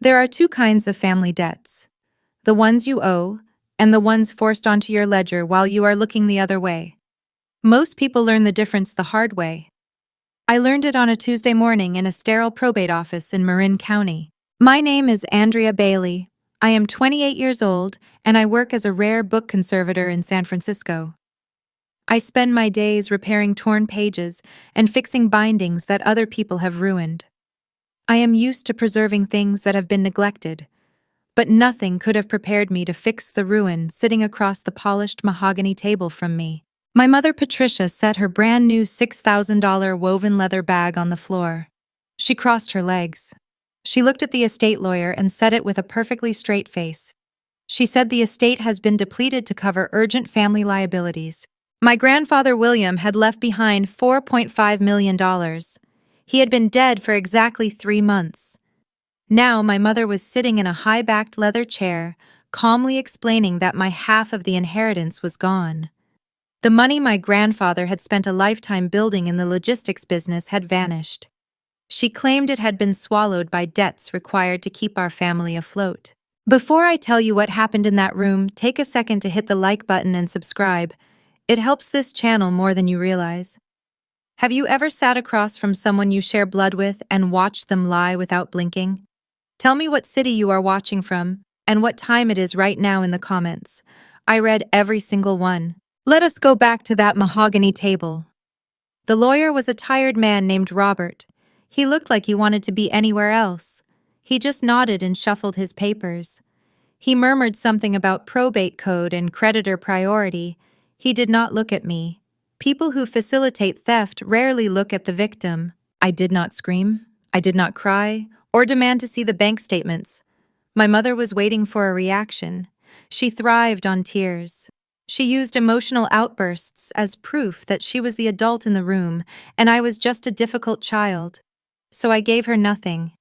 There are two kinds of family debts: the ones you owe, and the ones forced onto your ledger while you are looking the other way. Most people learn the difference the hard way. I learned it on a Tuesday morning in a sterile probate office in Marin County. My name is Andrea Bailey. I am 28 years old, and I work as a rare book conservator in San Francisco. I spend my days repairing torn pages and fixing bindings that other people have ruined. I am used to preserving things that have been neglected, but nothing could have prepared me to fix the ruin sitting across the polished mahogany table from me. My mother Patricia set her brand new $6,000 woven leather bag on the floor. She crossed her legs. She looked at the estate lawyer and said it with a perfectly straight face. She said the estate has been depleted to cover urgent family liabilities. My grandfather William had left behind $4.5 million. He had been dead for exactly 3 months. Now my mother was sitting in a high-backed leather chair, calmly explaining that my half of the inheritance was gone. The money my grandfather had spent a lifetime building in the logistics business had vanished. She claimed it had been swallowed by debts required to keep our family afloat. Before I tell you what happened in that room, take a second to hit the like button and subscribe. It helps this channel more than you realize. Have you ever sat across from someone you share blood with and watched them lie without blinking? Tell me what city you are watching from and what time it is right now in the comments. I read every single one. Let us go back to that mahogany table. The lawyer was a tired man named Robert. He looked like he wanted to be anywhere else. He just nodded and shuffled his papers. He murmured something about probate code and creditor priority. He did not look at me. People who facilitate theft rarely look at the victim. I did not scream. I did not cry or demand to see the bank statements. My mother was waiting for a reaction. She thrived on tears. She used emotional outbursts as proof that she was the adult in the room and I was just a difficult child. So I gave her nothing.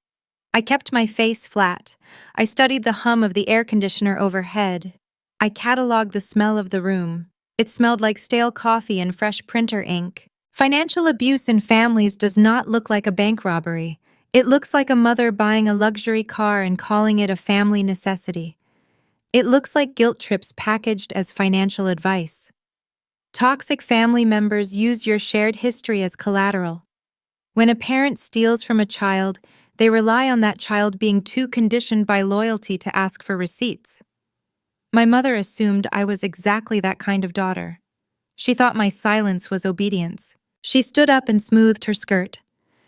I kept my face flat. I studied the hum of the air conditioner overhead. I cataloged the smell of the room. It smelled like stale coffee and fresh printer ink. Financial abuse in families does not look like a bank robbery. It looks like a mother buying a luxury car and calling it a family necessity. It looks like guilt trips packaged as financial advice. Toxic family members use your shared history as collateral. When a parent steals from a child, they rely on that child being too conditioned by loyalty to ask for receipts. My mother assumed I was exactly that kind of daughter. She thought my silence was obedience. She stood up and smoothed her skirt.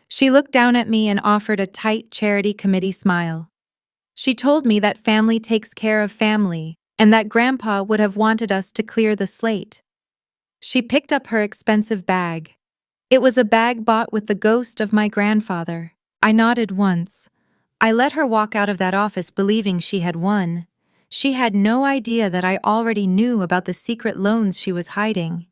She looked down at me and offered a tight charity committee smile. She told me that family takes care of family, and that Grandpa would have wanted us to clear the slate. She picked up her expensive bag. It was a bag bought with the ghost of my grandfather. I nodded once. I let her walk out of that office believing she had won. She had no idea that I already knew about the secret loans she was hiding.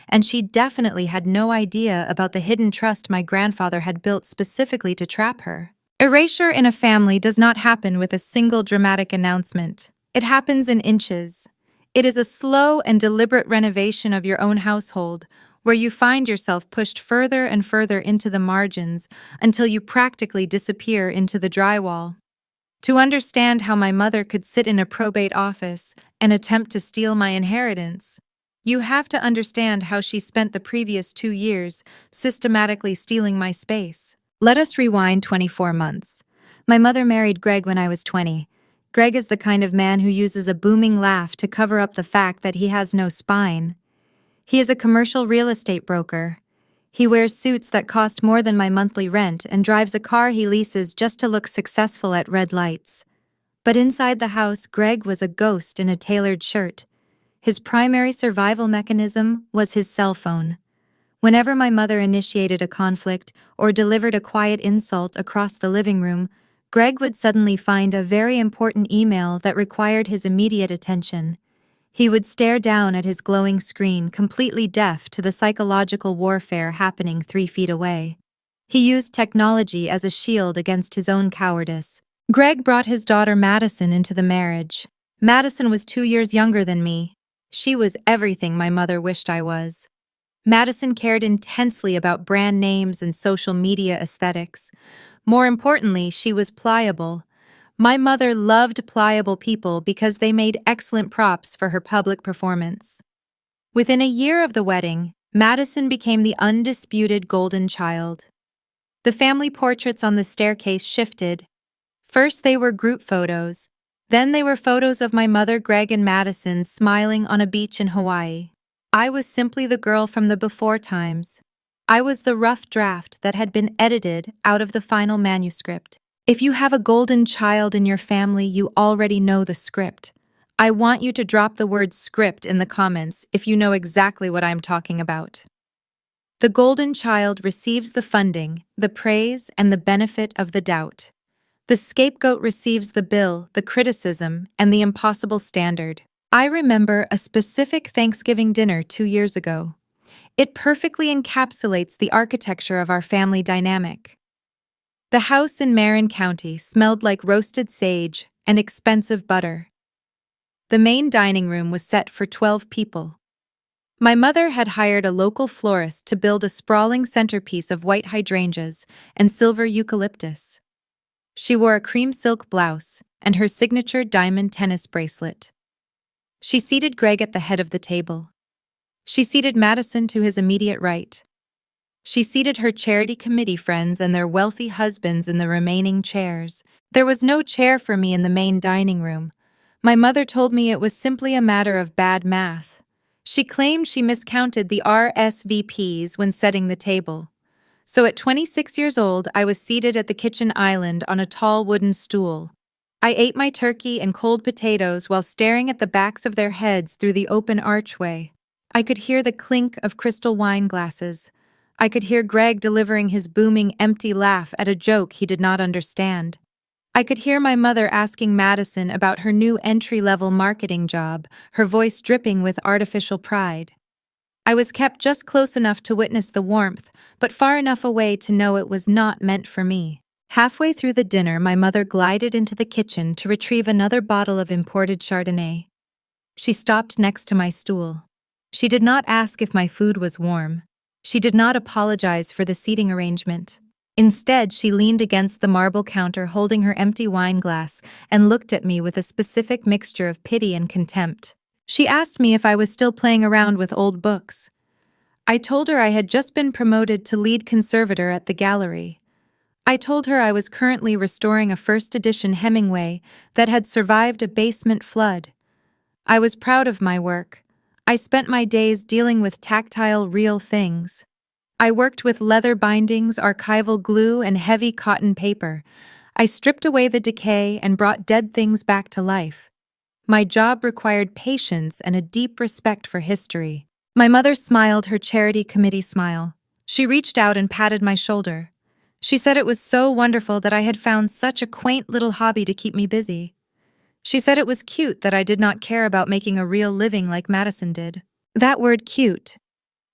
And she definitely had no idea about the hidden trust my grandfather had built specifically to trap her. Erasure in a family does not happen with a single dramatic announcement. It happens in inches. It is a slow and deliberate renovation of your own household, where you find yourself pushed further and further into the margins until you practically disappear into the drywall. To understand how my mother could sit in a probate office and attempt to steal my inheritance, you have to understand how she spent the previous 2 years systematically stealing my space. Let us rewind 24 months. My mother married Greg when I was 20. Greg is the kind of man who uses a booming laugh to cover up the fact that he has no spine. He is a commercial real estate broker. He wears suits that cost more than my monthly rent and drives a car he leases just to look successful at red lights. But inside the house, Greg was a ghost in a tailored shirt. His primary survival mechanism was his cell phone. Whenever my mother initiated a conflict or delivered a quiet insult across the living room, Greg would suddenly find a very important email that required his immediate attention. He would stare down at his glowing screen, completely deaf to the psychological warfare happening 3 feet away. He used technology as a shield against his own cowardice. Greg brought his daughter Madison into the marriage. Madison was 2 years younger than me. She was everything my mother wished I was. Madison cared intensely about brand names and social media aesthetics. More importantly, she was pliable. My mother loved pliable people because they made excellent props for her public performance. Within a year of the wedding, Madison became the undisputed golden child. The family portraits on the staircase shifted. First they were group photos, then they were photos of my mother, Greg, and Madison smiling on a beach in Hawaii. I was simply the girl from the before times. I was the rough draft that had been edited out of the final manuscript. If you have a golden child in your family, you already know the script. I want you to drop the word script in the comments if you know exactly what I'm talking about. The golden child receives the funding, the praise, and the benefit of the doubt. The scapegoat receives the bill, the criticism, and the impossible standard. I remember a specific Thanksgiving dinner 2 years ago. It perfectly encapsulates the architecture of our family dynamic. The house in Marin County smelled like roasted sage and expensive butter. The main dining room was set for 12 people. My mother had hired a local florist to build a sprawling centerpiece of white hydrangeas and silver eucalyptus. She wore a cream silk blouse and her signature diamond tennis bracelet. She seated Greg at the head of the table. She seated Madison to his immediate right. She seated her charity committee friends and their wealthy husbands in the remaining chairs. There was no chair for me in the main dining room. My mother told me it was simply a matter of bad math. She claimed she miscounted the RSVPs when setting the table. So at 26 years old, I was seated at the kitchen island on a tall wooden stool. I ate my turkey and cold potatoes while staring at the backs of their heads through the open archway. I could hear the clink of crystal wine glasses. I could hear Greg delivering his booming, empty laugh at a joke he did not understand. I could hear my mother asking Madison about her new entry-level marketing job, her voice dripping with artificial pride. I was kept just close enough to witness the warmth, but far enough away to know it was not meant for me. Halfway through the dinner, my mother glided into the kitchen to retrieve another bottle of imported Chardonnay. She stopped next to my stool. She did not ask if my food was warm. She did not apologize for the seating arrangement. Instead, she leaned against the marble counter holding her empty wine glass and looked at me with a specific mixture of pity and contempt. She asked me if I was still playing around with old books. I told her I had just been promoted to lead conservator at the gallery. I told her I was currently restoring a first edition Hemingway that had survived a basement flood. I was proud of my work. I spent my days dealing with tactile, real things. I worked with leather bindings, archival glue, and heavy cotton paper. I stripped away the decay and brought dead things back to life. My job required patience and a deep respect for history. My mother smiled her charity committee smile. She reached out and patted my shoulder. She said it was so wonderful that I had found such a quaint little hobby to keep me busy. She said it was cute that I did not care about making a real living like Madison did. That word cute.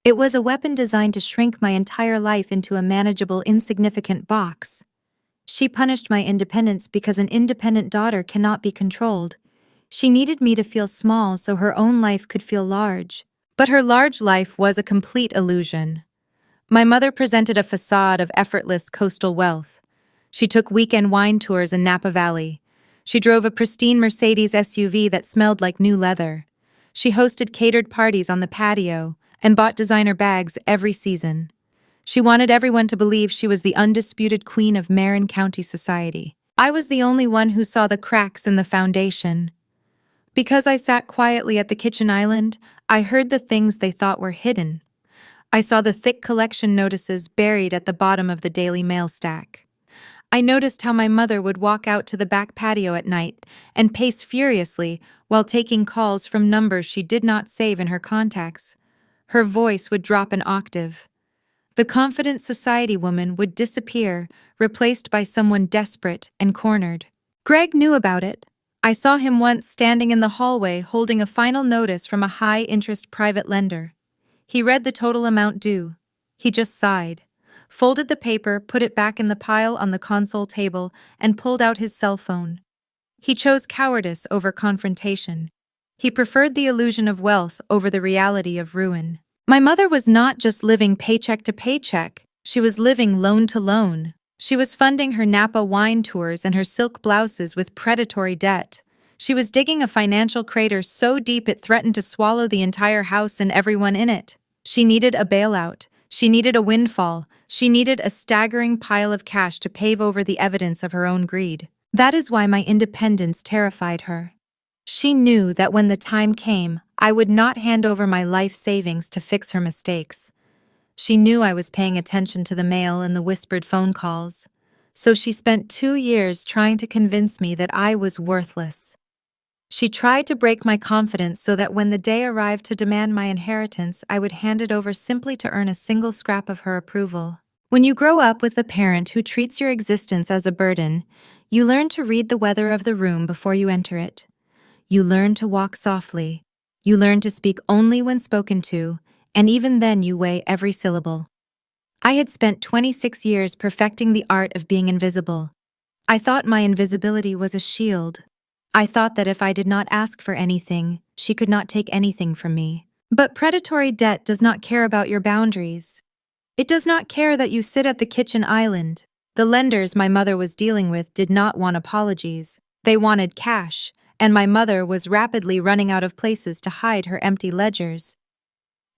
It was a weapon designed to shrink my entire life into a manageable, insignificant box. She punished my independence because an independent daughter cannot be controlled. She needed me to feel small so her own life could feel large. But her large life was a complete illusion. My mother presented a facade of effortless coastal wealth. She took weekend wine tours in Napa Valley. She drove a pristine Mercedes SUV that smelled like new leather. She hosted catered parties on the patio and bought designer bags every season. She wanted everyone to believe she was the undisputed queen of Marin County society. I was the only one who saw the cracks in the foundation. Because I sat quietly at the kitchen island, I heard the things they thought were hidden. I saw the thick collection notices buried at the bottom of the Daily Mail stack. I noticed how my mother would walk out to the back patio at night and pace furiously while taking calls from numbers she did not save in her contacts. Her voice would drop an octave. The confident society woman would disappear, replaced by someone desperate and cornered. Greg knew about it. I saw him once standing in the hallway holding a final notice from a high-interest private lender. He read the total amount due. He just sighed, folded the paper, put it back in the pile on the console table, and pulled out his cell phone. He chose cowardice over confrontation. He preferred the illusion of wealth over the reality of ruin. My mother was not just living paycheck to paycheck. She was living loan to loan. She was funding her Napa wine tours and her silk blouses with predatory debt. She was digging a financial crater so deep it threatened to swallow the entire house and everyone in it. She needed a bailout. She needed a windfall. She needed a staggering pile of cash to pave over the evidence of her own greed. That is why my independence terrified her. She knew that when the time came, I would not hand over my life savings to fix her mistakes. She knew I was paying attention to the mail and the whispered phone calls. So she spent 2 years trying to convince me that I was worthless. She tried to break my confidence so that when the day arrived to demand my inheritance, I would hand it over simply to earn a single scrap of her approval. When you grow up with a parent who treats your existence as a burden, you learn to read the weather of the room before you enter it. You learn to walk softly. You learn to speak only when spoken to, and even then you weigh every syllable. I had spent 26 years perfecting the art of being invisible. I thought my invisibility was a shield. I thought that if I did not ask for anything, she could not take anything from me. But predatory debt does not care about your boundaries. It does not care that you sit at the kitchen island. The lenders my mother was dealing with did not want apologies. They wanted cash, and my mother was rapidly running out of places to hide her empty ledgers.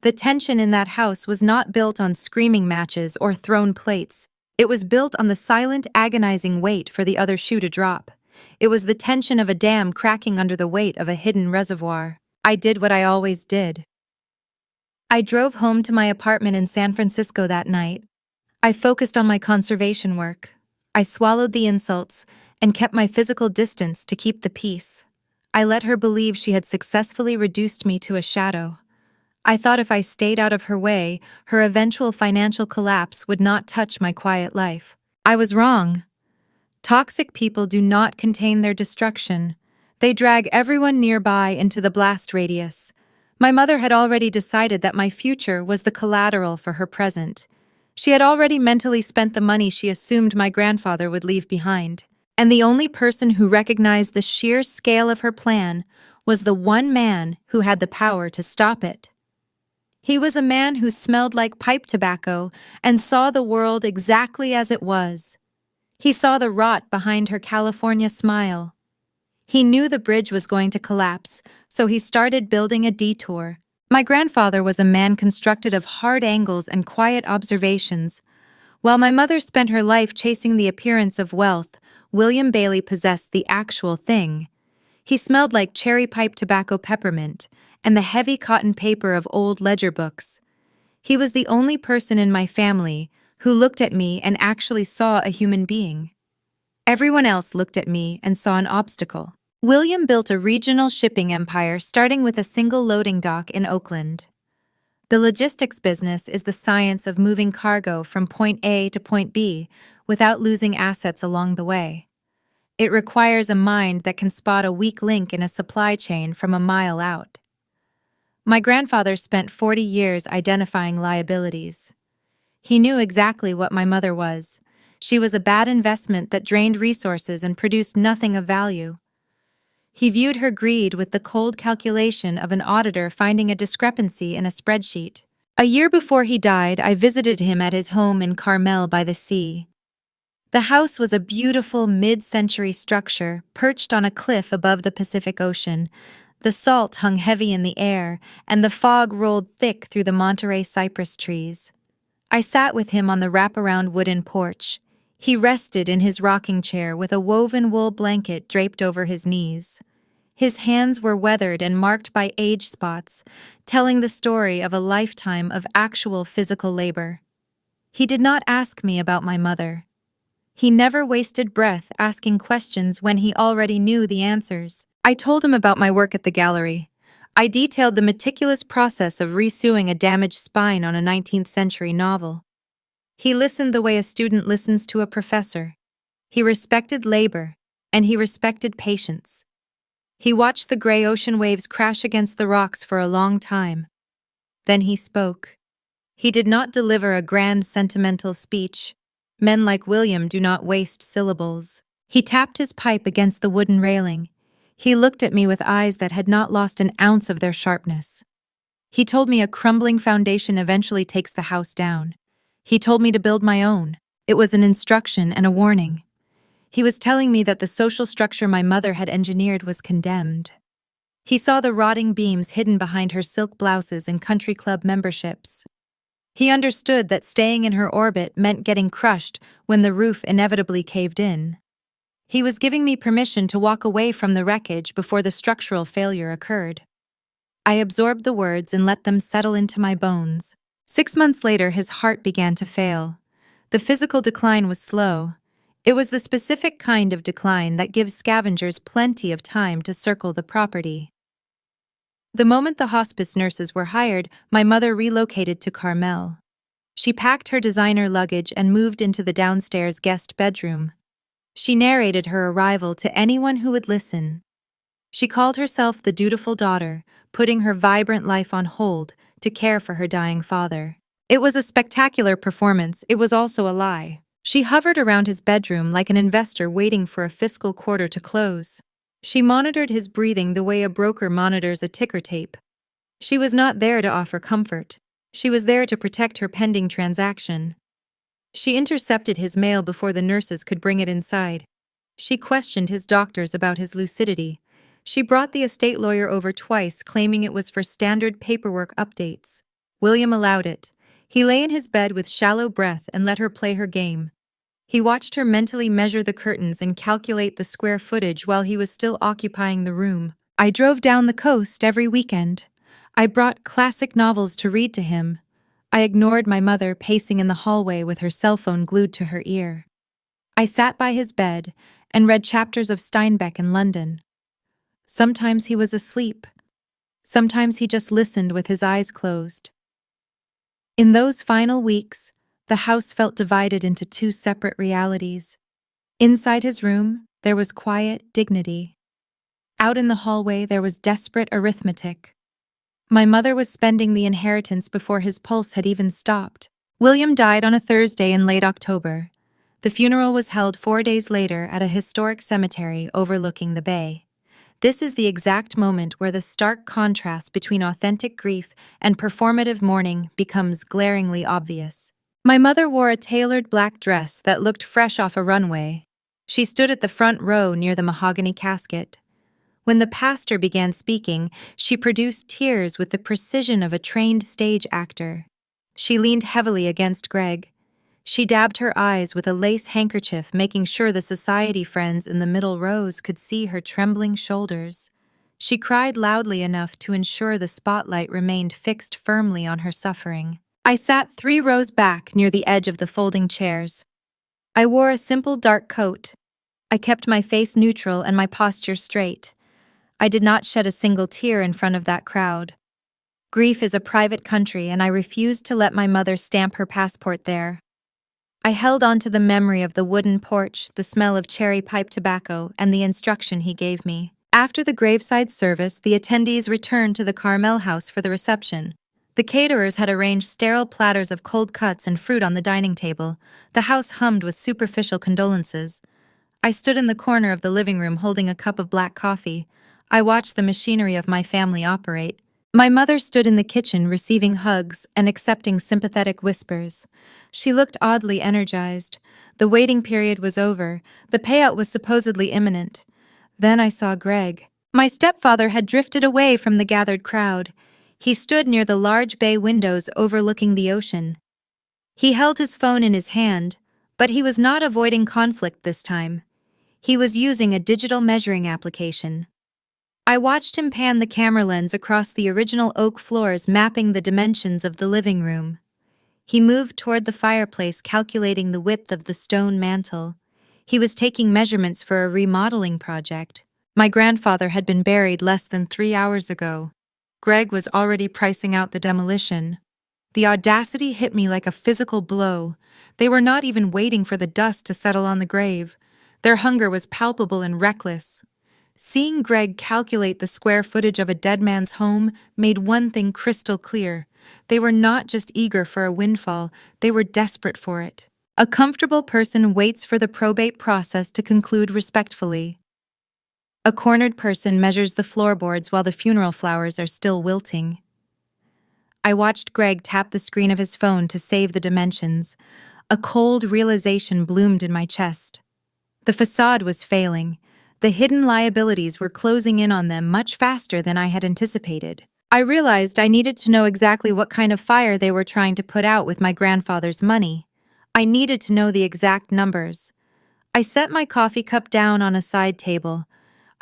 The tension in that house was not built on screaming matches or thrown plates. It was built on the silent, agonizing wait for the other shoe to drop. It was the tension of a dam cracking under the weight of a hidden reservoir. I did what I always did. I drove home to my apartment in San Francisco that night. I focused on my conservation work. I swallowed the insults and kept my physical distance to keep the peace. I let her believe she had successfully reduced me to a shadow. I thought if I stayed out of her way, her eventual financial collapse would not touch my quiet life. I was wrong. Toxic people do not contain their destruction. They drag everyone nearby into the blast radius. My mother had already decided that my future was the collateral for her present. She had already mentally spent the money she assumed my grandfather would leave behind. And the only person who recognized the sheer scale of her plan was the one man who had the power to stop it. He was a man who smelled like pipe tobacco and saw the world exactly as it was. He saw the rot behind her California smile. He knew the bridge was going to collapse, so he started building a detour. My grandfather was a man constructed of hard angles and quiet observations. While my mother spent her life chasing the appearance of wealth, William Bailey possessed the actual thing. He smelled like cherry pipe tobacco peppermint and the heavy cotton paper of old ledger books. He was the only person in my family who looked at me and actually saw a human being. Everyone else looked at me and saw an obstacle. William built a regional shipping empire starting with a single loading dock in Oakland. The logistics business is the science of moving cargo from point A to point B without losing assets along the way. It requires a mind that can spot a weak link in a supply chain from a mile out. My grandfather spent 40 years identifying liabilities. He knew exactly what my mother was. She was a bad investment that drained resources and produced nothing of value. He viewed her greed with the cold calculation of an auditor finding a discrepancy in a spreadsheet. A year before he died, I visited him at his home in Carmel by the sea. The house was a beautiful mid-century structure perched on a cliff above the Pacific Ocean. The salt hung heavy in the air, and the fog rolled thick through the Monterey cypress trees. I sat with him on the wraparound wooden porch. He rested in his rocking chair with a woven wool blanket draped over his knees. His hands were weathered and marked by age spots, telling the story of a lifetime of actual physical labor. He did not ask me about my mother. He never wasted breath asking questions when he already knew the answers. I told him about my work at the gallery. I detailed the meticulous process of resewing a damaged spine on a 19th century novel. He listened the way a student listens to a professor. He respected labor, and he respected patience. He watched the gray ocean waves crash against the rocks for a long time. Then he spoke. He did not deliver a grand sentimental speech. Men like William do not waste syllables. He tapped his pipe against the wooden railing. He looked at me with eyes that had not lost an ounce of their sharpness. He told me a crumbling foundation eventually takes the house down. He told me to build my own. It was an instruction and a warning. He was telling me that the social structure my mother had engineered was condemned. He saw the rotting beams hidden behind her silk blouses and country club memberships. He understood that staying in her orbit meant getting crushed when the roof inevitably caved in. He was giving me permission to walk away from the wreckage before the structural failure occurred. I absorbed the words and let them settle into my bones. 6 months later, his heart began to fail. The physical decline was slow. It was the specific kind of decline that gives scavengers plenty of time to circle the property. The moment the hospice nurses were hired, my mother relocated to Carmel. She packed her designer luggage and moved into the downstairs guest bedroom. She narrated her arrival to anyone who would listen. She called herself the dutiful daughter, putting her vibrant life on hold to care for her dying father. It was a spectacular performance. It was also a lie. She hovered around his bedroom like an investor waiting for a fiscal quarter to close. She monitored his breathing the way a broker monitors a ticker tape. She was not there to offer comfort. She was there to protect her pending transaction. She intercepted his mail before the nurses could bring it inside. She questioned his doctors about his lucidity. She brought the estate lawyer over twice, claiming it was for standard paperwork updates. William allowed it. He lay in his bed with shallow breath and let her play her game. He watched her mentally measure the curtains and calculate the square footage while he was still occupying the room. I drove down the coast every weekend. I brought classic novels to read to him. I ignored my mother pacing in the hallway with her cell phone glued to her ear. I sat by his bed and read chapters of Steinbeck in London. Sometimes he was asleep. Sometimes he just listened with his eyes closed. In those final weeks, the house felt divided into two separate realities. Inside his room, there was quiet dignity. Out in the hallway, there was desperate arithmetic. My mother was spending the inheritance before his pulse had even stopped. William died on a Thursday in late October. The funeral was held 4 days later at a historic cemetery overlooking the bay. This is the exact moment where the stark contrast between authentic grief and performative mourning becomes glaringly obvious. My mother wore a tailored black dress that looked fresh off a runway. She stood at the front row near the mahogany casket. When the pastor began speaking, she produced tears with the precision of a trained stage actor. She leaned heavily against Greg. She dabbed her eyes with a lace handkerchief, making sure the society friends in the middle rows could see her trembling shoulders. She cried loudly enough to ensure the spotlight remained fixed firmly on her suffering. I sat 3 rows back near the edge of the folding chairs. I wore a simple dark coat. I kept my face neutral and my posture straight. I did not shed a single tear in front of that crowd. Grief is a private country, and I refused to let my mother stamp her passport there. I held on to the memory of the wooden porch, the smell of cherry pipe tobacco, and the instruction he gave me. After the graveside service, the attendees returned to the Carmel house for the reception. The caterers had arranged sterile platters of cold cuts and fruit on the dining table. The house hummed with superficial condolences. I stood in the corner of the living room holding a cup of black coffee. I watched the machinery of my family operate. My mother stood in the kitchen receiving hugs and accepting sympathetic whispers. She looked oddly energized. The waiting period was over. The payout was supposedly imminent. Then I saw Greg. My stepfather had drifted away from the gathered crowd. He stood near the large bay windows overlooking the ocean. He held his phone in his hand, but he was not avoiding conflict this time. He was using a digital measuring application. I watched him pan the camera lens across the original oak floors, mapping the dimensions of the living room. He moved toward the fireplace, calculating the width of the stone mantel. He was taking measurements for a remodeling project. My grandfather had been buried less than 3 hours ago. Greg was already pricing out the demolition. The audacity hit me like a physical blow. They were not even waiting for the dust to settle on the grave. Their hunger was palpable and reckless. Seeing Greg calculate the square footage of a dead man's home made one thing crystal clear. They were not just eager for a windfall, they were desperate for it. A comfortable person waits for the probate process to conclude respectfully. A cornered person measures the floorboards while the funeral flowers are still wilting. I watched Greg tap the screen of his phone to save the dimensions. A cold realization bloomed in my chest. The facade was failing. The hidden liabilities were closing in on them much faster than I had anticipated. I realized I needed to know exactly what kind of fire they were trying to put out with my grandfather's money. I needed to know the exact numbers. I set my coffee cup down on a side table.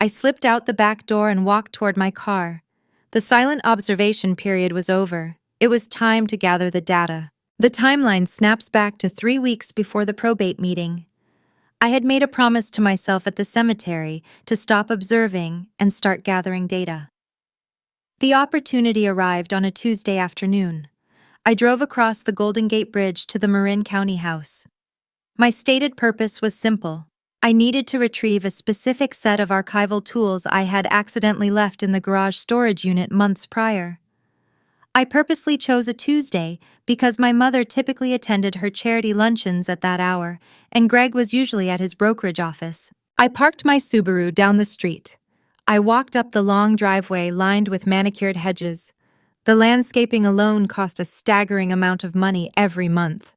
I slipped out the back door and walked toward my car. The silent observation period was over. It was time to gather the data. The timeline snaps back to 3 weeks before the probate meeting. I had made a promise to myself at the cemetery to stop observing and start gathering data. The opportunity arrived on a Tuesday afternoon. I drove across the Golden Gate Bridge to the Marin County house. My stated purpose was simple. I needed to retrieve a specific set of archival tools I had accidentally left in the garage storage unit months prior. I purposely chose a Tuesday because my mother typically attended her charity luncheons at that hour, and Greg was usually at his brokerage office. I parked my Subaru down the street. I walked up the long driveway lined with manicured hedges. The landscaping alone cost a staggering amount of money every month.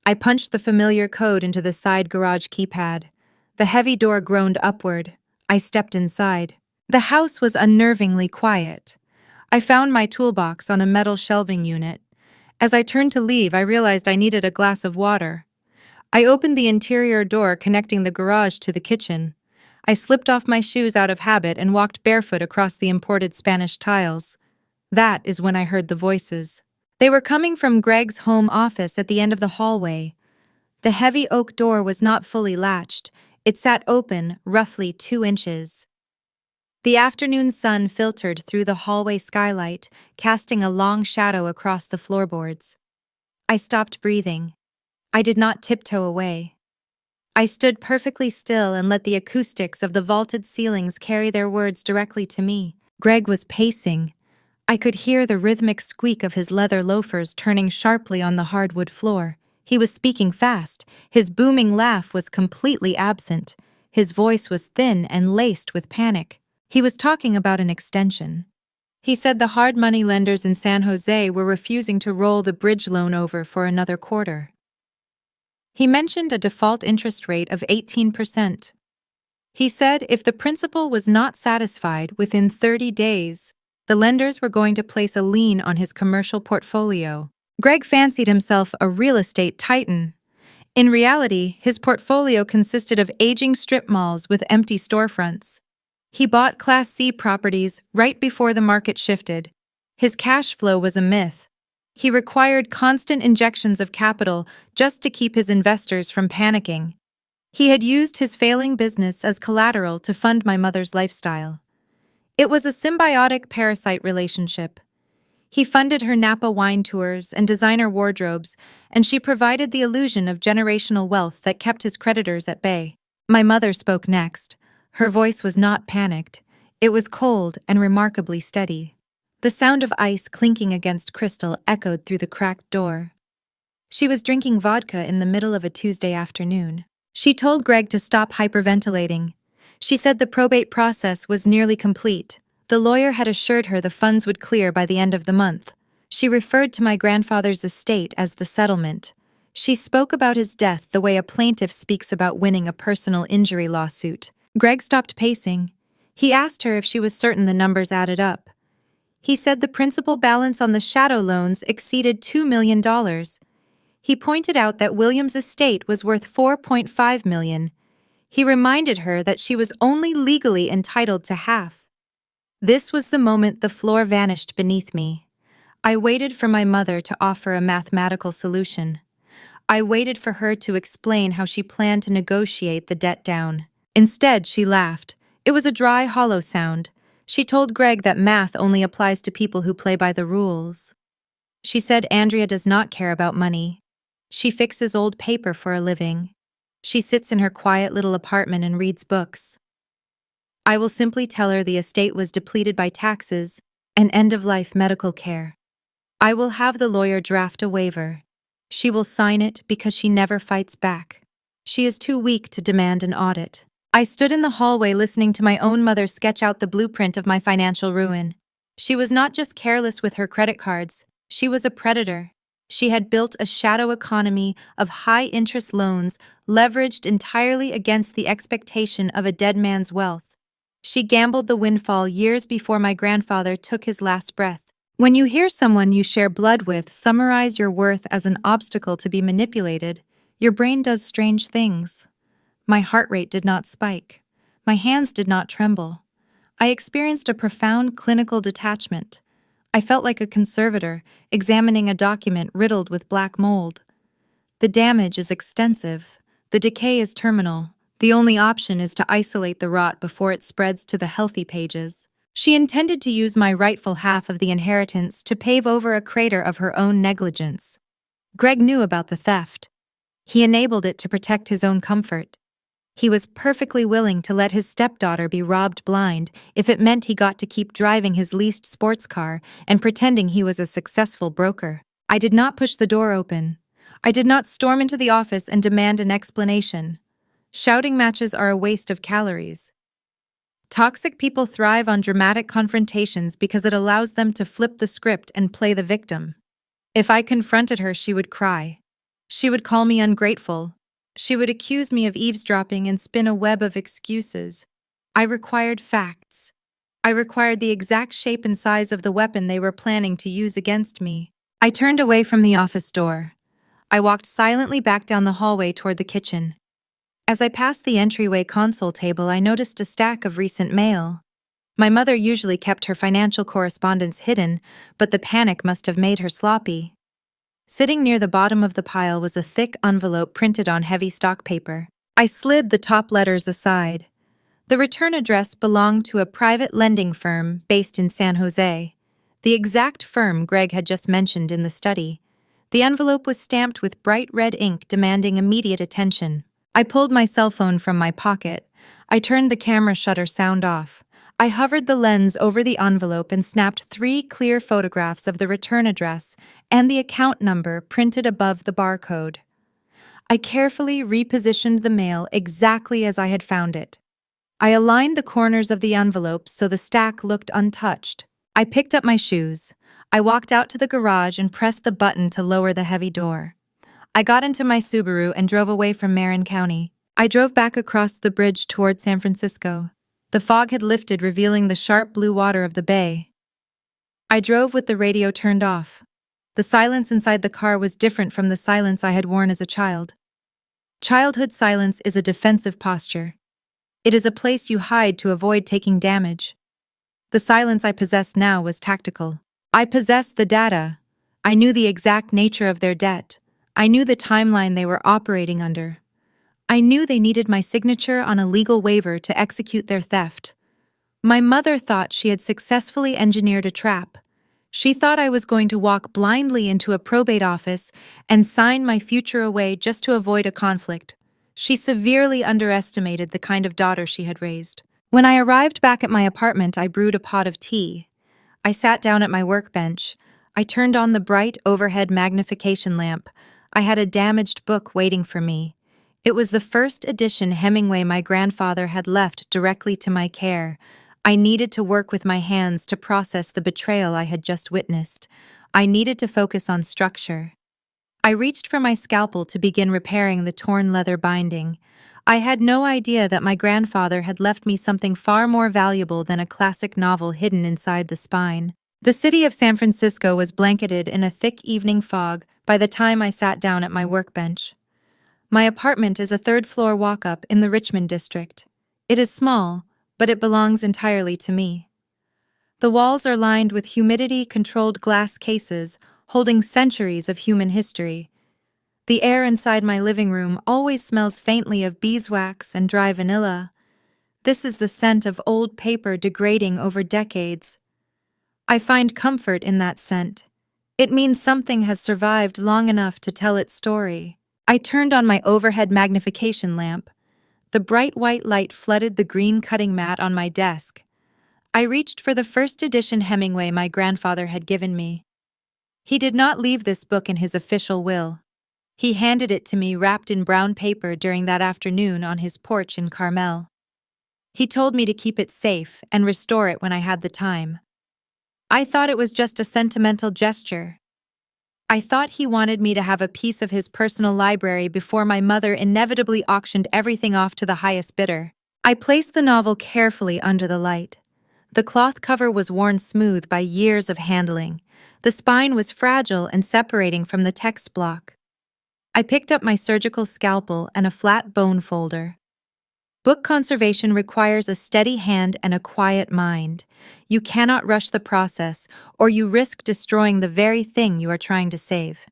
I punched the familiar code into the side garage keypad. The heavy door groaned upward. I stepped inside. The house was unnervingly quiet. I found my toolbox on a metal shelving unit. As I turned to leave, I realized I needed a glass of water. I opened the interior door connecting the garage to the kitchen. I slipped off my shoes out of habit and walked barefoot across the imported Spanish tiles. That is when I heard the voices. They were coming from Greg's home office at the end of the hallway. The heavy oak door was not fully latched. It sat open, roughly 2 inches. The afternoon sun filtered through the hallway skylight, casting a long shadow across the floorboards. I stopped breathing. I did not tiptoe away. I stood perfectly still and let the acoustics of the vaulted ceilings carry their words directly to me. Greg was pacing. I could hear the rhythmic squeak of his leather loafers turning sharply on the hardwood floor. He was speaking fast. His booming laugh was completely absent. His voice was thin and laced with panic. He was talking about an extension. He said the hard money lenders in San Jose were refusing to roll the bridge loan over for another quarter. He mentioned a default interest rate of 18%. He said if the principal was not satisfied within 30 days, the lenders were going to place a lien on his commercial portfolio. Greg fancied himself a real estate titan. In reality, his portfolio consisted of aging strip malls with empty storefronts. He bought Class C properties right before the market shifted. His cash flow was a myth. He required constant injections of capital just to keep his investors from panicking. He had used his failing business as collateral to fund my mother's lifestyle. It was a symbiotic parasite relationship. He funded her Napa wine tours and designer wardrobes, and she provided the illusion of generational wealth that kept his creditors at bay. My mother spoke next. Her voice was not panicked. It was cold and remarkably steady. The sound of ice clinking against crystal echoed through the cracked door. She was drinking vodka in the middle of a Tuesday afternoon. She told Greg to stop hyperventilating. She said the probate process was nearly complete. The lawyer had assured her the funds would clear by the end of the month. She referred to my grandfather's estate as the settlement. She spoke about his death the way a plaintiff speaks about winning a personal injury lawsuit. Greg stopped pacing. He asked her if she was certain the numbers added up. He said the principal balance on the shadow loans exceeded $2 million. He pointed out that William's estate was worth $4.5 million. He reminded her that she was only legally entitled to half. This was the moment the floor vanished beneath me. I waited for my mother to offer a mathematical solution. I waited for her to explain how she planned to negotiate the debt down. Instead, she laughed. It was a dry, hollow sound. She told Greg that math only applies to people who play by the rules. She said Andrea does not care about money. She fixes old paper for a living. She sits in her quiet little apartment and reads books. I will simply tell her the estate was depleted by taxes and end-of-life medical care. I will have the lawyer draft a waiver. She will sign it because she never fights back. She is too weak to demand an audit. I stood in the hallway listening to my own mother sketch out the blueprint of my financial ruin. She was not just careless with her credit cards, she was a predator. She had built a shadow economy of high-interest loans leveraged entirely against the expectation of a dead man's wealth. She gambled the windfall years before my grandfather took his last breath. When you hear someone you share blood with summarize your worth as an obstacle to be manipulated, your brain does strange things. My heart rate did not spike. My hands did not tremble. I experienced a profound clinical detachment. I felt like a conservator examining a document riddled with black mold. The damage is extensive. The decay is terminal. The only option is to isolate the rot before it spreads to the healthy pages. She intended to use my rightful half of the inheritance to pave over a crater of her own negligence. Greg knew about the theft. He enabled it to protect his own comfort. He was perfectly willing to let his stepdaughter be robbed blind if it meant he got to keep driving his leased sports car and pretending he was a successful broker. I did not push the door open. I did not storm into the office and demand an explanation. Shouting matches are a waste of calories. Toxic people thrive on dramatic confrontations because it allows them to flip the script and play the victim. If I confronted her, she would cry. She would call me ungrateful. She would accuse me of eavesdropping and spin a web of excuses. I required facts. I required the exact shape and size of the weapon they were planning to use against me. I turned away from the office door. I walked silently back down the hallway toward the kitchen. As I passed the entryway console table, I noticed a stack of recent mail. My mother usually kept her financial correspondence hidden, but the panic must have made her sloppy. Sitting near the bottom of the pile was a thick envelope printed on heavy stock paper. I slid the top letters aside. The return address belonged to a private lending firm based in San Jose, the exact firm Greg had just mentioned in the study. The envelope was stamped with bright red ink demanding immediate attention. I pulled my cell phone from my pocket. I turned the camera shutter sound off. I hovered the lens over the envelope and snapped 3 clear photographs of the return address and the account number printed above the barcode. I carefully repositioned the mail exactly as I had found it. I aligned the corners of the envelope so the stack looked untouched. I picked up my shoes. I walked out to the garage and pressed the button to lower the heavy door. I got into my Subaru and drove away from Marin County. I drove back across the bridge toward San Francisco. The fog had lifted, revealing the sharp blue water of the bay. I drove with the radio turned off. The silence inside the car was different from the silence I had worn as a child. Childhood silence is a defensive posture. It is a place you hide to avoid taking damage. The silence I possessed now was tactical. I possessed the data. I knew the exact nature of their debt. I knew the timeline they were operating under. I knew they needed my signature on a legal waiver to execute their theft. My mother thought she had successfully engineered a trap. She thought I was going to walk blindly into a probate office and sign my future away just to avoid a conflict. She severely underestimated the kind of daughter she had raised. When I arrived back at my apartment, I brewed a pot of tea. I sat down at my workbench. I turned on the bright overhead magnification lamp. I had a damaged book waiting for me. It was the first edition Hemingway my grandfather had left directly to my care. I needed to work with my hands to process the betrayal I had just witnessed. I needed to focus on structure. I reached for my scalpel to begin repairing the torn leather binding. I had no idea that my grandfather had left me something far more valuable than a classic novel hidden inside the spine. The city of San Francisco was blanketed in a thick evening fog by the time I sat down at my workbench. My apartment is a third-floor walk-up in the Richmond district. It is small, but it belongs entirely to me. The walls are lined with humidity-controlled glass cases holding centuries of human history. The air inside my living room always smells faintly of beeswax and dry vanilla. This is the scent of old paper degrading over decades. I find comfort in that scent. It means something has survived long enough to tell its story. I turned on my overhead magnification lamp. The bright white light flooded the green cutting mat on my desk. I reached for the first edition Hemingway my grandfather had given me. He did not leave this book in his official will. He handed it to me wrapped in brown paper during that afternoon on his porch in Carmel. He told me to keep it safe and restore it when I had the time. I thought it was just a sentimental gesture. I thought he wanted me to have a piece of his personal library before my mother inevitably auctioned everything off to the highest bidder. I placed the novel carefully under the light. The cloth cover was worn smooth by years of handling. The spine was fragile and separating from the text block. I picked up my surgical scalpel and a flat bone folder. Book conservation requires a steady hand and a quiet mind. You cannot rush the process, or you risk destroying the very thing you are trying to save.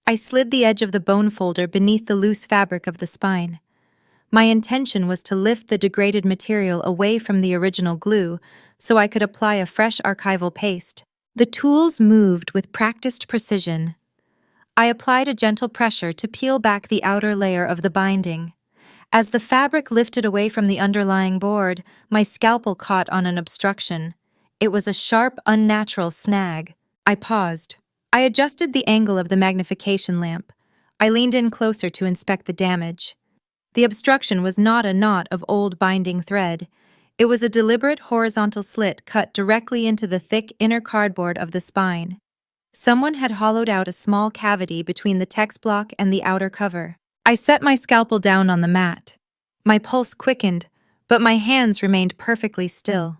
I slid the edge of the bone folder beneath the loose fabric of the spine. My intention was to lift the degraded material away from the original glue so I could apply a fresh archival paste. The tools moved with practiced precision. I applied a gentle pressure to peel back the outer layer of the binding. As the fabric lifted away from the underlying board, my scalpel caught on an obstruction. It was a sharp, unnatural snag. I paused. I adjusted the angle of the magnification lamp. I leaned in closer to inspect the damage. The obstruction was not a knot of old binding thread. It was a deliberate horizontal slit cut directly into the thick inner cardboard of the spine. Someone had hollowed out a small cavity between the text block and the outer cover. I set my scalpel down on the mat. My pulse quickened, but my hands remained perfectly still.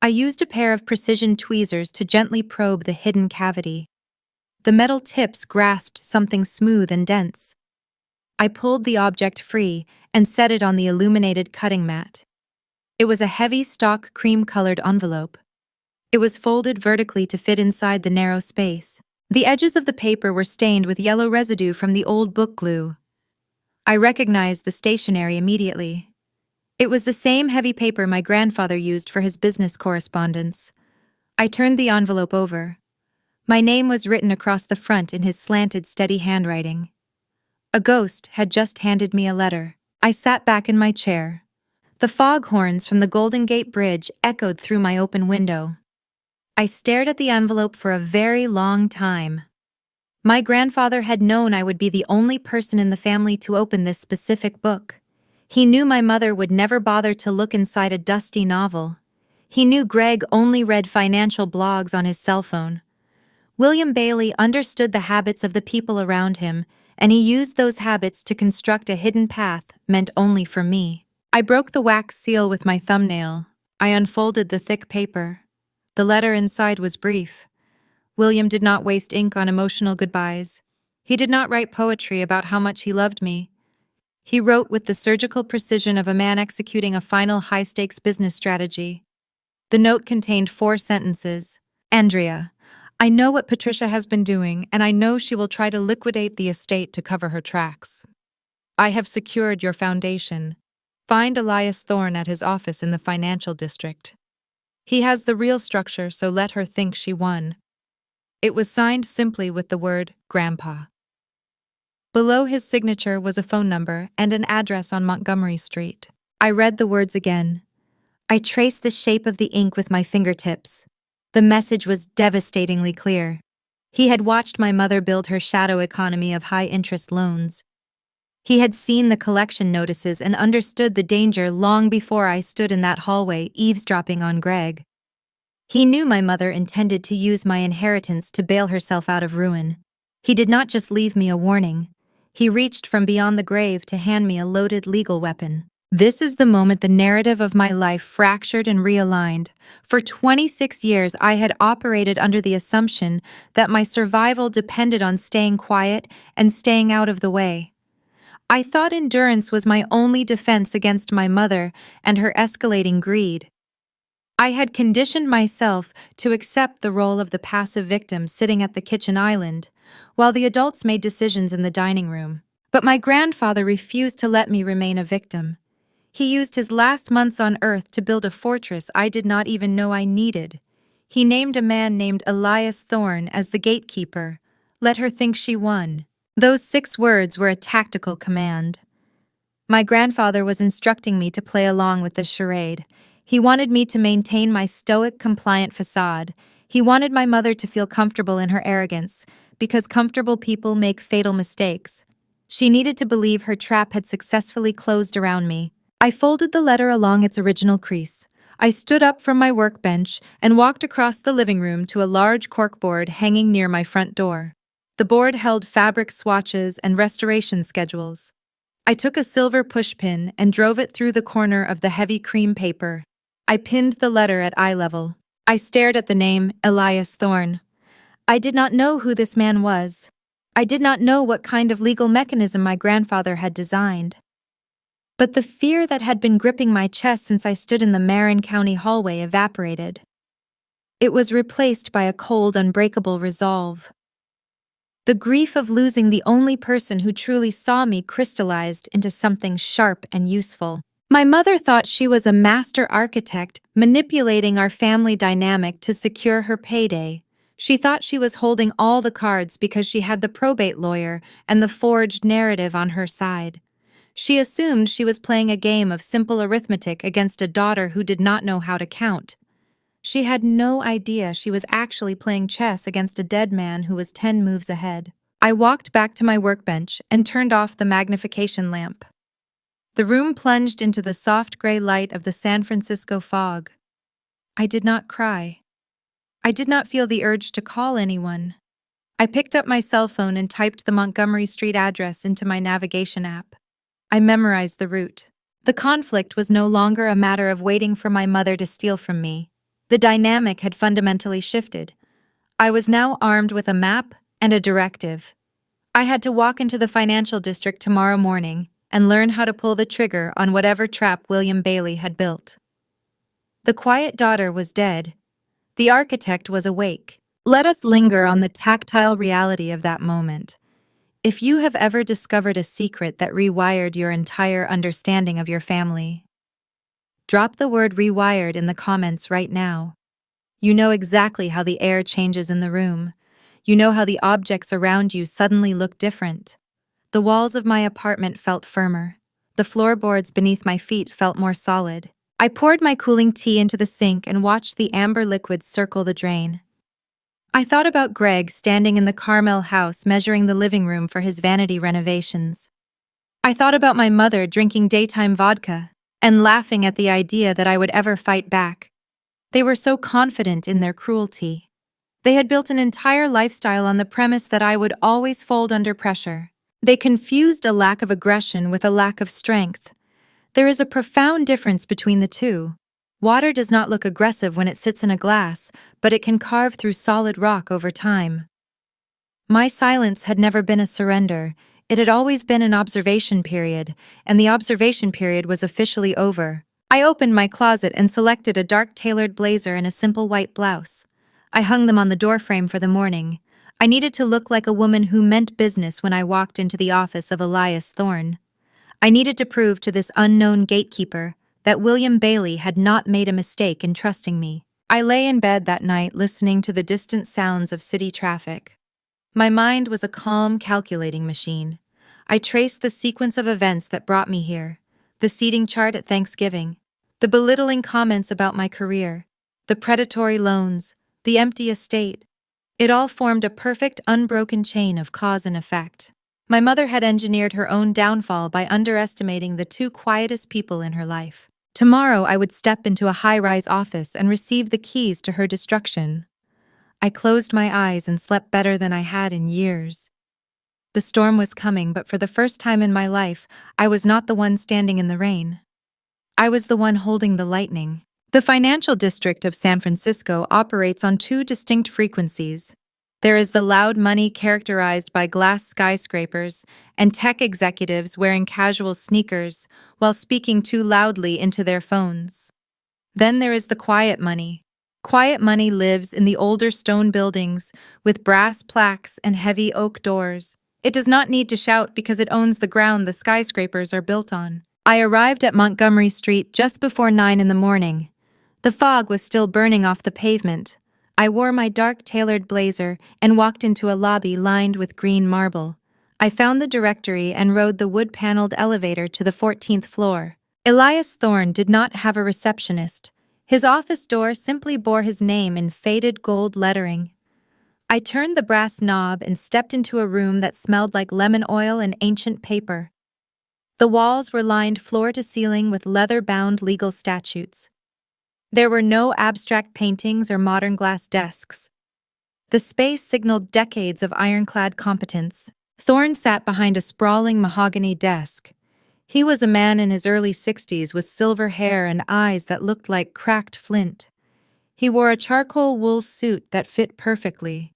I used a pair of precision tweezers to gently probe the hidden cavity. The metal tips grasped something smooth and dense. I pulled the object free and set it on the illuminated cutting mat. It was a heavy stock cream-colored envelope. It was folded vertically to fit inside the narrow space. The edges of the paper were stained with yellow residue from the old book glue. I recognized the stationery immediately. It was the same heavy paper my grandfather used for his business correspondence. I turned the envelope over. My name was written across the front in his slanted, steady handwriting. A ghost had just handed me a letter. I sat back in my chair. The foghorns from the Golden Gate Bridge echoed through my open window. I stared at the envelope for a very long time. My grandfather had known I would be the only person in the family to open this specific book. He knew my mother would never bother to look inside a dusty novel. He knew Greg only read financial blogs on his cell phone. William Bailey understood the habits of the people around him, and he used those habits to construct a hidden path meant only for me. I broke the wax seal with my thumbnail. I unfolded the thick paper. The letter inside was brief. William did not waste ink on emotional goodbyes. He did not write poetry about how much he loved me. He wrote with the surgical precision of a man executing a final high-stakes business strategy. The note contained 4 sentences. Andrea, I know what Patricia has been doing, and I know she will try to liquidate the estate to cover her tracks. I have secured your foundation. Find Elias Thorne at his office in the financial district. He has the real structure, so let her think she won. It was signed simply with the word Grandpa. Below his signature was a phone number and an address on Montgomery Street. I read the words again. I traced the shape of the ink with my fingertips. The message was devastatingly clear. He had watched my mother build her shadow economy of high-interest loans. He had seen the collection notices and understood the danger long before I stood in that hallway eavesdropping on Greg. He knew my mother intended to use my inheritance to bail herself out of ruin. He did not just leave me a warning. He reached from beyond the grave to hand me a loaded legal weapon. This is the moment the narrative of my life fractured and realigned. For 26 years, I had operated under the assumption that my survival depended on staying quiet and staying out of the way. I thought endurance was my only defense against my mother and her escalating greed. I had conditioned myself to accept the role of the passive victim sitting at the kitchen island, while the adults made decisions in the dining room. But my grandfather refused to let me remain a victim. He used his last months on Earth to build a fortress I did not even know I needed. He named a man named Elias Thorne as the gatekeeper. Let her think she won. Those 6 words were a tactical command. My grandfather was instructing me to play along with the charade. He wanted me to maintain my stoic, compliant facade. He wanted my mother to feel comfortable in her arrogance, because comfortable people make fatal mistakes. She needed to believe her trap had successfully closed around me. I folded the letter along its original crease. I stood up from my workbench and walked across the living room to a large corkboard hanging near my front door. The board held fabric swatches and restoration schedules. I took a silver pushpin and drove it through the corner of the heavy cream paper. I pinned the letter at eye level. I stared at the name, Elias Thorne. I did not know who this man was. I did not know what kind of legal mechanism my grandfather had designed. But the fear that had been gripping my chest since I stood in the Marin County hallway evaporated. It was replaced by a cold, unbreakable resolve. The grief of losing the only person who truly saw me crystallized into something sharp and useful. My mother thought she was a master architect, manipulating our family dynamic to secure her payday. She thought she was holding all the cards because she had the probate lawyer and the forged narrative on her side. She assumed she was playing a game of simple arithmetic against a daughter who did not know how to count. She had no idea she was actually playing chess against a dead man who was 10 moves ahead. I walked back to my workbench and turned off the magnification lamp. The room plunged into the soft gray light of the San Francisco fog. I did not cry. I did not feel the urge to call anyone. I picked up my cell phone and typed the Montgomery Street address into my navigation app. I memorized the route. The conflict was no longer a matter of waiting for my mother to steal from me. The dynamic had fundamentally shifted. I was now armed with a map and a directive. I had to walk into the financial district tomorrow morning and learn how to pull the trigger on whatever trap William Bailey had built. The quiet daughter was dead. The architect was awake. Let us linger on the tactile reality of that moment. If you have ever discovered a secret that rewired your entire understanding of your family, drop the word rewired in the comments right now. You know exactly how the air changes in the room. You know how the objects around you suddenly look different. The walls of my apartment felt firmer. The floorboards beneath my feet felt more solid. I poured my cooling tea into the sink and watched the amber liquid circle the drain. I thought about Greg standing in the Carmel house measuring the living room for his vanity renovations. I thought about my mother drinking daytime vodka and laughing at the idea that I would ever fight back. They were so confident in their cruelty. They had built an entire lifestyle on the premise that I would always fold under pressure. They confused a lack of aggression with a lack of strength. There is a profound difference between the two. Water does not look aggressive when it sits in a glass, but it can carve through solid rock over time. My silence had never been a surrender. It had always been an observation period, and the observation period was officially over. I opened my closet and selected a dark tailored blazer and a simple white blouse. I hung them on the doorframe for the morning. I needed to look like a woman who meant business when I walked into the office of Elias Thorne. I needed to prove to this unknown gatekeeper that William Bailey had not made a mistake in trusting me. I lay in bed that night listening to the distant sounds of city traffic. My mind was a calm, calculating machine. I traced the sequence of events that brought me here: the seating chart at Thanksgiving, the belittling comments about my career, the predatory loans, the empty estate. It all formed a perfect, unbroken chain of cause and effect. My mother had engineered her own downfall by underestimating the two quietest people in her life. Tomorrow I would step into a high-rise office and receive the keys to her destruction. I closed my eyes and slept better than I had in years. The storm was coming, but for the first time in my life, I was not the one standing in the rain. I was the one holding the lightning. The financial district of San Francisco operates on two distinct frequencies. There is the loud money characterized by glass skyscrapers and tech executives wearing casual sneakers while speaking too loudly into their phones. Then there is the quiet money. Quiet money lives in the older stone buildings with brass plaques and heavy oak doors. It does not need to shout because it owns the ground the skyscrapers are built on. I arrived at Montgomery Street just before 9 in the morning. The fog was still burning off the pavement. I wore my dark tailored blazer and walked into a lobby lined with green marble. I found the directory and rode the wood-paneled elevator to the 14th floor. Elias Thorne did not have a receptionist. His office door simply bore his name in faded gold lettering. I turned the brass knob and stepped into a room that smelled like lemon oil and ancient paper. The walls were lined floor to ceiling with leather-bound legal statutes. There were no abstract paintings or modern glass desks. The space signaled decades of ironclad competence. Thorne sat behind a sprawling mahogany desk. He was a man in his early 60s with silver hair and eyes that looked like cracked flint. He wore a charcoal wool suit that fit perfectly.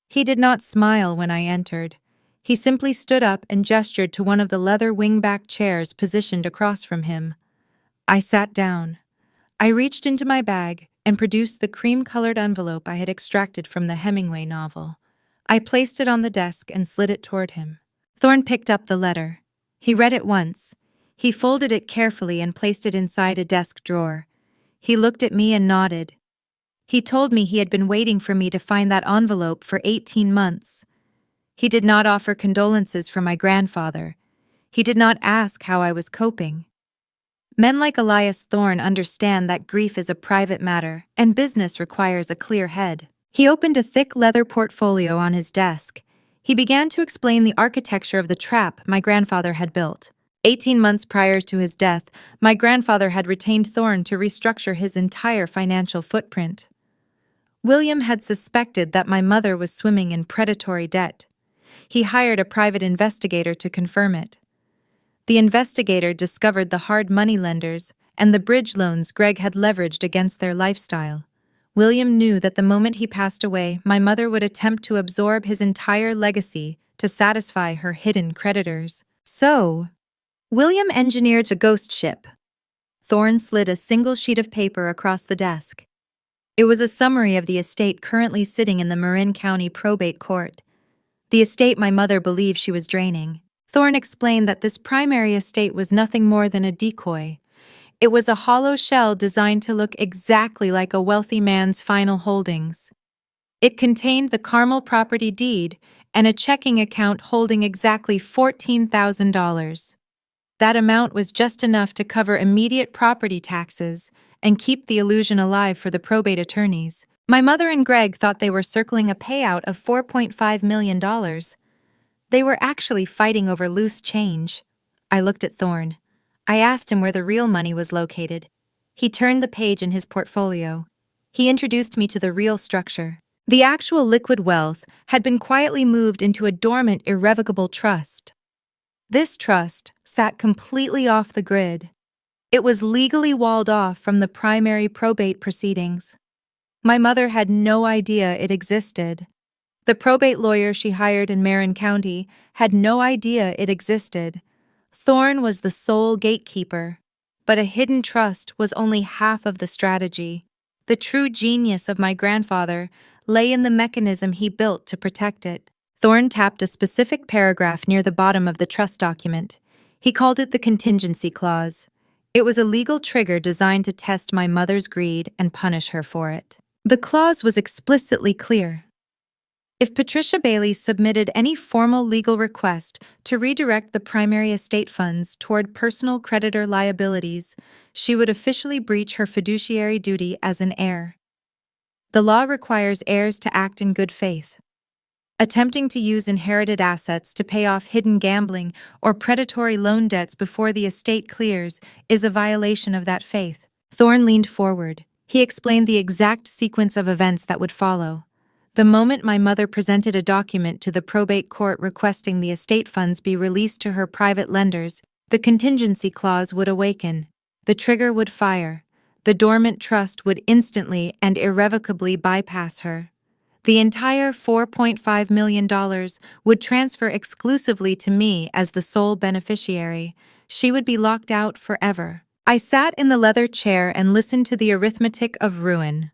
He did not smile when I entered. He simply stood up and gestured to one of the leather wingback chairs positioned across from him. I sat down. I reached into my bag and produced the cream-colored envelope I had extracted from the Hemingway novel. I placed it on the desk and slid it toward him. Thorne picked up the letter. He read it once. He folded it carefully and placed it inside a desk drawer. He looked at me and nodded. He told me he had been waiting for me to find that envelope for 18 months. He did not offer condolences for my grandfather. He did not ask how I was coping. Men like Elias Thorne understand that grief is a private matter, and business requires a clear head. He opened a thick leather portfolio on his desk. He began to explain the architecture of the trap my grandfather had built. 18 months prior to his death, my grandfather had retained Thorne to restructure his entire financial footprint. William had suspected that my mother was swimming in predatory debt. He hired a private investigator to confirm it. The investigator discovered the hard money lenders and the bridge loans Greg had leveraged against their lifestyle. William knew that the moment he passed away, my mother would attempt to absorb his entire legacy to satisfy her hidden creditors. So, William engineered a ghost ship. Thorne slid a single sheet of paper across the desk. It was a summary of the estate currently sitting in the Marin County probate court. The estate my mother believed she was draining. Thorne explained that this primary estate was nothing more than a decoy. It was a hollow shell designed to look exactly like a wealthy man's final holdings. It contained the Carmel property deed and a checking account holding exactly $14,000. That amount was just enough to cover immediate property taxes and keep the illusion alive for the probate attorneys. My mother and Greg thought they were circling a payout of $4.5 million. They were actually fighting over loose change. I looked at Thorne. I asked him where the real money was located. He turned the page in his portfolio. He introduced me to the real structure. The actual liquid wealth had been quietly moved into a dormant, irrevocable trust. This trust sat completely off the grid. It was legally walled off from the primary probate proceedings. My mother had no idea it existed. The probate lawyer she hired in Marin County had no idea it existed. Thorne was the sole gatekeeper, but a hidden trust was only half of the strategy. The true genius of my grandfather lay in the mechanism he built to protect it. Thorne tapped a specific paragraph near the bottom of the trust document. He called it the contingency clause. It was a legal trigger designed to test my mother's greed and punish her for it. The clause was explicitly clear. If Patricia Bailey submitted any formal legal request to redirect the primary estate funds toward personal creditor liabilities, she would officially breach her fiduciary duty as an heir. The law requires heirs to act in good faith. Attempting to use inherited assets to pay off hidden gambling or predatory loan debts before the estate clears is a violation of that faith. Thorne leaned forward. He explained the exact sequence of events that would follow. The moment my mother presented a document to the probate court requesting the estate funds be released to her private lenders, the contingency clause would awaken. The trigger would fire. The dormant trust would instantly and irrevocably bypass her. The entire $4.5 million would transfer exclusively to me as the sole beneficiary. She would be locked out forever. I sat in the leather chair and listened to the arithmetic of ruin.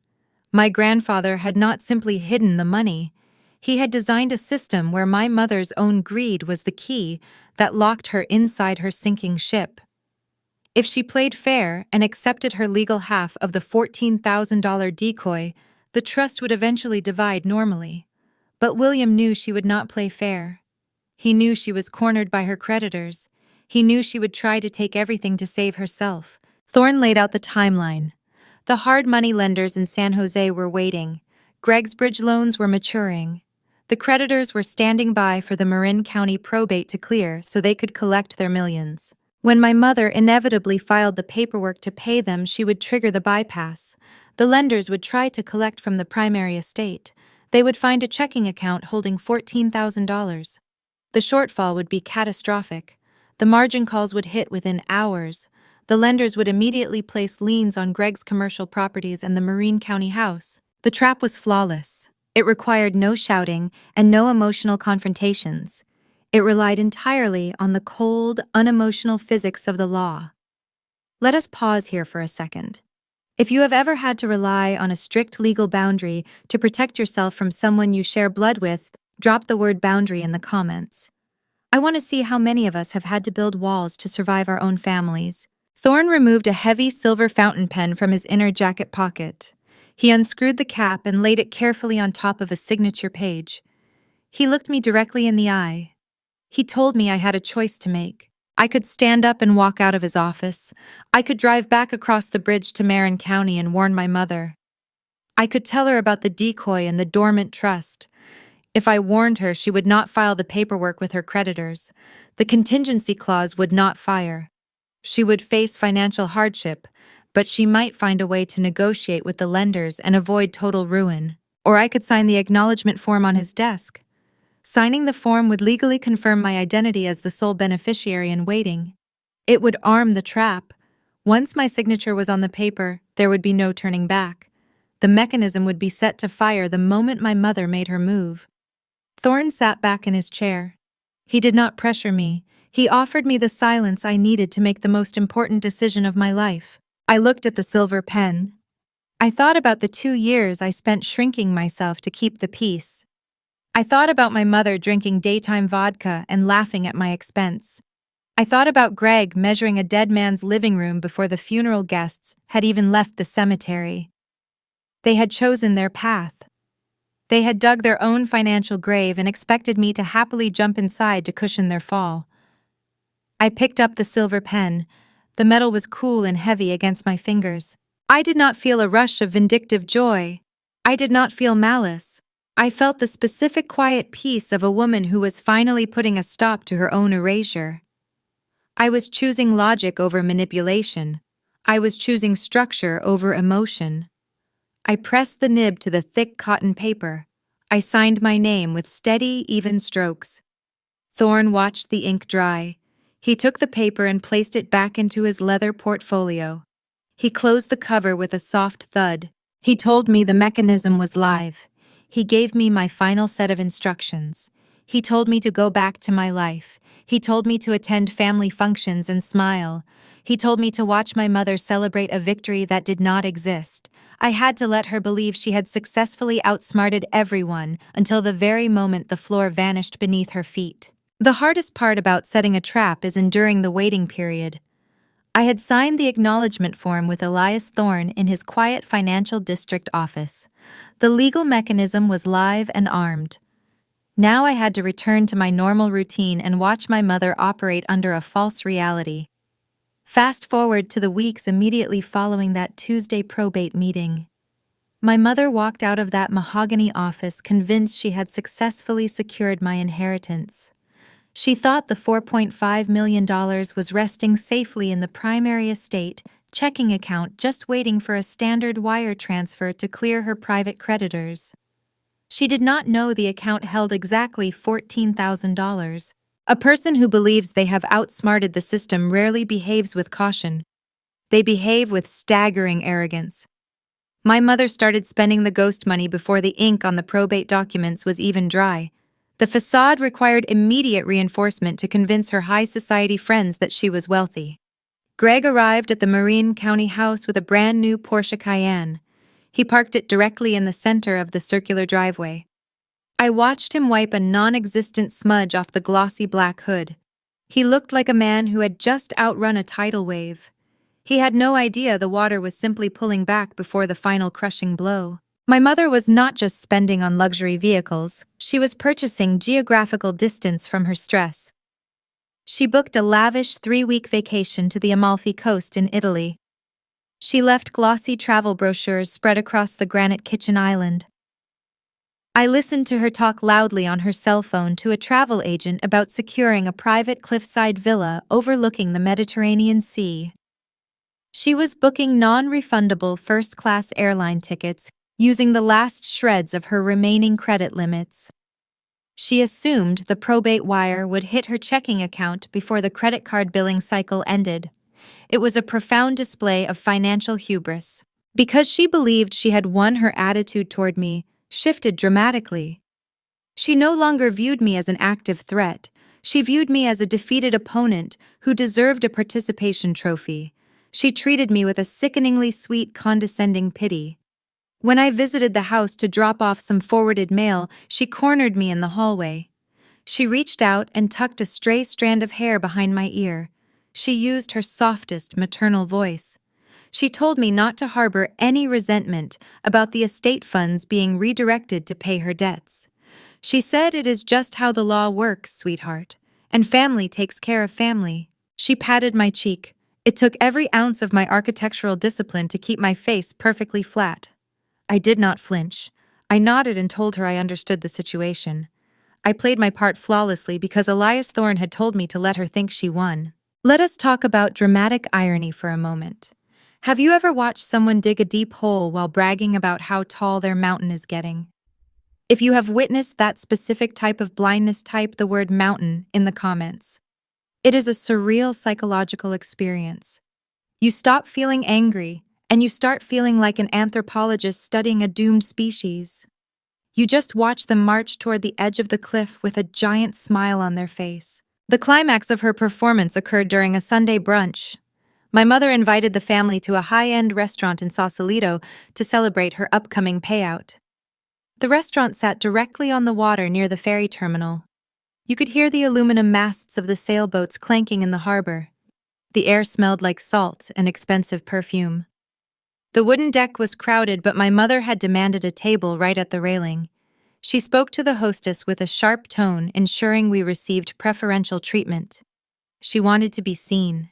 My grandfather had not simply hidden the money. He had designed a system where my mother's own greed was the key that locked her inside her sinking ship. If she played fair and accepted her legal half of the $14,000 decoy, the trust would eventually divide normally. But William knew she would not play fair. He knew she was cornered by her creditors. He knew she would try to take everything to save herself. Thorne laid out the timeline. The hard money lenders in San Jose were waiting. Greg's bridge loans were maturing. The creditors were standing by for the Marin County probate to clear so they could collect their millions. When my mother inevitably filed the paperwork to pay them, she would trigger the bypass. The lenders would try to collect from the primary estate. They would find a checking account holding $14,000. The shortfall would be catastrophic. The margin calls would hit within hours. The lenders would immediately place liens on Greg's commercial properties and the Marine County house. The trap was flawless. It required no shouting and no emotional confrontations. It relied entirely on the cold, unemotional physics of the law. Let us pause here for a second. If you have ever had to rely on a strict legal boundary to protect yourself from someone you share blood with, drop the word boundary in the comments. I want to see how many of us have had to build walls to survive our own families. Thorne removed a heavy silver fountain pen from his inner jacket pocket. He unscrewed the cap and laid it carefully on top of a signature page. He looked me directly in the eye. He told me I had a choice to make. I could stand up and walk out of his office. I could drive back across the bridge to Marin County and warn my mother. I could tell her about the decoy and the dormant trust. If I warned her, she would not file the paperwork with her creditors. The contingency clause would not fire. She would face financial hardship, but she might find a way to negotiate with the lenders and avoid total ruin. Or I could sign the acknowledgement form on his desk. Signing the form would legally confirm my identity as the sole beneficiary in waiting. It would arm the trap. Once my signature was on the paper, there would be no turning back. The mechanism would be set to fire the moment my mother made her move. Thorne sat back in his chair. He did not pressure me. He offered me the silence I needed to make the most important decision of my life. I looked at the silver pen. I thought about the 2 years I spent shrinking myself to keep the peace. I thought about my mother drinking daytime vodka and laughing at my expense. I thought about Greg measuring a dead man's living room before the funeral guests had even left the cemetery. They had chosen their path. They had dug their own financial grave and expected me to happily jump inside to cushion their fall. I picked up the silver pen. The metal was cool and heavy against my fingers. I did not feel a rush of vindictive joy. I did not feel malice. I felt the specific quiet peace of a woman who was finally putting a stop to her own erasure. I was choosing logic over manipulation. I was choosing structure over emotion. I pressed the nib to the thick cotton paper. I signed my name with steady, even strokes. Thorne watched the ink dry. He took the paper and placed it back into his leather portfolio. He closed the cover with a soft thud. He told me the mechanism was live. He gave me my final set of instructions. He told me to go back to my life. He told me to attend family functions and smile. He told me to watch my mother celebrate a victory that did not exist. I had to let her believe she had successfully outsmarted everyone until the very moment the floor vanished beneath her feet. The hardest part about setting a trap is enduring the waiting period. I had signed the acknowledgement form with Elias Thorne in his quiet financial district office. The legal mechanism was live and armed. Now I had to return to my normal routine and watch my mother operate under a false reality. Fast forward to the weeks immediately following that Tuesday probate meeting. My mother walked out of that mahogany office convinced she had successfully secured my inheritance. She thought the $4.5 million was resting safely in the primary estate checking account just waiting for a standard wire transfer to clear her private creditors. She did not know the account held exactly $14,000. A person who believes they have outsmarted the system rarely behaves with caution. They behave with staggering arrogance. My mother started spending the ghost money before the ink on the probate documents was even dry. The facade required immediate reinforcement to convince her high society friends that she was wealthy. Greg arrived at the Marine County house with a brand new Porsche Cayenne. He parked it directly in the center of the circular driveway. I watched him wipe a non-existent smudge off the glossy black hood. He looked like a man who had just outrun a tidal wave. He had no idea the water was simply pulling back before the final crushing blow. My mother was not just spending on luxury vehicles, she was purchasing geographical distance from her stress. She booked a lavish 3-week vacation to the Amalfi Coast in Italy. She left glossy travel brochures spread across the granite kitchen island. I listened to her talk loudly on her cell phone to a travel agent about securing a private cliffside villa overlooking the Mediterranean Sea. She was booking non-refundable first-class airline tickets using the last shreds of her remaining credit limits. She assumed the probate wire would hit her checking account before the credit card billing cycle ended. It was a profound display of financial hubris. Because she believed she had won, her attitude toward me shifted dramatically. She no longer viewed me as an active threat. She viewed me as a defeated opponent who deserved a participation trophy. She treated me with a sickeningly sweet, condescending pity. When I visited the house to drop off some forwarded mail, she cornered me in the hallway. She reached out and tucked a stray strand of hair behind my ear. She used her softest, maternal voice. She told me not to harbor any resentment about the estate funds being redirected to pay her debts. She said, "It is just how the law works, sweetheart, and family takes care of family." She patted my cheek. It took every ounce of my architectural discipline to keep my face perfectly flat. I did not flinch. I nodded and told her I understood the situation. I played my part flawlessly because Elias Thorne had told me to let her think she won. Let us talk about dramatic irony for a moment. Have you ever watched someone dig a deep hole while bragging about how tall their mountain is getting? If you have witnessed that specific type of blindness, type the word mountain in the comments. It is a surreal psychological experience. You stop feeling angry, and you start feeling like an anthropologist studying a doomed species. You just watch them march toward the edge of the cliff with a giant smile on their face. The climax of her performance occurred during a Sunday brunch. My mother invited the family to a high-end restaurant in Sausalito to celebrate her upcoming payout. The restaurant sat directly on the water near the ferry terminal. You could hear the aluminum masts of the sailboats clanking in the harbor. The air smelled like salt and expensive perfume. The wooden deck was crowded, but my mother had demanded a table right at the railing. She spoke to the hostess with a sharp tone, ensuring we received preferential treatment. She wanted to be seen.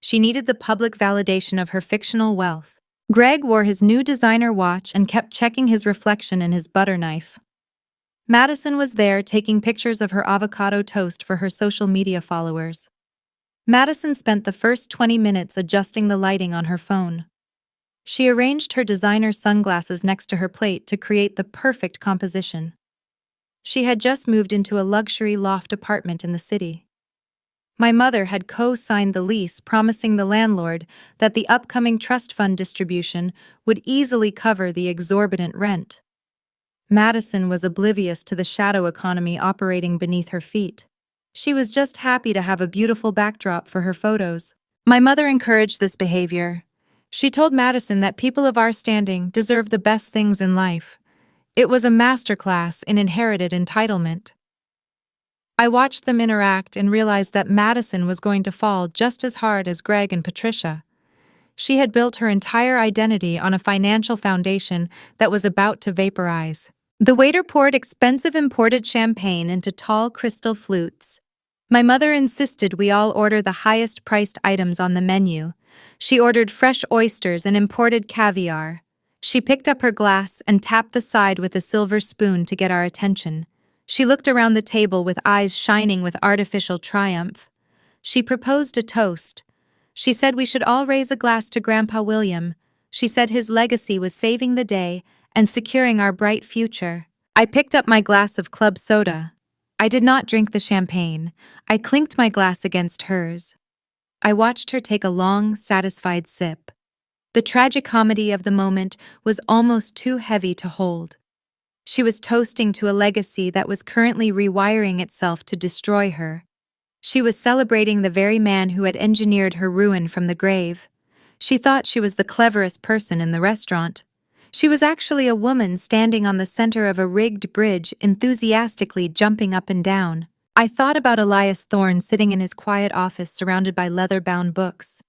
She needed the public validation of her fictional wealth. Greg wore his new designer watch and kept checking his reflection in his butter knife. Madison was there taking pictures of her avocado toast for her social media followers. Madison spent the first 20 minutes adjusting the lighting on her phone. She arranged her designer sunglasses next to her plate to create the perfect composition. She had just moved into a luxury loft apartment in the city. My mother had co-signed the lease, promising the landlord that the upcoming trust fund distribution would easily cover the exorbitant rent. Madison was oblivious to the shadow economy operating beneath her feet. She was just happy to have a beautiful backdrop for her photos. My mother encouraged this behavior. She told Madison that people of our standing deserve the best things in life. It was a masterclass in inherited entitlement. I watched them interact and realized that Madison was going to fall just as hard as Greg and Patricia. She had built her entire identity on a financial foundation that was about to vaporize. The waiter poured expensive imported champagne into tall crystal flutes. My mother insisted we all order the highest-priced items on the menu. She ordered fresh oysters and imported caviar. She picked up her glass and tapped the side with a silver spoon to get our attention. She looked around the table with eyes shining with artificial triumph. She proposed a toast. She said we should all raise a glass to Grandpa William. She said his legacy was saving the day and securing our bright future. I picked up my glass of club soda. I did not drink the champagne. I clinked my glass against hers. I watched her take a long, satisfied sip. The tragicomedy of the moment was almost too heavy to hold. She was toasting to a legacy that was currently rewiring itself to destroy her. She was celebrating the very man who had engineered her ruin from the grave. She thought she was the cleverest person in the restaurant. She was actually a woman standing on the center of a rigged bridge, enthusiastically jumping up and down. I thought about Elias Thorne sitting in his quiet office surrounded by leather-bound books.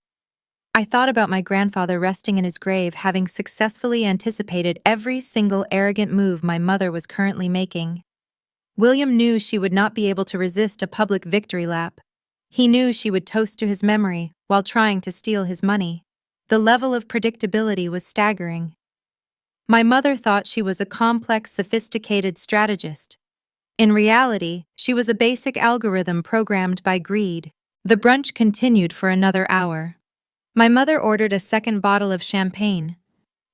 I thought about my grandfather resting in his grave, having successfully anticipated every single arrogant move my mother was currently making. William knew she would not be able to resist a public victory lap. He knew she would toast to his memory while trying to steal his money. The level of predictability was staggering. My mother thought she was a complex, sophisticated strategist. In reality, she was a basic algorithm programmed by greed. The brunch continued for another hour. My mother ordered a second bottle of champagne.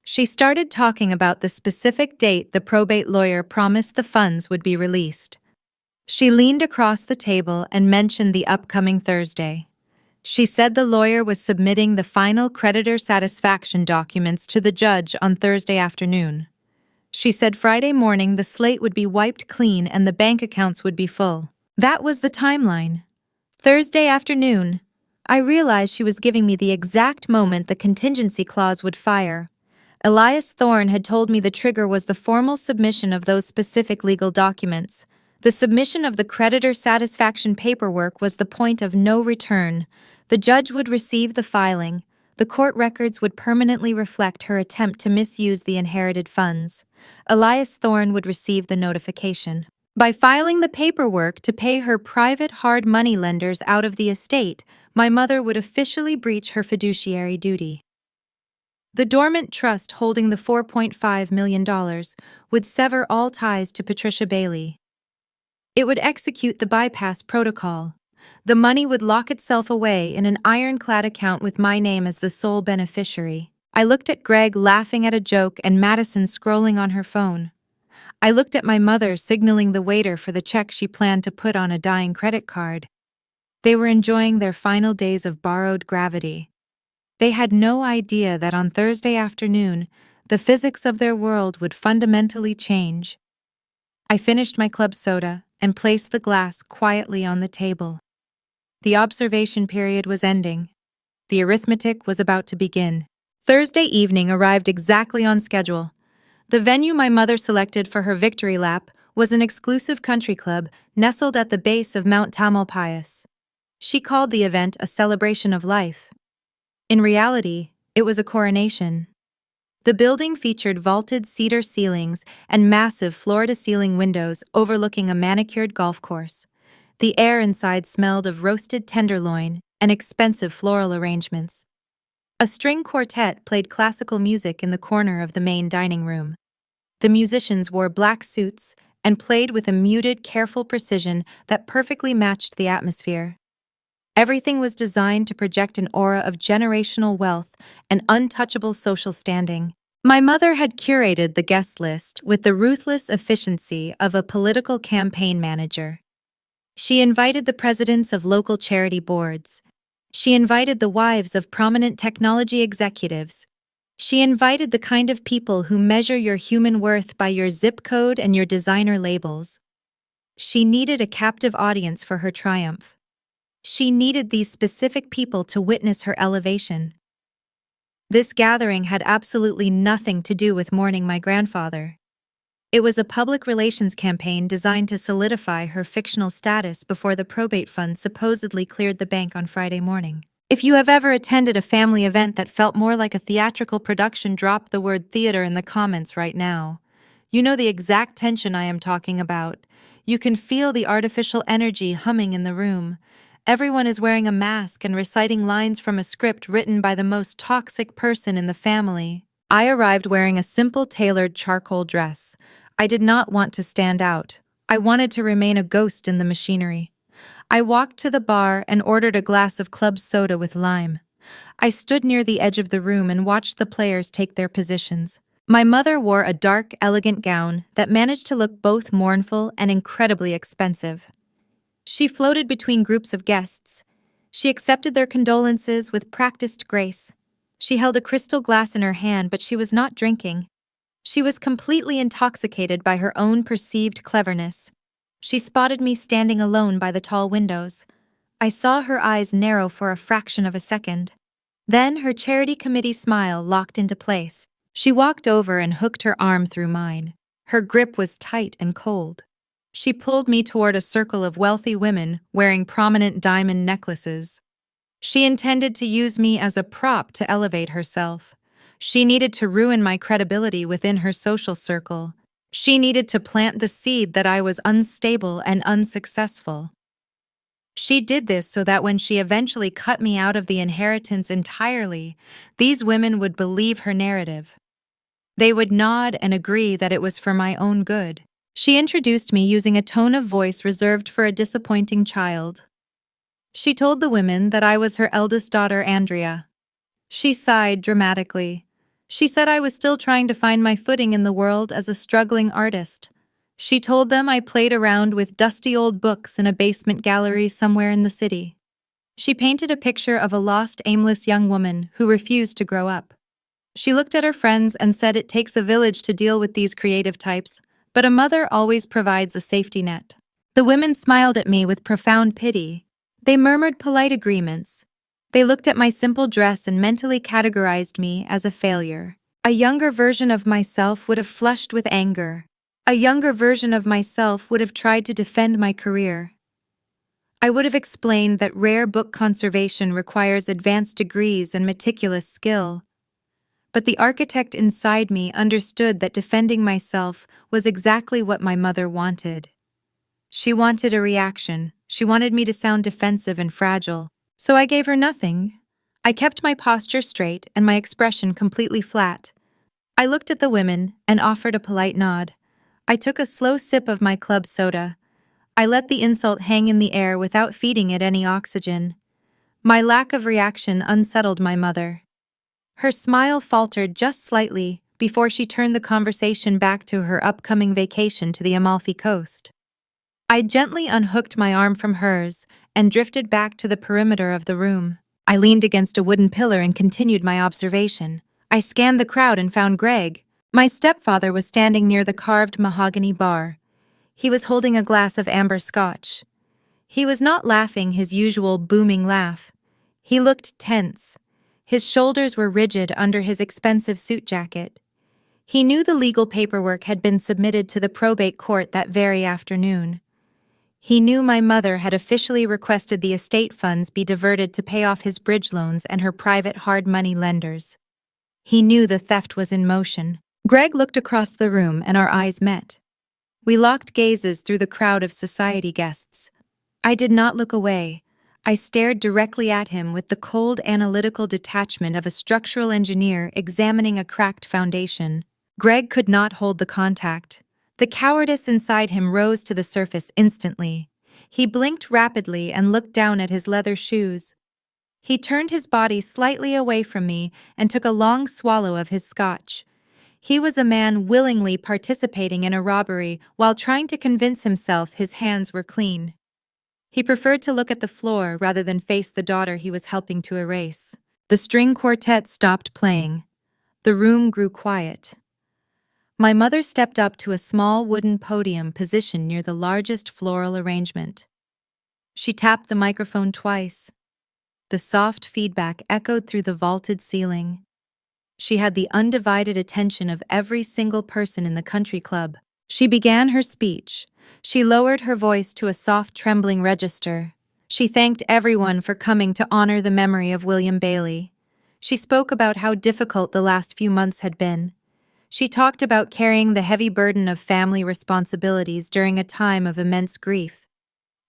She started talking about the specific date the probate lawyer promised the funds would be released. She leaned across the table and mentioned the upcoming Thursday. She said the lawyer was submitting the final creditor satisfaction documents to the judge on Thursday afternoon. She said Friday morning the slate would be wiped clean and the bank accounts would be full. That was the timeline. Thursday afternoon. I realized she was giving me the exact moment the contingency clause would fire. Elias Thorne had told me the trigger was the formal submission of those specific legal documents. The submission of the creditor satisfaction paperwork was the point of no return. The judge would receive the filing. The court records would permanently reflect her attempt to misuse the inherited funds. Elias Thorne would receive the notification. By filing the paperwork to pay her private hard money lenders out of the estate, my mother would officially breach her fiduciary duty. The dormant trust holding the $4.5 million would sever all ties to Patricia Bailey. It would execute the bypass protocol. The money would lock itself away in an ironclad account with my name as the sole beneficiary. I looked at Greg laughing at a joke and Madison scrolling on her phone. I looked at my mother signaling the waiter for the check she planned to put on a dying credit card. They were enjoying their final days of borrowed gravity. They had no idea that on Thursday afternoon, the physics of their world would fundamentally change. I finished my club soda and placed the glass quietly on the table. The observation period was ending. The arithmetic was about to begin. Thursday evening arrived exactly on schedule. The venue my mother selected for her victory lap was an exclusive country club nestled at the base of Mount Tamalpais. She called the event a celebration of life. In reality, it was a coronation. The building featured vaulted cedar ceilings and massive floor-to-ceiling windows overlooking a manicured golf course. The air inside smelled of roasted tenderloin and expensive floral arrangements. A string quartet played classical music in the corner of the main dining room. The musicians wore black suits and played with a muted, careful precision that perfectly matched the atmosphere. Everything was designed to project an aura of generational wealth and untouchable social standing. My mother had curated the guest list with the ruthless efficiency of a political campaign manager. She invited the presidents of local charity boards. She invited the wives of prominent technology executives. She invited the kind of people who measure your human worth by your zip code and your designer labels. She needed a captive audience for her triumph. She needed these specific people to witness her elevation. This gathering had absolutely nothing to do with mourning my grandfather. It was a public relations campaign designed to solidify her fictional status before the probate funds supposedly cleared the bank on Friday morning. If you have ever attended a family event that felt more like a theatrical production, drop the word theater in the comments right now. You know the exact tension I am talking about. You can feel the artificial energy humming in the room. Everyone is wearing a mask and reciting lines from a script written by the most toxic person in the family. I arrived wearing a simple tailored charcoal dress. I did not want to stand out. I wanted to remain a ghost in the machinery. I walked to the bar and ordered a glass of club soda with lime. I stood near the edge of the room and watched the players take their positions. My mother wore a dark, elegant gown that managed to look both mournful and incredibly expensive. She floated between groups of guests. She accepted their condolences with practiced grace. She held a crystal glass in her hand, but she was not drinking. She was completely intoxicated by her own perceived cleverness. She spotted me standing alone by the tall windows. I saw her eyes narrow for a fraction of a second. Then her charity committee smile locked into place. She walked over and hooked her arm through mine. Her grip was tight and cold. She pulled me toward a circle of wealthy women wearing prominent diamond necklaces. She intended to use me as a prop to elevate herself. She needed to ruin my credibility within her social circle. She needed to plant the seed that I was unstable and unsuccessful. She did this so that when she eventually cut me out of the inheritance entirely, these women would believe her narrative. They would nod and agree that it was for my own good. She introduced me using a tone of voice reserved for a disappointing child. She told the women that I was her eldest daughter, Andrea. She sighed dramatically. She said I was still trying to find my footing in the world as a struggling artist. She told them I played around with dusty old books in a basement gallery somewhere in the city. She painted a picture of a lost, aimless young woman who refused to grow up. She looked at her friends and said it takes a village to deal with these creative types, but a mother always provides a safety net. The women smiled at me with profound pity. They murmured polite agreements. They looked at my simple dress and mentally categorized me as a failure. A younger version of myself would have flushed with anger. A younger version of myself would have tried to defend my career. I would have explained that rare book conservation requires advanced degrees and meticulous skill. But the architect inside me understood that defending myself was exactly what my mother wanted. She wanted a reaction. She wanted me to sound defensive and fragile. So I gave her nothing. I kept my posture straight and my expression completely flat. I looked at the women and offered a polite nod. I took a slow sip of my club soda. I let the insult hang in the air without feeding it any oxygen. My lack of reaction unsettled my mother. Her smile faltered just slightly before she turned the conversation back to her upcoming vacation to the Amalfi Coast. I gently unhooked my arm from hers and drifted back to the perimeter of the room. I leaned against a wooden pillar and continued my observation. I scanned the crowd and found Greg. My stepfather was standing near the carved mahogany bar. He was holding a glass of amber scotch. He was not laughing his usual booming laugh. He looked tense. His shoulders were rigid under his expensive suit jacket. He knew the legal paperwork had been submitted to the probate court that very afternoon. He knew my mother had officially requested the estate funds be diverted to pay off his bridge loans and her private hard money lenders. He knew the theft was in motion. Greg looked across the room and our eyes met. We locked gazes through the crowd of society guests. I did not look away. I stared directly at him with the cold analytical detachment of a structural engineer examining a cracked foundation. Greg could not hold the contact. The cowardice inside him rose to the surface instantly. He blinked rapidly and looked down at his leather shoes. He turned his body slightly away from me and took a long swallow of his scotch. He was a man willingly participating in a robbery while trying to convince himself his hands were clean. He preferred to look at the floor rather than face the daughter he was helping to erase. The string quartet stopped playing. The room grew quiet. My mother stepped up to a small wooden podium positioned near the largest floral arrangement. She tapped the microphone twice. The soft feedback echoed through the vaulted ceiling. She had the undivided attention of every single person in the country club. She began her speech. She lowered her voice to a soft, trembling register. She thanked everyone for coming to honor the memory of William Bailey. She spoke about how difficult the last few months had been. She talked about carrying the heavy burden of family responsibilities during a time of immense grief.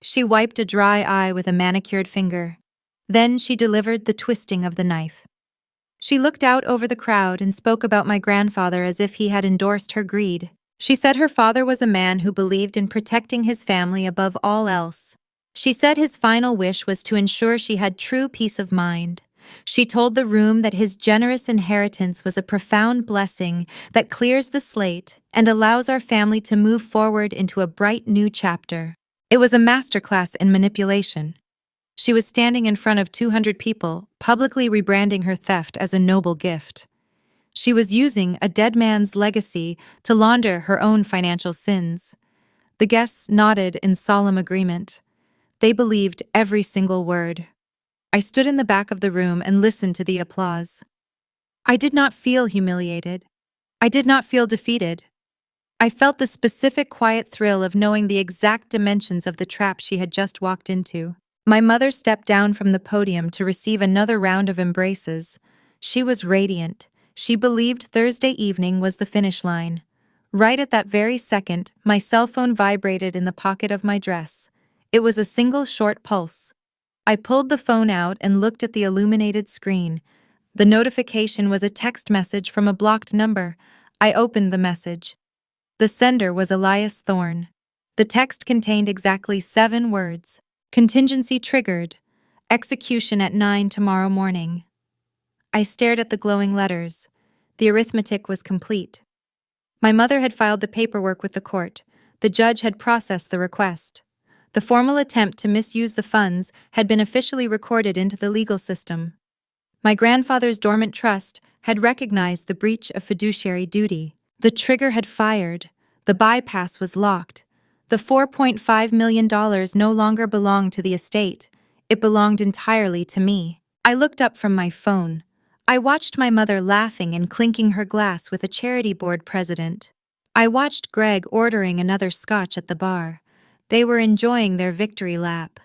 She wiped a dry eye with a manicured finger. Then she delivered the twisting of the knife. She looked out over the crowd and spoke about my grandfather as if he had endorsed her greed. She said her father was a man who believed in protecting his family above all else. She said his final wish was to ensure she had true peace of mind. She told the room that his generous inheritance was a profound blessing that clears the slate and allows our family to move forward into a bright new chapter. It was a masterclass in manipulation. She was standing in front of 200 people, publicly rebranding her theft as a noble gift. She was using a dead man's legacy to launder her own financial sins. The guests nodded in solemn agreement. They believed every single word. I stood in the back of the room and listened to the applause. I did not feel humiliated. I did not feel defeated. I felt the specific quiet thrill of knowing the exact dimensions of the trap she had just walked into. My mother stepped down from the podium to receive another round of embraces. She was radiant. She believed Thursday evening was the finish line. Right at that very second, my cell phone vibrated in the pocket of my dress. It was a single short pulse. I pulled the phone out and looked at the illuminated screen. The notification was a text message from a blocked number. I opened the message. The sender was Elias Thorne. The text contained exactly 7 words. Contingency triggered. Execution at 9 tomorrow morning. I stared at the glowing letters. The arithmetic was complete. My mother had filed the paperwork with the court. The judge had processed the request. The formal attempt to misuse the funds had been officially recorded into the legal system. My grandfather's dormant trust had recognized the breach of fiduciary duty. The trigger had fired. The bypass was locked. The $4.5 million no longer belonged to the estate. It belonged entirely to me. I looked up from my phone. I watched my mother laughing and clinking her glass with a charity board president. I watched Greg ordering another scotch at the bar. They were enjoying their victory lap.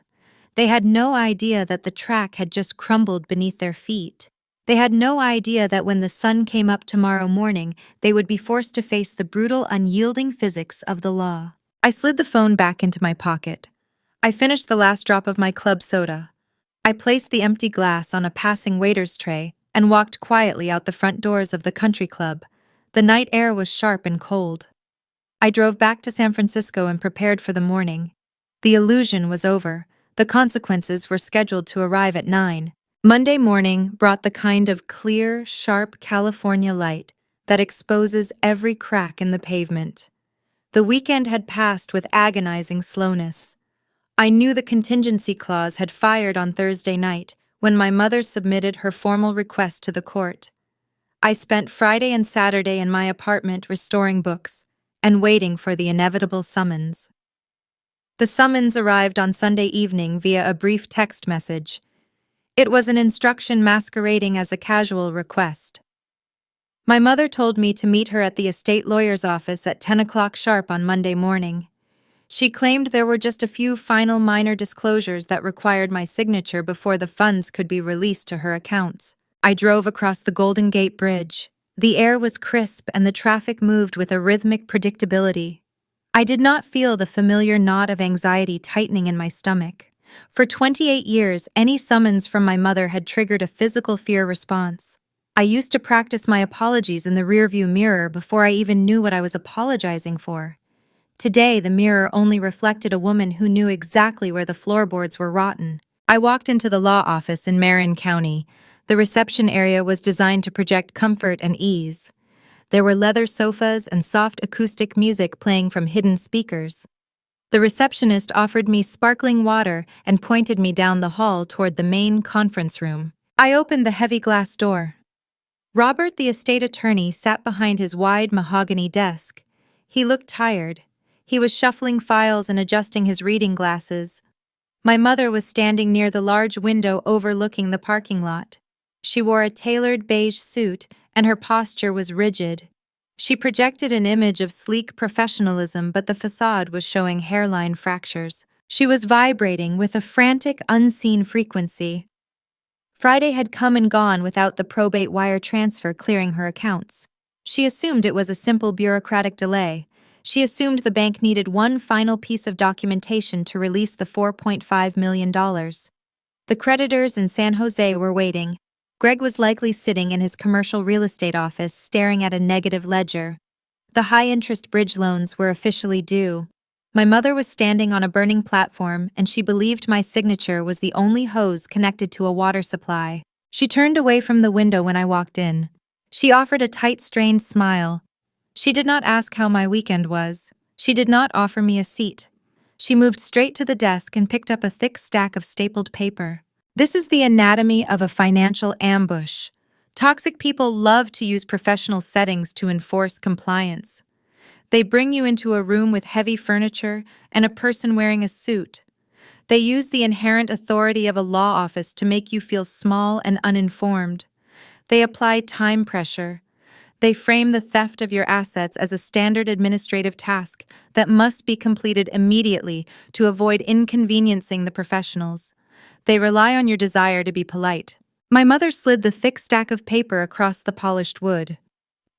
They had no idea that the track had just crumbled beneath their feet. They had no idea that when the sun came up tomorrow morning, they would be forced to face the brutal, unyielding physics of the law. I slid the phone back into my pocket. I finished the last drop of my club soda. I placed the empty glass on a passing waiter's tray and walked quietly out the front doors of the country club. The night air was sharp and cold. I drove back to San Francisco and prepared for the morning. The illusion was over. The consequences were scheduled to arrive at 9. Monday morning brought the kind of clear, sharp California light that exposes every crack in the pavement. The weekend had passed with agonizing slowness. I knew the contingency clause had fired on Thursday night when my mother submitted her formal request to the court. I spent Friday and Saturday in my apartment restoring books and waiting for the inevitable summons. The summons arrived on Sunday evening via a brief text message. It was an instruction masquerading as a casual request. My mother told me to meet her at the estate lawyer's office at 10 o'clock sharp on Monday morning. She claimed there were just a few final minor disclosures that required my signature before the funds could be released to her accounts. I drove across the Golden Gate Bridge. The air was crisp and the traffic moved with a rhythmic predictability. I did not feel the familiar knot of anxiety tightening in my stomach. For 28 years, any summons from my mother had triggered a physical fear response. I used to practice my apologies in the rearview mirror before I even knew what I was apologizing for. Today, the mirror only reflected a woman who knew exactly where the floorboards were rotten. I walked into the law office in Marin County. The reception area was designed to project comfort and ease. There were leather sofas and soft acoustic music playing from hidden speakers. The receptionist offered me sparkling water and pointed me down the hall toward the main conference room. I opened the heavy glass door. Robert, the estate attorney, sat behind his wide mahogany desk. He looked tired. He was shuffling files and adjusting his reading glasses. My mother was standing near the large window overlooking the parking lot. She wore a tailored beige suit, and her posture was rigid. She projected an image of sleek professionalism, but the facade was showing hairline fractures. She was vibrating with a frantic, unseen frequency. Friday had come and gone without the probate wire transfer clearing her accounts. She assumed it was a simple bureaucratic delay. She assumed the bank needed one final piece of documentation to release the $4.5 million. The creditors in San Jose were waiting. Greg was likely sitting in his commercial real estate office staring at a negative ledger. The high-interest bridge loans were officially due. My mother was standing on a burning platform, and she believed my signature was the only hose connected to a water supply. She turned away from the window when I walked in. She offered a tight, strained smile. She did not ask how my weekend was. She did not offer me a seat. She moved straight to the desk and picked up a thick stack of stapled paper. This is the anatomy of a financial ambush. Toxic people love to use professional settings to enforce compliance. They bring you into a room with heavy furniture and a person wearing a suit. They use the inherent authority of a law office to make you feel small and uninformed. They apply time pressure. They frame the theft of your assets as a standard administrative task that must be completed immediately to avoid inconveniencing the professionals. They rely on your desire to be polite. My mother slid the thick stack of paper across the polished wood.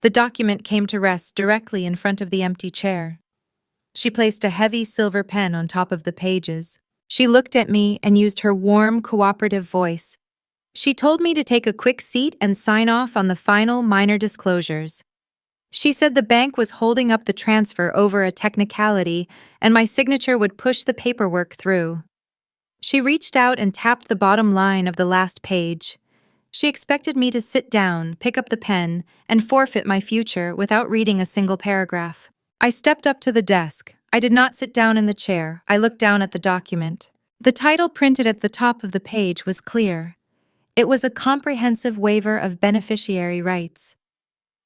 The document came to rest directly in front of the empty chair. She placed a heavy silver pen on top of the pages. She looked at me and used her warm, cooperative voice. She told me to take a quick seat and sign off on the final minor disclosures. She said the bank was holding up the transfer over a technicality and my signature would push the paperwork through. She reached out and tapped the bottom line of the last page. She expected me to sit down, pick up the pen, and forfeit my future without reading a single paragraph. I stepped up to the desk. I did not sit down in the chair. I looked down at the document. The title printed at the top of the page was clear. It was a comprehensive waiver of beneficiary rights.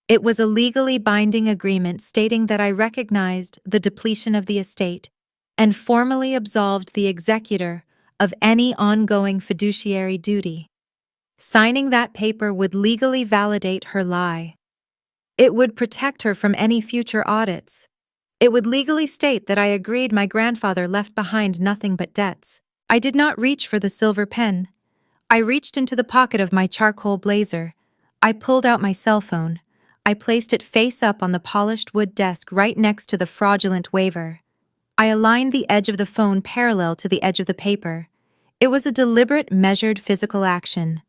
It was a legally binding agreement stating that I recognized the depletion of the estate and formally absolved the executor of any ongoing fiduciary duty. Signing that paper would legally validate her lie. It would protect her from any future audits. It would legally state that I agreed my grandfather left behind nothing but debts. I did not reach for the silver pen. I reached into the pocket of my charcoal blazer. I pulled out my cell phone. I placed it face up on the polished wood desk right next to the fraudulent waiver. I aligned the edge of the phone parallel to the edge of the paper. It was a deliberate, measured physical action.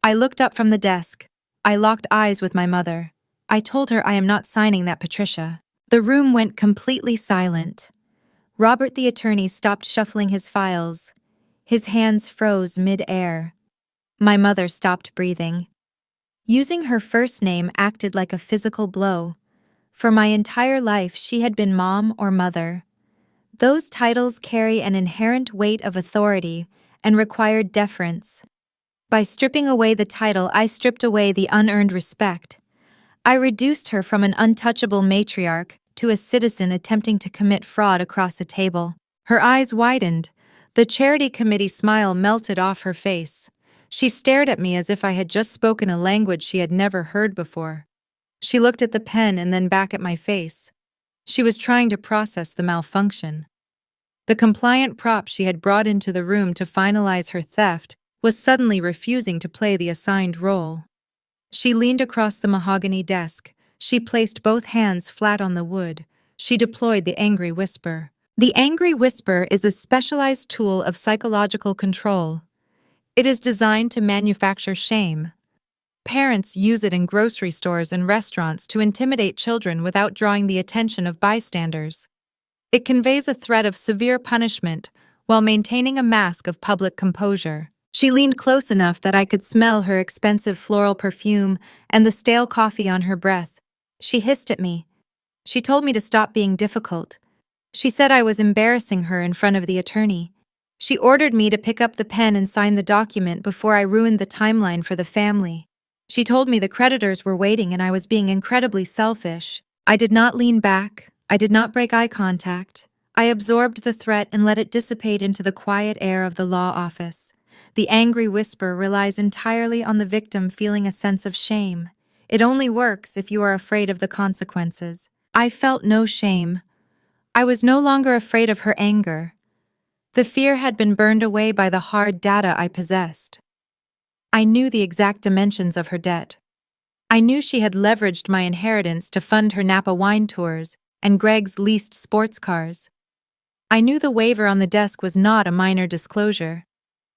I looked up from the desk. I locked eyes with my mother. I told her I am not signing that, Patricia. The room went completely silent. Robert the attorney stopped shuffling his files. His hands froze mid-air. My mother stopped breathing. Using her first name acted like a physical blow. For my entire life, she had been mom or mother. Those titles carry an inherent weight of authority and required deference. By stripping away the title, I stripped away the unearned respect. I reduced her from an untouchable matriarch to a citizen attempting to commit fraud across a table. Her eyes widened. The charity committee smile melted off her face. She stared at me as if I had just spoken a language she had never heard before. She looked at the pen and then back at my face. She was trying to process the malfunction. The compliant prop she had brought into the room to finalize her theft was suddenly refusing to play the assigned role. She leaned across the mahogany desk. She placed both hands flat on the wood. She deployed the angry whisper. The angry whisper is a specialized tool of psychological control. It is designed to manufacture shame. Parents use it in grocery stores and restaurants to intimidate children without drawing the attention of bystanders. It conveys a threat of severe punishment while maintaining a mask of public composure. She leaned close enough that I could smell her expensive floral perfume and the stale coffee on her breath. She hissed at me. She told me to stop being difficult. She said I was embarrassing her in front of the attorney. She ordered me to pick up the pen and sign the document before I ruined the timeline for the family. She told me the creditors were waiting and I was being incredibly selfish. I did not lean back. I did not break eye contact. I absorbed the threat and let it dissipate into the quiet air of the law office. The angry whisper relies entirely on the victim feeling a sense of shame. It only works if you are afraid of the consequences. I felt no shame. I was no longer afraid of her anger. The fear had been burned away by the hard data I possessed. I knew the exact dimensions of her debt. I knew she had leveraged my inheritance to fund her Napa wine tours and Greg's leased sports cars. I knew the waiver on the desk was not a minor disclosure.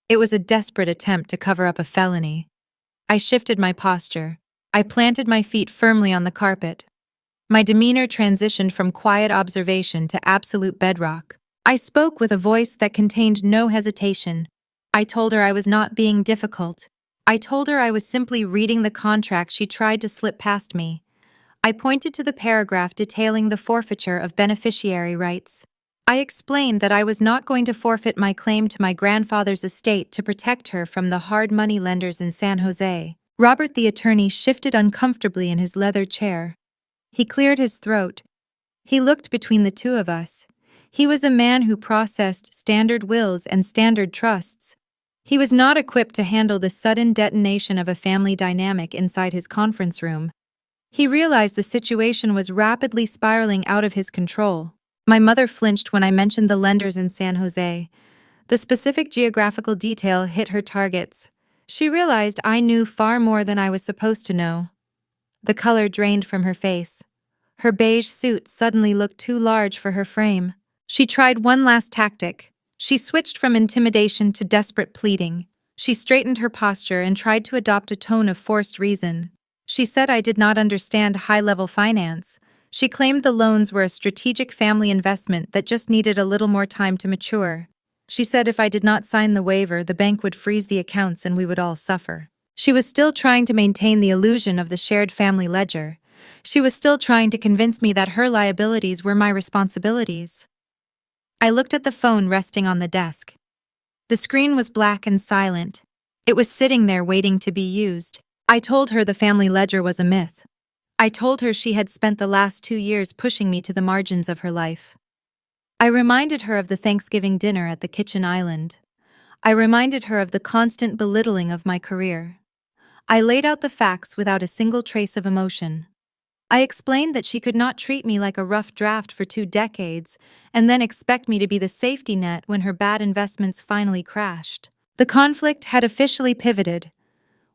It was a desperate attempt to cover up a felony. I shifted my posture. I planted my feet firmly on the carpet. My demeanor transitioned from quiet observation to absolute bedrock. I spoke with a voice that contained no hesitation. I told her I was not being difficult. I told her I was simply reading the contract she tried to slip past me. I pointed to the paragraph detailing the forfeiture of beneficiary rights. I explained that I was not going to forfeit my claim to my grandfather's estate to protect her from the hard money lenders in San Jose. Robert the attorney shifted uncomfortably in his leather chair. He cleared his throat. He looked between the two of us. He was a man who processed standard wills and standard trusts. He was not equipped to handle the sudden detonation of a family dynamic inside his conference room. He realized the situation was rapidly spiraling out of his control. My mother flinched when I mentioned the lenders in San Jose. The specific geographical detail hit her targets. She realized I knew far more than I was supposed to know. The color drained from her face. Her beige suit suddenly looked too large for her frame. She tried one last tactic. She switched from intimidation to desperate pleading. She straightened her posture and tried to adopt a tone of forced reason. She said I did not understand high-level finance. She claimed the loans were a strategic family investment that just needed a little more time to mature. She said if I did not sign the waiver, the bank would freeze the accounts and we would all suffer. She was still trying to maintain the illusion of the shared family ledger. She was still trying to convince me that her liabilities were my responsibilities. I looked at the phone resting on the desk. The screen was black and silent. It was sitting there waiting to be used. I told her the family ledger was a myth. I told her she had spent the last 2 years pushing me to the margins of her life. I reminded her of the Thanksgiving dinner at the kitchen island. I reminded her of the constant belittling of my career. I laid out the facts without a single trace of emotion. I explained that she could not treat me like a rough draft for 2 decades and then expect me to be the safety net when her bad investments finally crashed. The conflict had officially pivoted.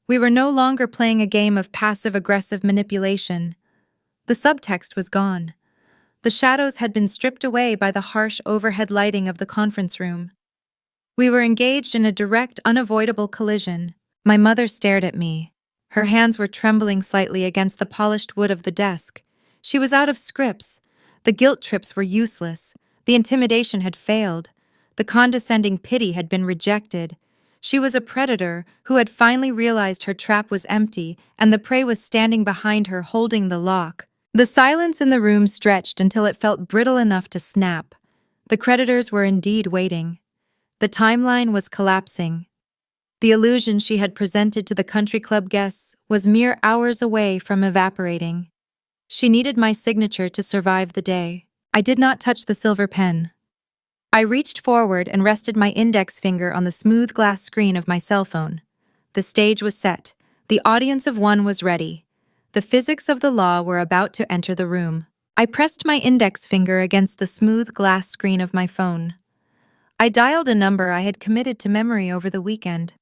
We were no longer playing a game of passive-aggressive manipulation. The subtext was gone. The shadows had been stripped away by the harsh overhead lighting of the conference room. We were engaged in a direct, unavoidable collision. My mother stared at me. Her hands were trembling slightly against the polished wood of the desk. She was out of scripts. The guilt trips were useless. The intimidation had failed. The condescending pity had been rejected. She was a predator who had finally realized her trap was empty and the prey was standing behind her holding the lock. The silence in the room stretched until it felt brittle enough to snap. The creditors were indeed waiting. The timeline was collapsing. The illusion she had presented to the country club guests was mere hours away from evaporating. She needed my signature to survive the day. I did not touch the silver pen. I reached forward and rested my index finger on the smooth glass screen of my cell phone. The stage was set. The audience of one was ready. The physics of the law were about to enter the room. I pressed my index finger against the smooth glass screen of my phone. I dialed a number I had committed to memory over the weekend.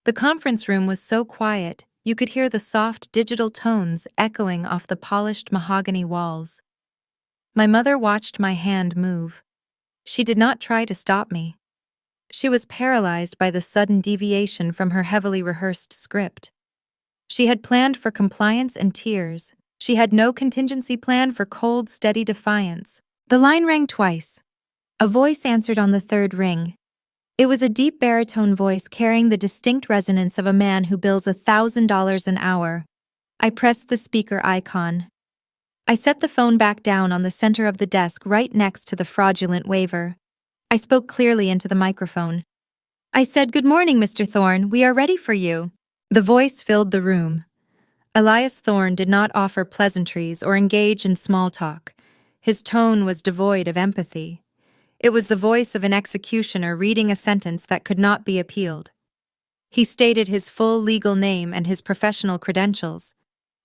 The conference room was so quiet, you could hear the soft digital tones echoing off the polished mahogany walls. My mother watched my hand move. She did not try to stop me. She was paralyzed by the sudden deviation from her heavily rehearsed script. She had planned for compliance and tears. She had no contingency plan for cold, steady defiance. The line rang twice. A voice answered on the third ring. It was a deep baritone voice carrying the distinct resonance of a man who bills $1,000 an hour. I pressed the speaker icon. I set the phone back down on the center of the desk right next to the fraudulent waiver. I spoke clearly into the microphone. I said, "Good morning, Mr. Thorne. We are ready for you." The voice filled the room. Elias Thorne did not offer pleasantries or engage in small talk. His tone was devoid of empathy. It was the voice of an executioner reading a sentence that could not be appealed. He stated his full legal name and his professional credentials.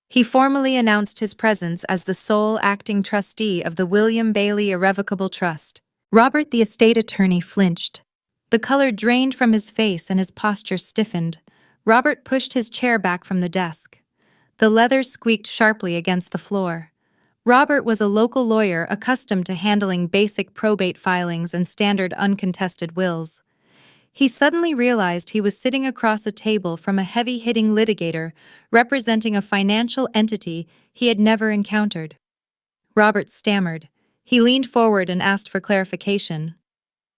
He formally announced his presence as the sole acting trustee of the William Bailey Irrevocable Trust. Robert, the estate attorney, flinched. The color drained from his face and his posture stiffened. Robert pushed his chair back from the desk. The leather squeaked sharply against the floor. Robert was a local lawyer accustomed to handling basic probate filings and standard uncontested wills. He suddenly realized he was sitting across a table from a heavy-hitting litigator representing a financial entity he had never encountered. Robert stammered. He leaned forward and asked for clarification.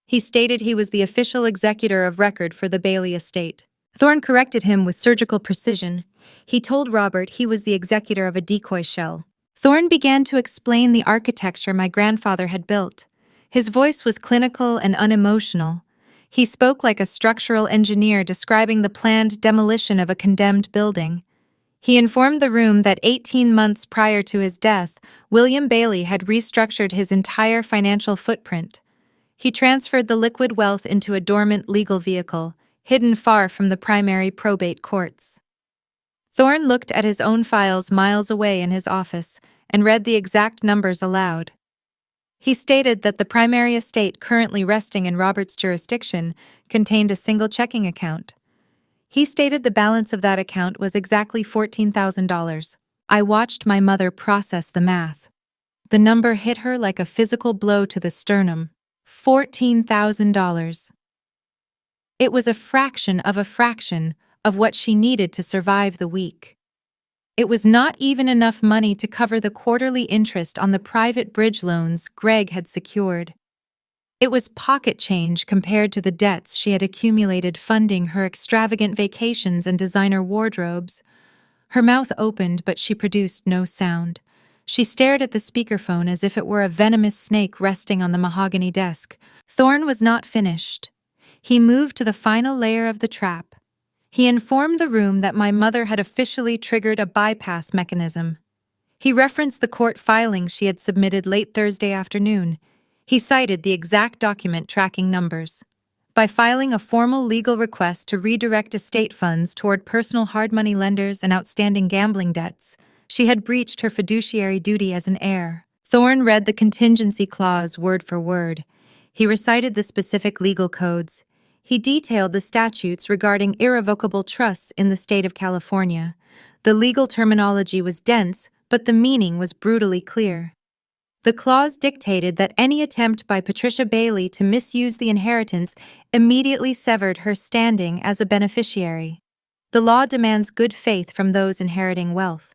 He stated he was the official executor of record for the Bailey estate. Thorne corrected him with surgical precision. He told Robert he was the executor of a decoy shell. Thorne began to explain the architecture my grandfather had built. His voice was clinical and unemotional. He spoke like a structural engineer describing the planned demolition of a condemned building. He informed the room that 18 months prior to his death, William Bailey had restructured his entire financial footprint. He transferred the liquid wealth into a dormant legal vehicle, hidden far from the primary probate courts. Thorne looked at his own files miles away in his office and read the exact numbers aloud. He stated that the primary estate currently resting in Robert's jurisdiction contained a single checking account. He stated the balance of that account was exactly $14,000. I watched my mother process the math. The number hit her like a physical blow to the sternum. $14,000. It was a fraction of what she needed to survive the week. It was not even enough money to cover the quarterly interest on the private bridge loans Greg had secured. It was pocket change compared to the debts she had accumulated funding her extravagant vacations and designer wardrobes. Her mouth opened, but she produced no sound. She stared at the speakerphone as if it were a venomous snake resting on the mahogany desk. Thorne was not finished. He moved to the final layer of the trap. He informed the room that my mother had officially triggered a bypass mechanism. He referenced the court filings she had submitted late Thursday afternoon. He cited the exact document tracking numbers. By filing a formal legal request to redirect estate funds toward personal hard money lenders and outstanding gambling debts, she had breached her fiduciary duty as an heir. Thorne read the contingency clause word for word. He recited the specific legal codes. He detailed the statutes regarding irrevocable trusts in the state of California. The legal terminology was dense, but the meaning was brutally clear. The clause dictated that any attempt by Patricia Bailey to misuse the inheritance immediately severed her standing as a beneficiary. The law demands good faith from those inheriting wealth.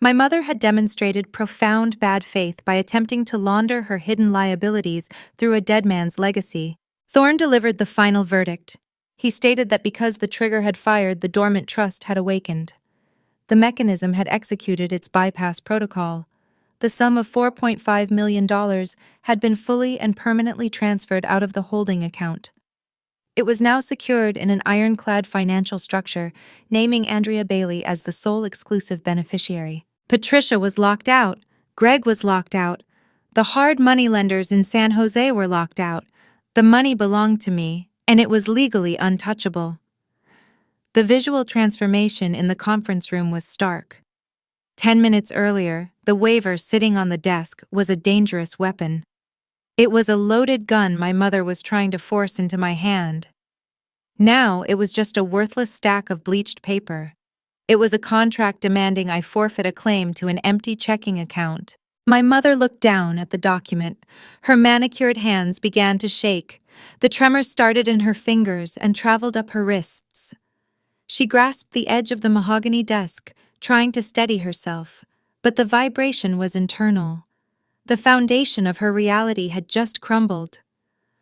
My mother had demonstrated profound bad faith by attempting to launder her hidden liabilities through a dead man's legacy. Thorne delivered the final verdict. He stated that because the trigger had fired, the dormant trust had awakened. The mechanism had executed its bypass protocol. The sum of $4.5 million had been fully and permanently transferred out of the holding account. It was now secured in an ironclad financial structure, naming Andrea Bailey as the sole exclusive beneficiary. Patricia was locked out. Greg was locked out. The hard money lenders in San Jose were locked out. The money belonged to me, and it was legally untouchable. The visual transformation in the conference room was stark. 10 minutes earlier, the waiver sitting on the desk was a dangerous weapon. It was a loaded gun my mother was trying to force into my hand. Now it was just a worthless stack of bleached paper. It was a contract demanding I forfeit a claim to an empty checking account. My mother looked down at the document. Her manicured hands began to shake. The tremor started in her fingers and traveled up her wrists. She grasped the edge of the mahogany desk, trying to steady herself, but the vibration was internal. The foundation of her reality had just crumbled.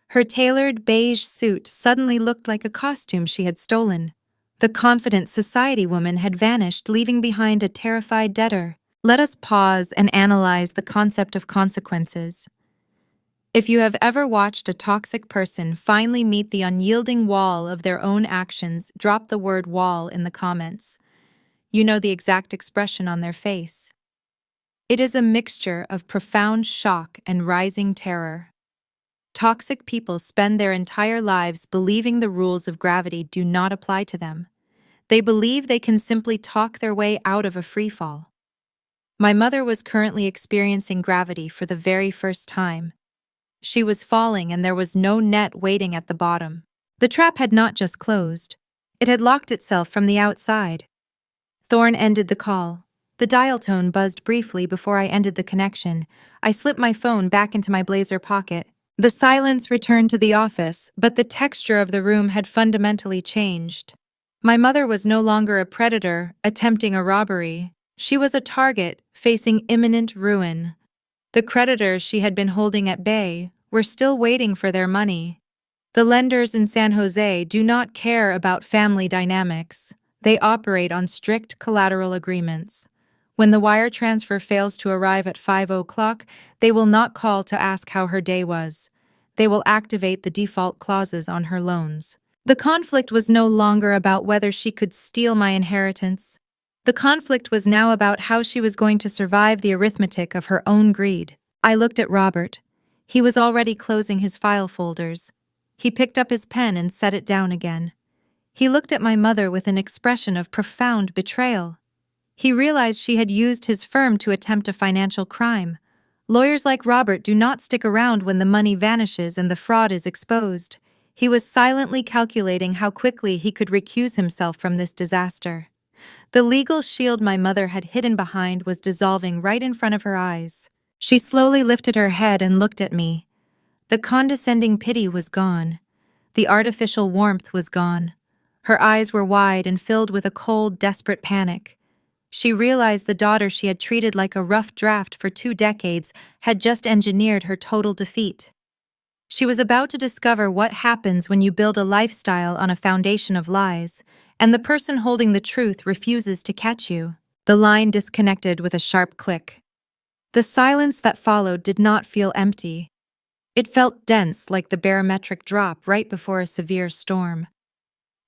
Her tailored beige suit suddenly looked like a costume she had stolen. The confident society woman had vanished, leaving behind a terrified debtor. Let us pause and analyze the concept of consequences. If you have ever watched a toxic person finally meet the unyielding wall of their own actions, drop the word wall in the comments. You know the exact expression on their face. It is a mixture of profound shock and rising terror. Toxic people spend their entire lives believing the rules of gravity do not apply to them. They believe they can simply talk their way out of a freefall. My mother was currently experiencing gravity for the very first time. She was falling and there was no net waiting at the bottom. The trap had not just closed. It had locked itself from the outside. Thorne ended the call. The dial tone buzzed briefly before I ended the connection. I slipped my phone back into my blazer pocket. The silence returned to the office, but the texture of the room had fundamentally changed. My mother was no longer a predator attempting a robbery. She was a target facing imminent ruin. The creditors she had been holding at bay were still waiting for their money. The lenders in San Jose do not care about family dynamics. They operate on strict collateral agreements. When the wire transfer fails to arrive at 5 o'clock, they will not call to ask how her day was. They will activate the default clauses on her loans. The conflict was no longer about whether she could steal my inheritance. The conflict was now about how she was going to survive the arithmetic of her own greed. I looked at Robert. He was already closing his file folders. He picked up his pen and set it down again. He looked at my mother with an expression of profound betrayal. He realized she had used his firm to attempt a financial crime. Lawyers like Robert do not stick around when the money vanishes and the fraud is exposed. He was silently calculating how quickly he could recuse himself from this disaster. The legal shield my mother had hidden behind was dissolving right in front of her eyes. She slowly lifted her head and looked at me. The condescending pity was gone. The artificial warmth was gone. Her eyes were wide and filled with a cold, desperate panic. She realized the daughter she had treated like a rough draft for 2 decades had just engineered her total defeat. She was about to discover what happens when you build a lifestyle on a foundation of lies, and the person holding the truth refuses to catch you. The line disconnected with a sharp click. The silence that followed did not feel empty. It felt dense, like the barometric drop right before a severe storm.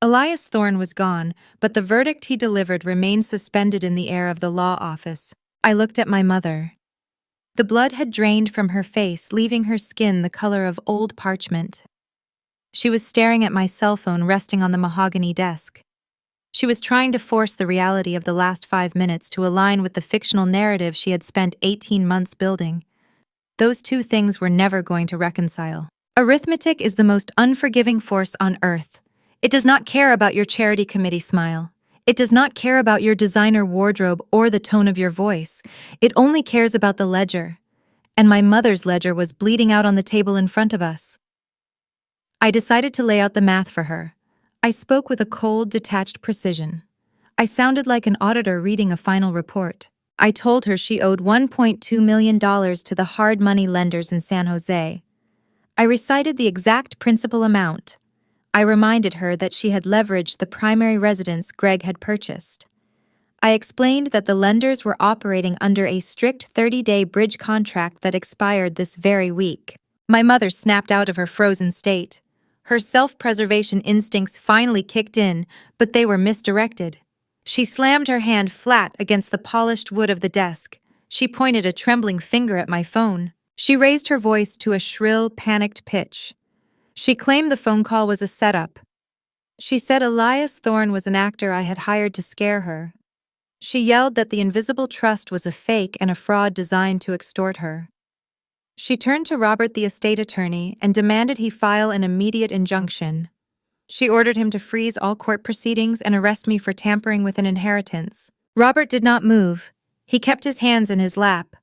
Elias Thorne was gone, but the verdict he delivered remained suspended in the air of the law office. I looked at my mother. The blood had drained from her face, leaving her skin the color of old parchment. She was staring at my cell phone resting on the mahogany desk. She was trying to force the reality of the last 5 minutes to align with the fictional narrative she had spent 18 months building. Those two things were never going to reconcile. Arithmetic is the most unforgiving force on earth. It does not care about your charity committee smile. It does not care about your designer wardrobe or the tone of your voice. It only cares about the ledger. And my mother's ledger was bleeding out on the table in front of us. I decided to lay out the math for her. I spoke with a cold, detached precision. I sounded like an auditor reading a final report. I told her she owed $1.2 million to the hard money lenders in San Jose. I recited the exact principal amount. I reminded her that she had leveraged the primary residence Greg had purchased. I explained that the lenders were operating under a strict 30-day bridge contract that expired this very week. My mother snapped out of her frozen state. Her self-preservation instincts finally kicked in, but they were misdirected. She slammed her hand flat against the polished wood of the desk. She pointed a trembling finger at my phone. She raised her voice to a shrill, panicked pitch. She claimed the phone call was a setup. She said Elias Thorne was an actor I had hired to scare her. She yelled that the invisible trust was a fake and a fraud designed to extort her. She turned to Robert, the estate attorney, and demanded he file an immediate injunction. She ordered him to freeze all court proceedings and arrest me for tampering with an inheritance. Robert did not move. He kept his hands in his lap.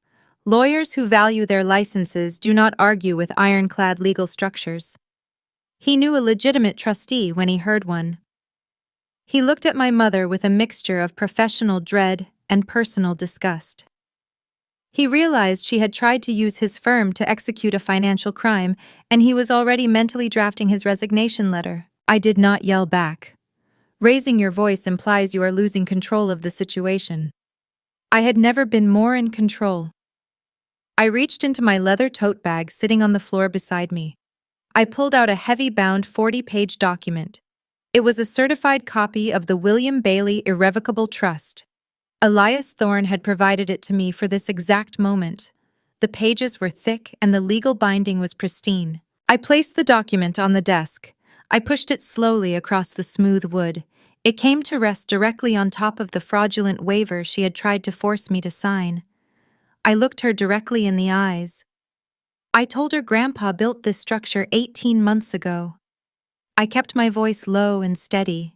Lawyers who value their licenses do not argue with ironclad legal structures. He knew a legitimate trustee when he heard one. He looked at my mother with a mixture of professional dread and personal disgust. He realized she had tried to use his firm to execute a financial crime, and he was already mentally drafting his resignation letter. I did not yell back. Raising your voice implies you are losing control of the situation. I had never been more in control. I reached into my leather tote bag sitting on the floor beside me. I pulled out a heavy-bound 40-page document. It was a certified copy of the William Bailey Irrevocable Trust. Elias Thorne had provided it to me for this exact moment. The pages were thick and the legal binding was pristine. I placed the document on the desk. I pushed it slowly across the smooth wood. It came to rest directly on top of the fraudulent waiver she had tried to force me to sign. I looked her directly in the eyes. I told her Grandpa built this structure 18 months ago. I kept my voice low and steady.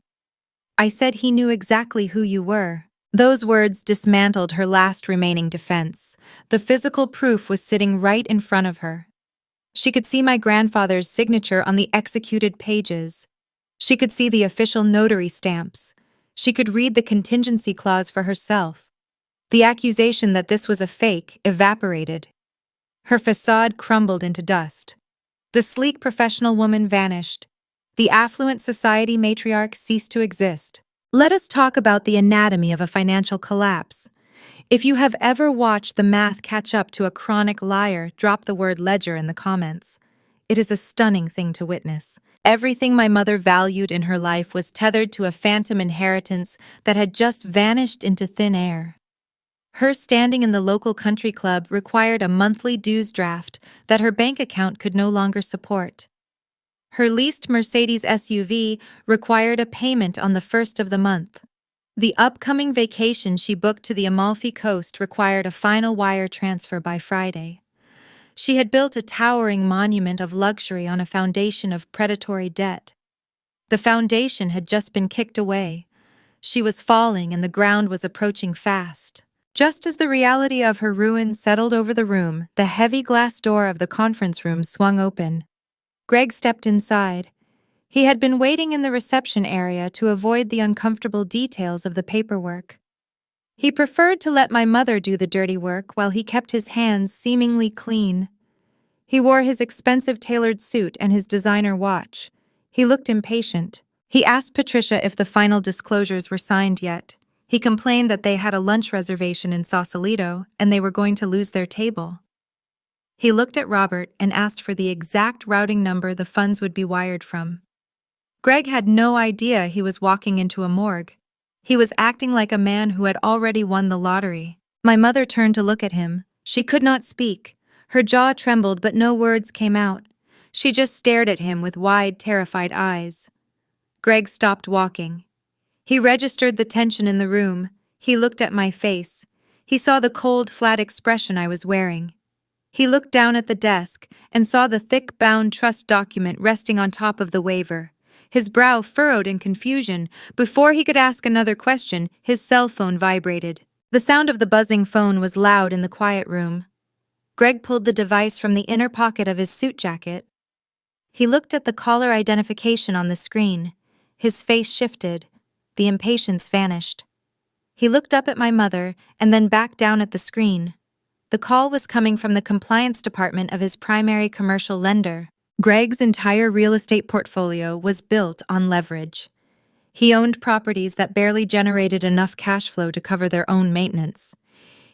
I said he knew exactly who you were. Those words dismantled her last remaining defense. The physical proof was sitting right in front of her. She could see my grandfather's signature on the executed pages. She could see the official notary stamps. She could read the contingency clause for herself. The accusation that this was a fake evaporated. Her facade crumbled into dust. The sleek professional woman vanished. The affluent society matriarch ceased to exist. Let us talk about the anatomy of a financial collapse. If you have ever watched the math catch up to a chronic liar, drop the word ledger in the comments. It is a stunning thing to witness. Everything my mother valued in her life was tethered to a phantom inheritance that had just vanished into thin air. Her standing in the local country club required a monthly dues draft that her bank account could no longer support. Her leased Mercedes SUV required a payment on the first of the month. The upcoming vacation she booked to the Amalfi Coast required a final wire transfer by Friday. She had built a towering monument of luxury on a foundation of predatory debt. The foundation had just been kicked away. She was falling and the ground was approaching fast. Just as the reality of her ruin settled over the room, the heavy glass door of the conference room swung open. Greg stepped inside. He had been waiting in the reception area to avoid the uncomfortable details of the paperwork. He preferred to let my mother do the dirty work while he kept his hands seemingly clean. He wore his expensive tailored suit and his designer watch. He looked impatient. He asked Patricia if the final disclosures were signed yet. He complained that they had a lunch reservation in Sausalito and they were going to lose their table. He looked at Robert and asked for the exact routing number the funds would be wired from. Greg had no idea he was walking into a morgue. He was acting like a man who had already won the lottery. My mother turned to look at him. She could not speak. Her jaw trembled, but no words came out. She just stared at him with wide, terrified eyes. Greg stopped walking. He registered the tension in the room. He looked at my face. He saw the cold, flat expression I was wearing. He looked down at the desk and saw the thick, bound trust document resting on top of the waiver. His brow furrowed in confusion. Before he could ask another question, his cell phone vibrated. The sound of the buzzing phone was loud in the quiet room. Greg pulled the device from the inner pocket of his suit jacket. He looked at the caller identification on the screen. His face shifted. The impatience vanished. He looked up at my mother and then back down at the screen. The call was coming from the compliance department of his primary commercial lender. Greg's entire real estate portfolio was built on leverage. He owned properties that barely generated enough cash flow to cover their own maintenance.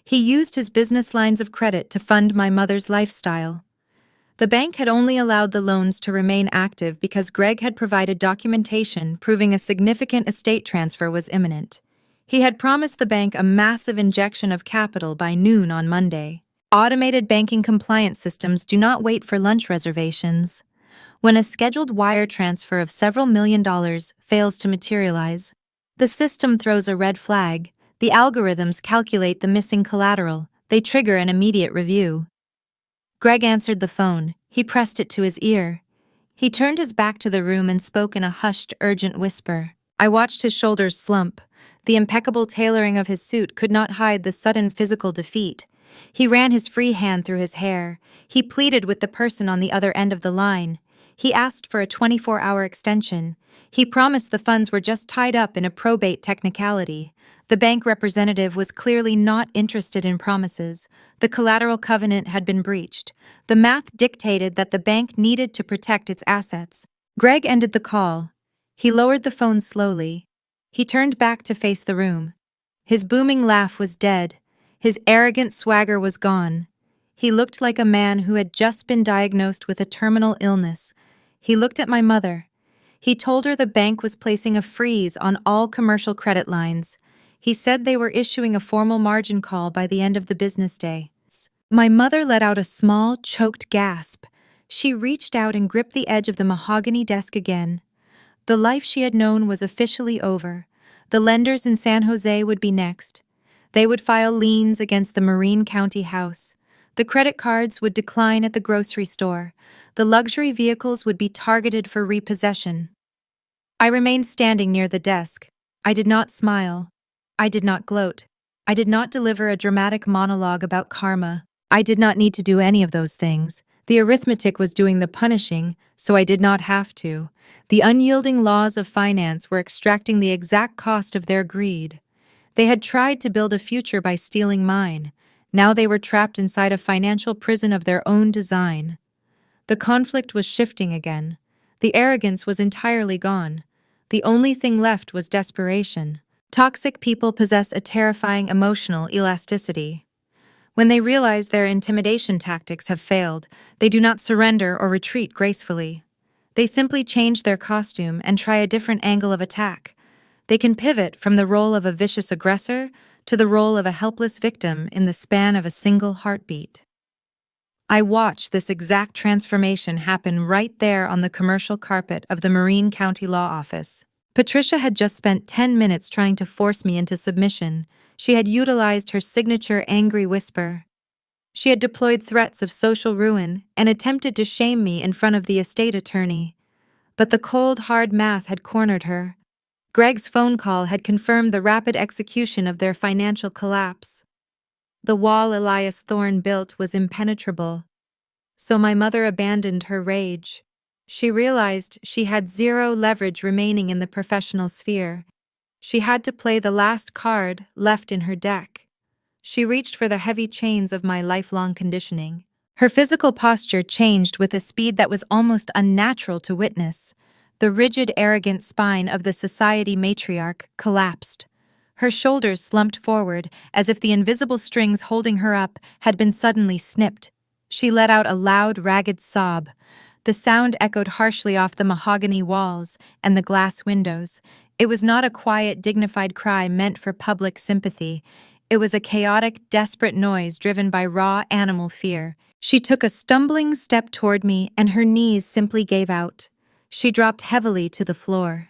He used his business lines of credit to fund my mother's lifestyle. The bank had only allowed the loans to remain active because Greg had provided documentation proving a significant estate transfer was imminent. He had promised the bank a massive injection of capital by noon on Monday. Automated banking compliance systems do not wait for lunch reservations. When a scheduled wire transfer of several $1,000,000 fails to materialize, the system throws a red flag. The algorithms calculate the missing collateral. They trigger an immediate review. Greg answered the phone. He pressed it to his ear. He turned his back to the room and spoke in a hushed, urgent whisper. I watched his shoulders slump. The impeccable tailoring of his suit could not hide the sudden physical defeat. He ran his free hand through his hair. He pleaded with the person on the other end of the line. He asked for a 24-hour extension. He promised the funds were just tied up in a probate technicality. The bank representative was clearly not interested in promises. The collateral covenant had been breached. The math dictated that the bank needed to protect its assets. Greg ended the call. He lowered the phone slowly. He turned back to face the room. His booming laugh was dead. His arrogant swagger was gone. He looked like a man who had just been diagnosed with a terminal illness. He looked at my mother. He told her the bank was placing a freeze on all commercial credit lines. He said they were issuing a formal margin call by the end of the business day. My mother let out a small, choked gasp. She reached out and gripped the edge of the mahogany desk again. The life she had known was officially over. The lenders in San Jose would be next. They would file liens against the Marin County house. The credit cards would decline at the grocery store. The luxury vehicles would be targeted for repossession. I remained standing near the desk. I did not smile. I did not gloat. I did not deliver a dramatic monologue about karma. I did not need to do any of those things. The arithmetic was doing the punishing, so I did not have to. The unyielding laws of finance were extracting the exact cost of their greed. They had tried to build a future by stealing mine. Now they were trapped inside a financial prison of their own design. The conflict was shifting again. The arrogance was entirely gone. The only thing left was desperation. Toxic people possess a terrifying emotional elasticity. When they realize their intimidation tactics have failed, they do not surrender or retreat gracefully. They simply change their costume and try a different angle of attack. They can pivot from the role of a vicious aggressor to the role of a helpless victim in the span of a single heartbeat. I watched this exact transformation happen right there on the commercial carpet of the Marin County Law Office. Patricia had just spent 10 minutes trying to force me into submission. She had utilized her signature angry whisper. She had deployed threats of social ruin and attempted to shame me in front of the estate attorney. But the cold, hard math had cornered her. Greg's phone call had confirmed the rapid execution of their financial collapse. The wall Elias Thorne built was impenetrable. So my mother abandoned her rage. She realized she had zero leverage remaining in the professional sphere. She had to play the last card left in her deck. She reached for the heavy chains of my lifelong conditioning. Her physical posture changed with a speed that was almost unnatural to witness. The rigid, arrogant spine of the society matriarch collapsed. Her shoulders slumped forward, as if the invisible strings holding her up had been suddenly snipped. She let out a loud, ragged sob. The sound echoed harshly off the mahogany walls and the glass windows. It was not a quiet, dignified cry meant for public sympathy. It was a chaotic, desperate noise driven by raw animal fear. She took a stumbling step toward me, and her knees simply gave out. She dropped heavily to the floor.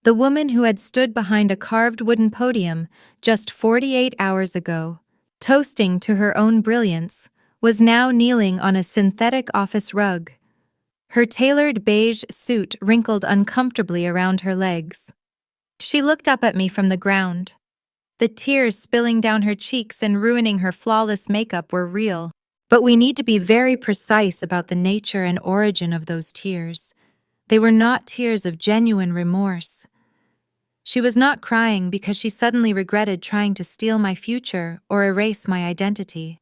The woman who had stood behind a carved wooden podium just 48 hours ago, toasting to her own brilliance, was now kneeling on a synthetic office rug. Her tailored beige suit wrinkled uncomfortably around her legs. She looked up at me from the ground. The tears spilling down her cheeks and ruining her flawless makeup were real. But we need to be very precise about the nature and origin of those tears. They were not tears of genuine remorse. She was not crying because she suddenly regretted trying to steal my future or erase my identity.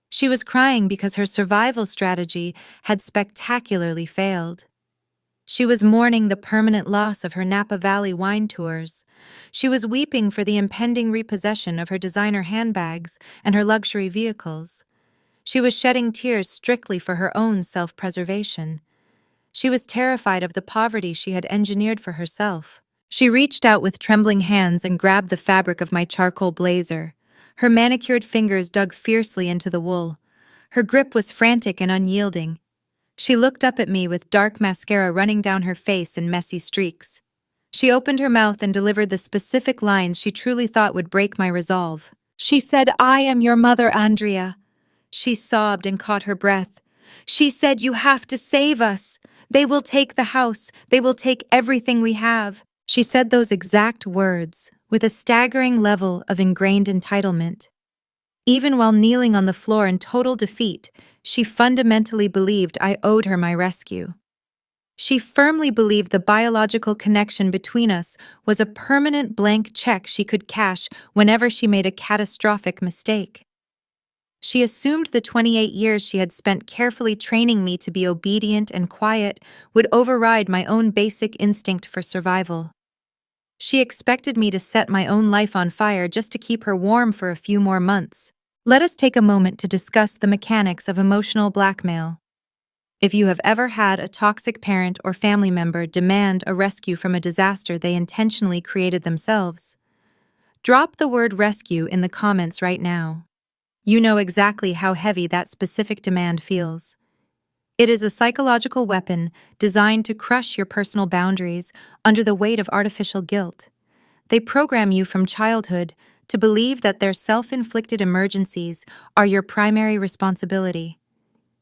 She was crying because her survival strategy had spectacularly failed. She was mourning the permanent loss of her Napa Valley wine tours. She was weeping for the impending repossession of her designer handbags and her luxury vehicles. She was shedding tears strictly for her own self-preservation. She was terrified of the poverty she had engineered for herself. She reached out with trembling hands and grabbed the fabric of my charcoal blazer. Her manicured fingers dug fiercely into the wool. Her grip was frantic and unyielding. She looked up at me with dark mascara running down her face in messy streaks. She opened her mouth and delivered the specific lines she truly thought would break my resolve. She said, "I am your mother, Andrea." She sobbed and caught her breath. She said, "You have to save us. They will take the house. They will take everything we have." She said those exact words, with a staggering level of ingrained entitlement. Even while kneeling on the floor in total defeat, she fundamentally believed I owed her my rescue. She firmly believed the biological connection between us was a permanent blank check she could cash whenever she made a catastrophic mistake. She assumed the 28 years she had spent carefully training me to be obedient and quiet would override my own basic instinct for survival. She expected me to set my own life on fire just to keep her warm for a few more months. Let us take a moment to discuss the mechanics of emotional blackmail. If you have ever had a toxic parent or family member demand a rescue from a disaster they intentionally created themselves, drop the word rescue in the comments right now. You know exactly how heavy that specific demand feels. It is a psychological weapon designed to crush your personal boundaries under the weight of artificial guilt. They program you from childhood to believe that their self-inflicted emergencies are your primary responsibility.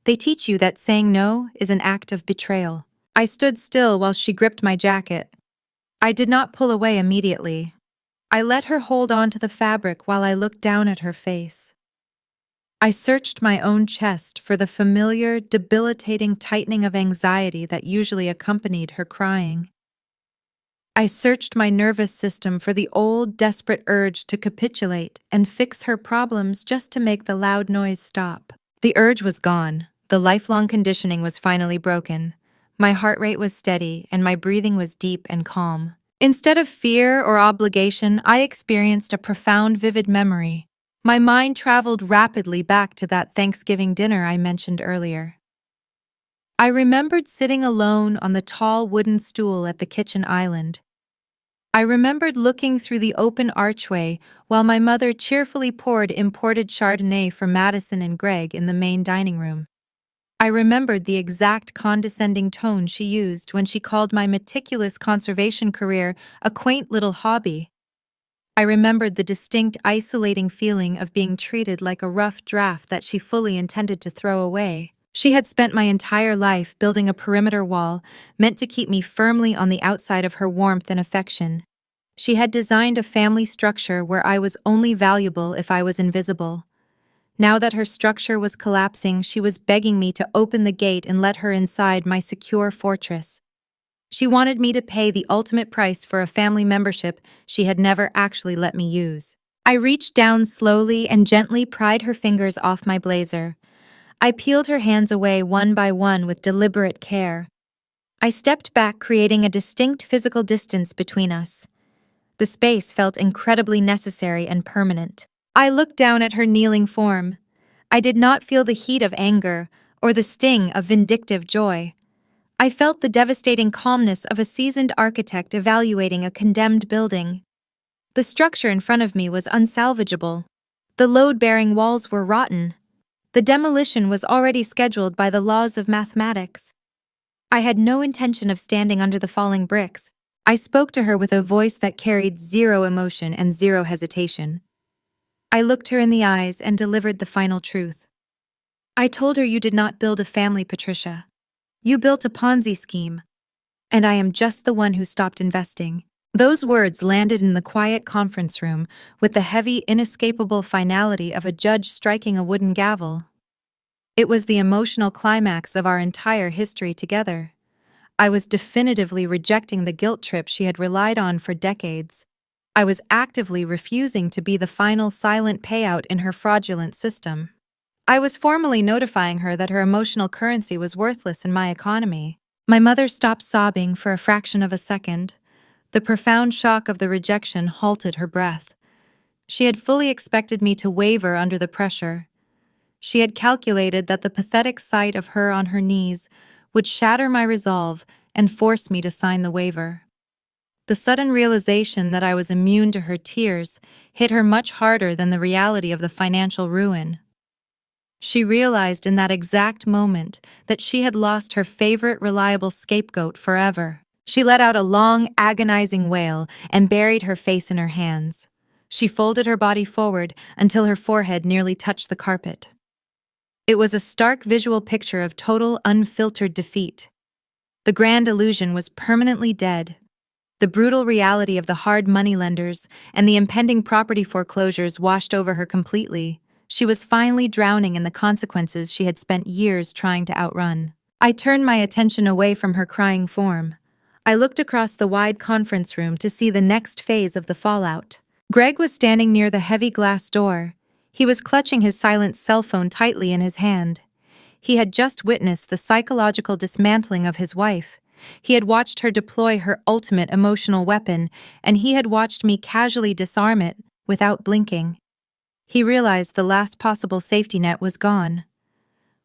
They teach you that saying no is an act of betrayal. I stood still while she gripped my jacket. I did not pull away immediately. I let her hold on to the fabric while I looked down at her face. I searched my own chest for the familiar, debilitating tightening of anxiety that usually accompanied her crying. I searched my nervous system for the old, desperate urge to capitulate and fix her problems just to make the loud noise stop. The urge was gone. The lifelong conditioning was finally broken. My heart rate was steady, and my breathing was deep and calm. Instead of fear or obligation, I experienced a profound, vivid memory. My mind traveled rapidly back to that Thanksgiving dinner I mentioned earlier. I remembered sitting alone on the tall wooden stool at the kitchen island. I remembered looking through the open archway while my mother cheerfully poured imported Chardonnay for Madison and Greg in the main dining room. I remembered the exact condescending tone she used when she called my meticulous conservation career a quaint little hobby. I remembered the distinct, isolating feeling of being treated like a rough draft that she fully intended to throw away. She had spent my entire life building a perimeter wall meant to keep me firmly on the outside of her warmth and affection. She had designed a family structure where I was only valuable if I was invisible. Now that her structure was collapsing, she was begging me to open the gate and let her inside my secure fortress. She wanted me to pay the ultimate price for a family membership she had never actually let me use. I reached down slowly and gently pried her fingers off my blazer. I peeled her hands away one by one with deliberate care. I stepped back, creating a distinct physical distance between us. The space felt incredibly necessary and permanent. I looked down at her kneeling form. I did not feel the heat of anger or the sting of vindictive joy. I felt the devastating calmness of a seasoned architect evaluating a condemned building. The structure in front of me was unsalvageable. The load-bearing walls were rotten. The demolition was already scheduled by the laws of mathematics. I had no intention of standing under the falling bricks. I spoke to her with a voice that carried zero emotion and zero hesitation. I looked her in the eyes and delivered the final truth. I told her, "You did not build a family, Patricia. You built a Ponzi scheme. And I am just the one who stopped investing." Those words landed in the quiet conference room with the heavy, inescapable finality of a judge striking a wooden gavel. It was the emotional climax of our entire history together. I was definitively rejecting the guilt trip she had relied on for decades. I was actively refusing to be the final silent payout in her fraudulent system. I was formally notifying her that her emotional currency was worthless in my economy. My mother stopped sobbing for a fraction of a second. The profound shock of the rejection halted her breath. She had fully expected me to waver under the pressure. She had calculated that the pathetic sight of her on her knees would shatter my resolve and force me to sign the waiver. The sudden realization that I was immune to her tears hit her much harder than the reality of the financial ruin. She realized in that exact moment that she had lost her favorite reliable scapegoat forever. She let out a long, agonizing wail and buried her face in her hands. She folded her body forward until her forehead nearly touched the carpet. It was a stark visual picture of total, unfiltered defeat. The grand illusion was permanently dead. The brutal reality of the hard moneylenders and the impending property foreclosures washed over her completely. She was finally drowning in the consequences she had spent years trying to outrun. I turned my attention away from her crying form. I looked across the wide conference room to see the next phase of the fallout. Greg was standing near the heavy glass door. He was clutching his silent cell phone tightly in his hand. He had just witnessed the psychological dismantling of his wife. He had watched her deploy her ultimate emotional weapon, and he had watched me casually disarm it without blinking. He realized the last possible safety net was gone.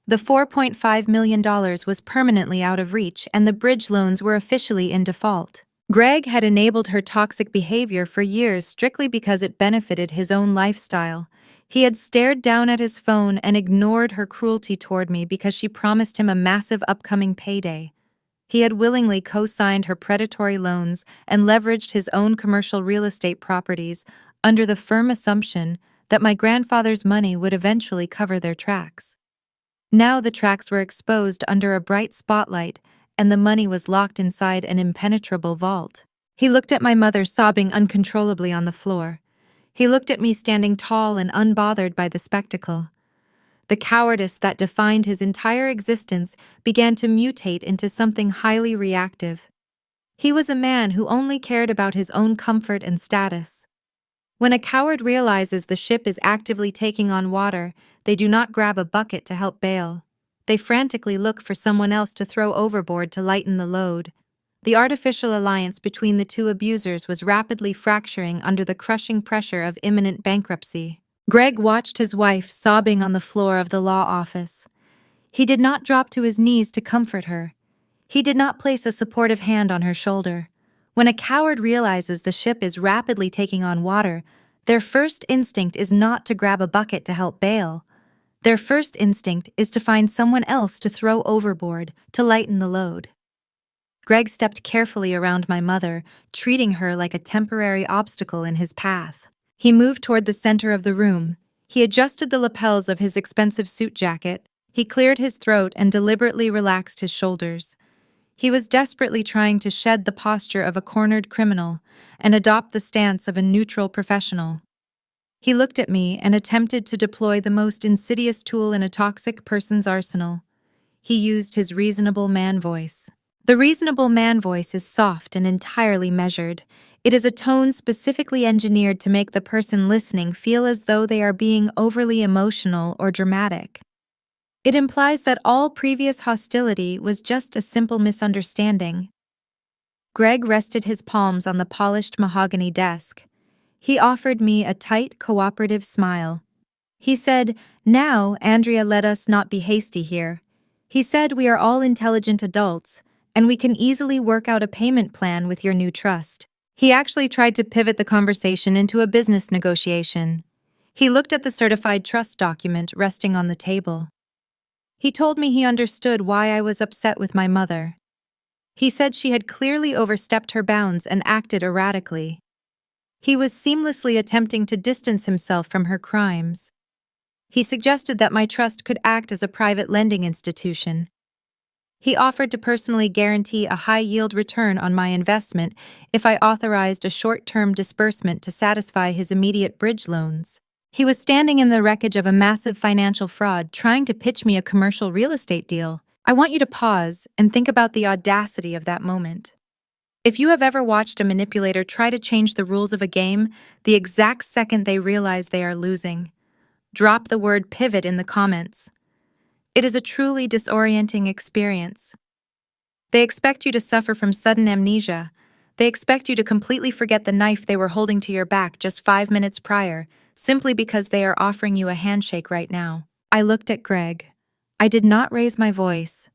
The $4.5 million was permanently out of reach, and the bridge loans were officially in default. Greg had enabled her toxic behavior for years strictly because it benefited his own lifestyle. He had stared down at his phone and ignored her cruelty toward me because she promised him a massive upcoming payday. He had willingly co-signed her predatory loans and leveraged his own commercial real estate properties under the firm assumption that my grandfather's money would eventually cover their tracks. Now the tracks were exposed under a bright spotlight, and the money was locked inside an impenetrable vault. He looked at my mother sobbing uncontrollably on the floor. He looked at me standing tall and unbothered by the spectacle. The cowardice that defined his entire existence began to mutate into something highly reactive. He was a man who only cared about his own comfort and status. When a coward realizes the ship is actively taking on water, they do not grab a bucket to help bail. They frantically look for someone else to throw overboard to lighten the load. The artificial alliance between the two abusers was rapidly fracturing under the crushing pressure of imminent bankruptcy. Greg watched his wife sobbing on the floor of the law office. He did not drop to his knees to comfort her. He did not place a supportive hand on her shoulder. When a coward realizes the ship is rapidly taking on water, their first instinct is not to grab a bucket to help bail. Their first instinct is to find someone else to throw overboard to lighten the load. Greg stepped carefully around my mother, treating her like a temporary obstacle in his path. He moved toward the center of the room. He adjusted the lapels of his expensive suit jacket. He cleared his throat and deliberately relaxed his shoulders. He was desperately trying to shed the posture of a cornered criminal and adopt the stance of a neutral professional. He looked at me and attempted to deploy the most insidious tool in a toxic person's arsenal. He used his reasonable man voice. The reasonable man voice is soft and entirely measured. It is a tone specifically engineered to make the person listening feel as though they are being overly emotional or dramatic. It implies that all previous hostility was just a simple misunderstanding. Greg rested his palms on the polished mahogany desk. He offered me a tight, cooperative smile. He said, "Now, Andrea, let us not be hasty here." He said, "We are all intelligent adults, and we can easily work out a payment plan with your new trust." He actually tried to pivot the conversation into a business negotiation. He looked at the certified trust document resting on the table. He told me he understood why I was upset with my mother. He said she had clearly overstepped her bounds and acted erratically. He was seamlessly attempting to distance himself from her crimes. He suggested that my trust could act as a private lending institution. He offered to personally guarantee a high-yield return on my investment if I authorized a short-term disbursement to satisfy his immediate bridge loans. He was standing in the wreckage of a massive financial fraud trying to pitch me a commercial real estate deal. I want you to pause and think about the audacity of that moment. If you have ever watched a manipulator try to change the rules of a game, the exact second they realize they are losing, drop the word pivot in the comments. It is a truly disorienting experience. They expect you to suffer from sudden amnesia. They expect you to completely forget the knife they were holding to your back just 5 minutes prior, simply because they are offering you a handshake right now. I looked at Greg. I did not raise my voice.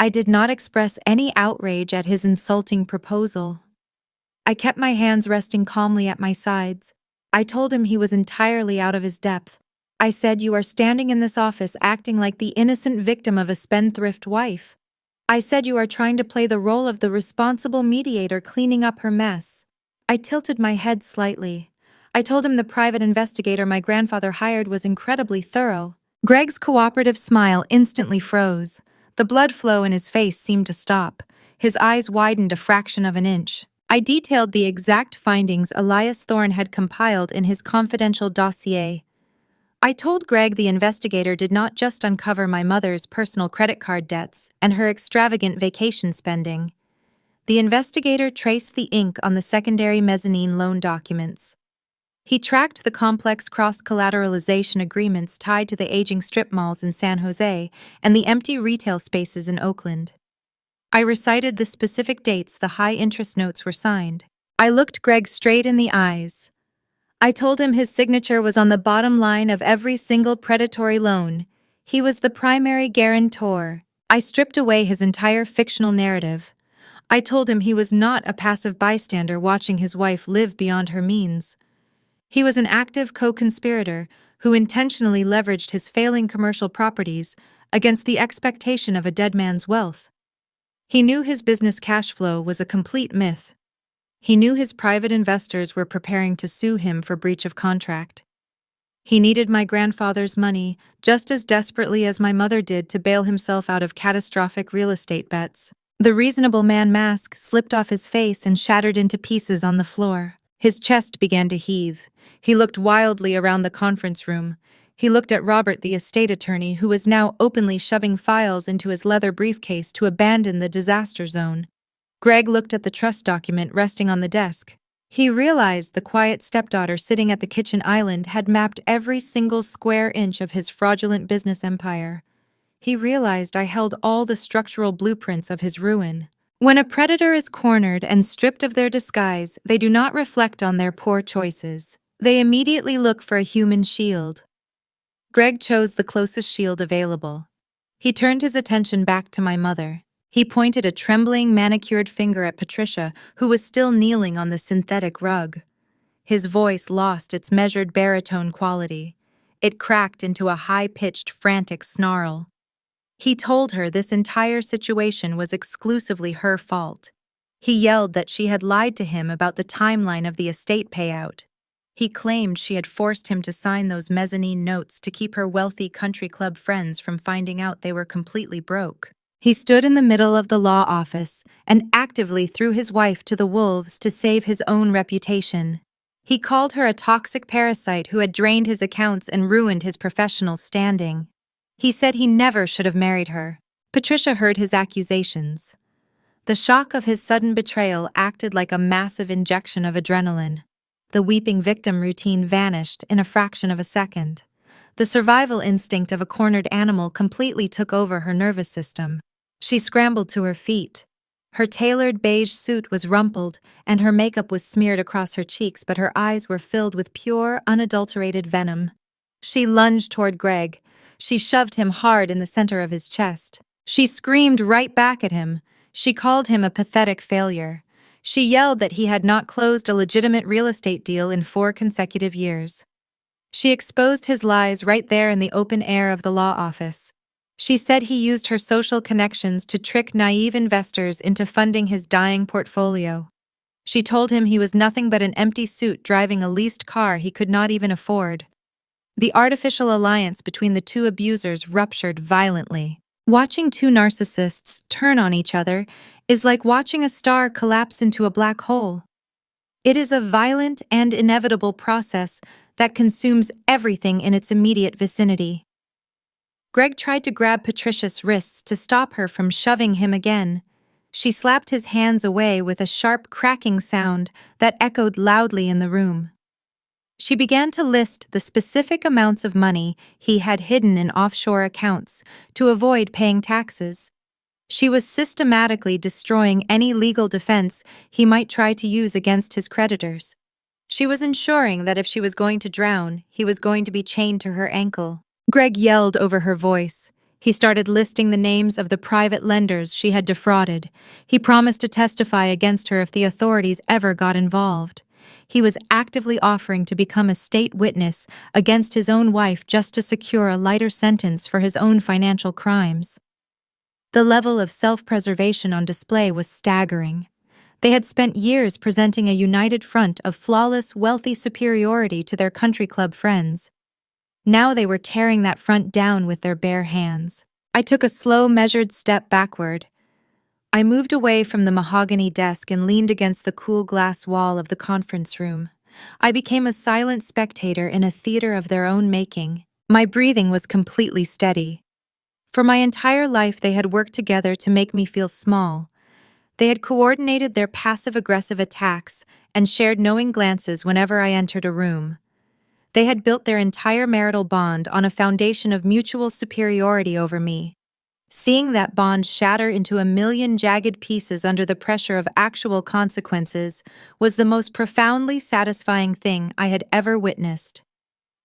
I did not express any outrage at his insulting proposal. I kept my hands resting calmly at my sides. I told him he was entirely out of his depth. I said, "You are standing in this office acting like the innocent victim of a spendthrift wife." I said, "You are trying to play the role of the responsible mediator cleaning up her mess." I tilted my head slightly. I told him the private investigator my grandfather hired was incredibly thorough. Greg's cooperative smile instantly froze. The blood flow in his face seemed to stop. His eyes widened a fraction of an inch. I detailed the exact findings Elias Thorne had compiled in his confidential dossier. I told Greg the investigator did not just uncover my mother's personal credit card debts and her extravagant vacation spending. The investigator traced the ink on the secondary mezzanine loan documents. He tracked the complex cross-collateralization agreements tied to the aging strip malls in San Jose and the empty retail spaces in Oakland. I recited the specific dates the high-interest notes were signed. I looked Greg straight in the eyes. I told him his signature was on the bottom line of every single predatory loan. He was the primary guarantor. I stripped away his entire fictional narrative. I told him he was not a passive bystander watching his wife live beyond her means. He was an active co-conspirator who intentionally leveraged his failing commercial properties against the expectation of a dead man's wealth. He knew his business cash flow was a complete myth. He knew his private investors were preparing to sue him for breach of contract. He needed my grandfather's money just as desperately as my mother did to bail himself out of catastrophic real estate bets. The reasonable man mask slipped off his face and shattered into pieces on the floor. His chest began to heave. He looked wildly around the conference room. He looked at Robert, the estate attorney, who was now openly shoving files into his leather briefcase to abandon the disaster zone. Greg looked at the trust document resting on the desk. He realized the quiet stepdaughter sitting at the kitchen island had mapped every single square inch of his fraudulent business empire. He realized I held all the structural blueprints of his ruin. When a predator is cornered and stripped of their disguise, they do not reflect on their poor choices. They immediately look for a human shield. Greg chose the closest shield available. He turned his attention back to my mother. He pointed a trembling, manicured finger at Patricia, who was still kneeling on the synthetic rug. His voice lost its measured baritone quality. It cracked into a high-pitched, frantic snarl. He told her this entire situation was exclusively her fault. He yelled that she had lied to him about the timeline of the estate payout. He claimed she had forced him to sign those mezzanine notes to keep her wealthy country club friends from finding out they were completely broke. He stood in the middle of the law office and actively threw his wife to the wolves to save his own reputation. He called her a toxic parasite who had drained his accounts and ruined his professional standing. He said he never should have married her. Patricia heard his accusations. The shock of his sudden betrayal acted like a massive injection of adrenaline. The weeping victim routine vanished in a fraction of a second. The survival instinct of a cornered animal completely took over her nervous system. She scrambled to her feet. Her tailored beige suit was rumpled, and her makeup was smeared across her cheeks, but her eyes were filled with pure, unadulterated venom. She lunged toward Greg. She shoved him hard in the center of his chest. She screamed right back at him. She called him a pathetic failure. She yelled that he had not closed a legitimate real estate deal in 4 consecutive years. She exposed his lies right there in the open air of the law office. She said he used her social connections to trick naive investors into funding his dying portfolio. She told him he was nothing but an empty suit driving a leased car he could not even afford. The artificial alliance between the two abusers ruptured violently. Watching two narcissists turn on each other is like watching a star collapse into a black hole. It is a violent and inevitable process that consumes everything in its immediate vicinity. Greg tried to grab Patricia's wrists to stop her from shoving him again. She slapped his hands away with a sharp cracking sound that echoed loudly in the room. She began to list the specific amounts of money he had hidden in offshore accounts to avoid paying taxes. She was systematically destroying any legal defense he might try to use against his creditors. She was ensuring that if she was going to drown, he was going to be chained to her ankle. Greg yelled over her voice. He started listing the names of the private lenders she had defrauded. He promised to testify against her if the authorities ever got involved. He was actively offering to become a state witness against his own wife just to secure a lighter sentence for his own financial crimes. The level of self-preservation on display was staggering. They had spent years presenting a united front of flawless, wealthy superiority to their country club friends. Now they were tearing that front down with their bare hands. I took a slow, measured step backward. I moved away from the mahogany desk and leaned against the cool glass wall of the conference room. I became a silent spectator in a theater of their own making. My breathing was completely steady. For my entire life, they had worked together to make me feel small. They had coordinated their passive-aggressive attacks and shared knowing glances whenever I entered a room. They had built their entire marital bond on a foundation of mutual superiority over me. Seeing that bond shatter into a million jagged pieces under the pressure of actual consequences was the most profoundly satisfying thing I had ever witnessed.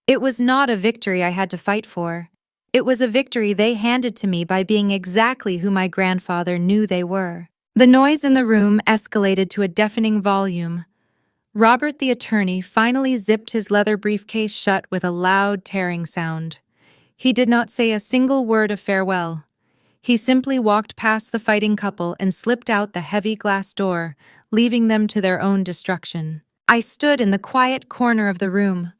It was not a victory I had to fight for. It was a victory they handed to me by being exactly who my grandfather knew they were. The noise in the room escalated to a deafening volume. Robert the attorney finally zipped his leather briefcase shut with a loud tearing sound. He did not say a single word of farewell. He simply walked past the fighting couple and slipped out the heavy glass door, leaving them to their own destruction. I stood in the quiet corner of the room.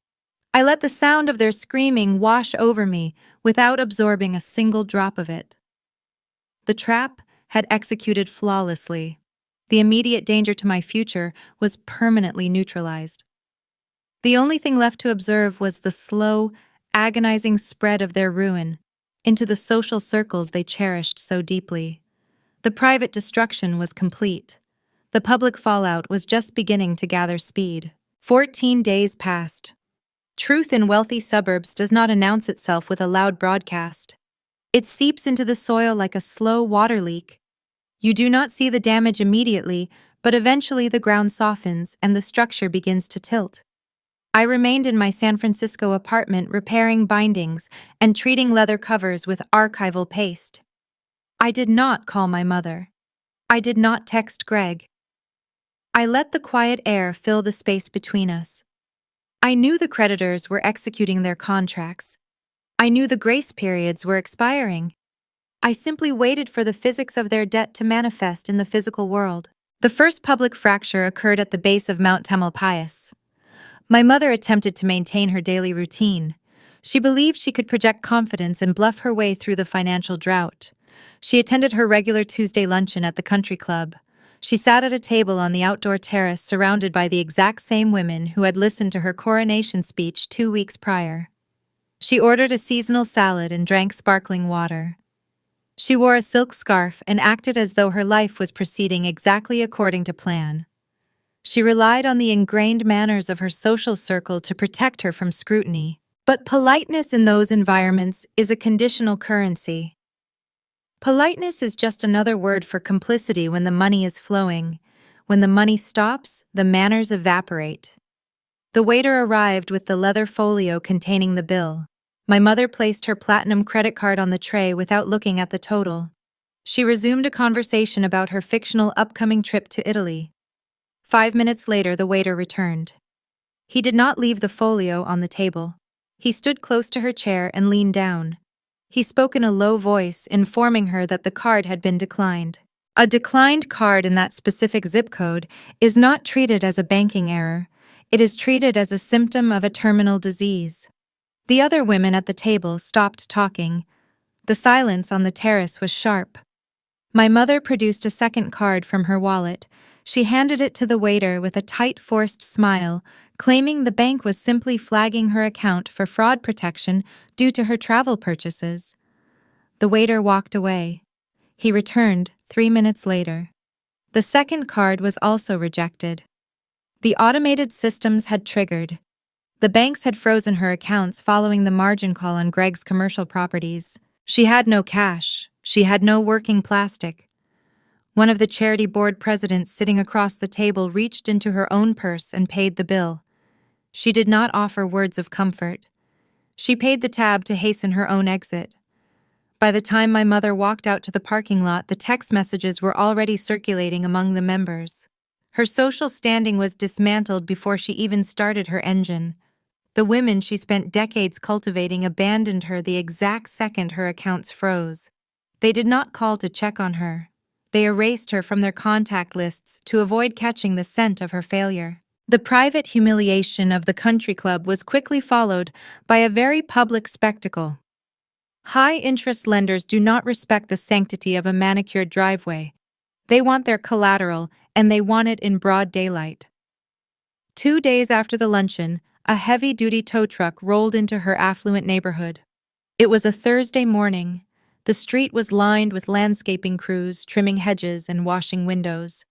I let the sound of their screaming wash over me without absorbing a single drop of it. The trap had executed flawlessly. The immediate danger to my future was permanently neutralized. The only thing left to observe was the slow, agonizing spread of their ruin into the social circles they cherished so deeply. The private destruction was complete. The public fallout was just beginning to gather speed. 14 days passed. Truth in wealthy suburbs does not announce itself with a loud broadcast. It seeps into the soil like a slow water leak. You do not see the damage immediately, but eventually the ground softens and the structure begins to tilt. I remained in my San Francisco apartment repairing bindings and treating leather covers with archival paste. I did not call my mother. I did not text Greg. I let the quiet air fill the space between us. I knew the creditors were executing their contracts. I knew the grace periods were expiring. I simply waited for the physics of their debt to manifest in the physical world. The first public fracture occurred at the base of Mount Tamalpais. My mother attempted to maintain her daily routine. She believed she could project confidence and bluff her way through the financial drought. She attended her regular Tuesday luncheon at the country club. She sat at a table on the outdoor terrace surrounded by the exact same women who had listened to her coronation speech 2 weeks prior. She ordered a seasonal salad and drank sparkling water. She wore a silk scarf and acted as though her life was proceeding exactly according to plan. She relied on the ingrained manners of her social circle to protect her from scrutiny. But politeness in those environments is a conditional currency. Politeness is just another word for complicity when the money is flowing. When the money stops, the manners evaporate. The waiter arrived with the leather folio containing the bill. My mother placed her platinum credit card on the tray without looking at the total. She resumed a conversation about her fictional upcoming trip to Italy. 5 minutes later, the waiter returned. He did not leave the folio on the table. He stood close to her chair and leaned down. He spoke in a low voice, informing her that the card had been declined. A declined card in that specific zip code is not treated as a banking error. It is treated as a symptom of a terminal disease. The other women at the table stopped talking. The silence on the terrace was sharp. My mother produced a second card from her wallet. She handed it to the waiter with a tight, forced smile, claiming the bank was simply flagging her account for fraud protection due to her travel purchases. The waiter walked away. He returned 3 minutes later. The second card was also rejected. The automated systems had triggered. The banks had frozen her accounts following the margin call on Greg's commercial properties. She had no cash. She had no working plastic. One of the charity board presidents sitting across the table reached into her own purse and paid the bill. She did not offer words of comfort. She paid the tab to hasten her own exit. By the time my mother walked out to the parking lot, the text messages were already circulating among the members. Her social standing was dismantled before she even started her engine. The women she spent decades cultivating abandoned her the exact second her accounts froze. They did not call to check on her. They erased her from their contact lists to avoid catching the scent of her failure. The private humiliation of the country club was quickly followed by a very public spectacle. High-interest lenders do not respect the sanctity of a manicured driveway. They want their collateral, and they want it in broad daylight. 2 days after the luncheon, a heavy-duty tow truck rolled into her affluent neighborhood. It was a Thursday morning. The street was lined with landscaping crews, trimming hedges and washing windows.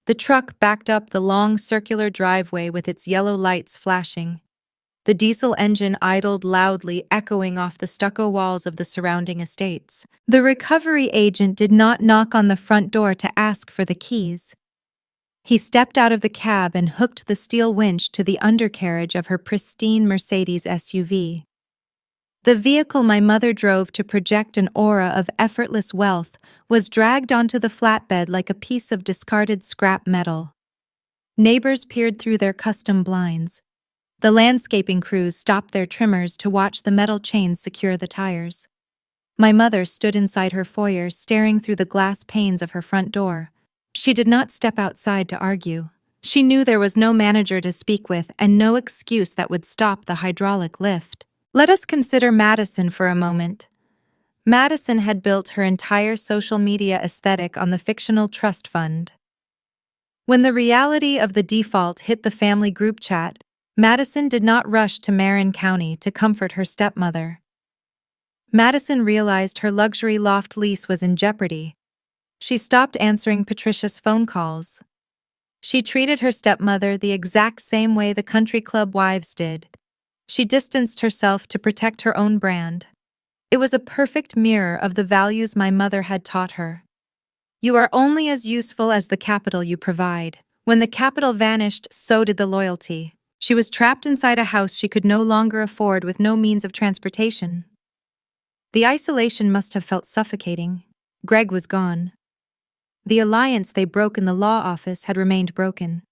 The truck backed up the long circular driveway with its yellow lights flashing. The diesel engine idled loudly, echoing off the stucco walls of the surrounding estates. The recovery agent did not knock on the front door to ask for the keys. He stepped out of the cab and hooked the steel winch to the undercarriage of her pristine Mercedes SUV. The vehicle my mother drove to project an aura of effortless wealth was dragged onto the flatbed like a piece of discarded scrap metal. Neighbors peered through their custom blinds. The landscaping crews stopped their trimmers to watch the metal chains secure the tires. My mother stood inside her foyer, staring through the glass panes of her front door. She did not step outside to argue. She knew there was no manager to speak with and no excuse that would stop the hydraulic lift. Let us consider Madison for a moment. Madison had built her entire social media aesthetic on the fictional trust fund. When the reality of the default hit the family group chat, Madison did not rush to Marin County to comfort her stepmother. Madison realized her luxury loft lease was in jeopardy. She stopped answering Patricia's phone calls. She treated her stepmother the exact same way the country club wives did. She distanced herself to protect her own brand. It was a perfect mirror of the values my mother had taught her. You are only as useful as the capital you provide. When the capital vanished, so did the loyalty. She was trapped inside a house she could no longer afford with no means of transportation. The isolation must have felt suffocating. Greg was gone. The alliance they broke in the law office had remained broken.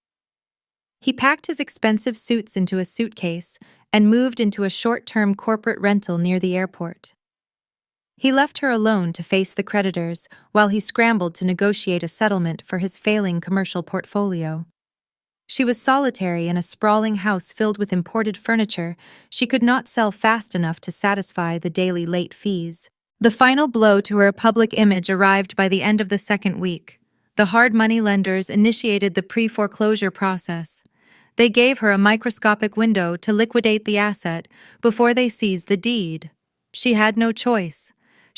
He packed his expensive suits into a suitcase and moved into a short-term corporate rental near the airport. He left her alone to face the creditors while he scrambled to negotiate a settlement for his failing commercial portfolio. She was solitary in a sprawling house filled with imported furniture she could not sell fast enough to satisfy the daily late fees. The final blow to her public image arrived by the end of the second week. The hard money lenders initiated the pre-foreclosure process. They gave her a microscopic window to liquidate the asset before they seized the deed. She had no choice.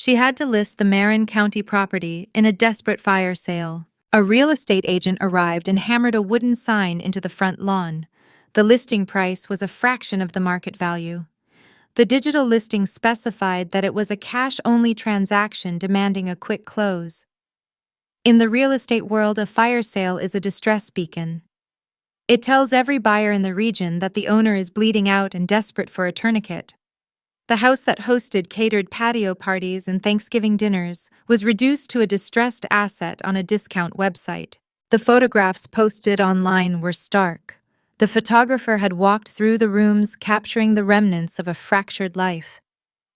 She had to list the Marin County property in a desperate fire sale. A real estate agent arrived and hammered a wooden sign into the front lawn. The listing price was a fraction of the market value. The digital listing specified that it was a cash-only transaction demanding a quick close. In the real estate world, a fire sale is a distress beacon. It tells every buyer in the region that the owner is bleeding out and desperate for a tourniquet. The house that hosted catered patio parties and Thanksgiving dinners was reduced to a distressed asset on a discount website. The photographs posted online were stark. The photographer had walked through the rooms, capturing the remnants of a fractured life.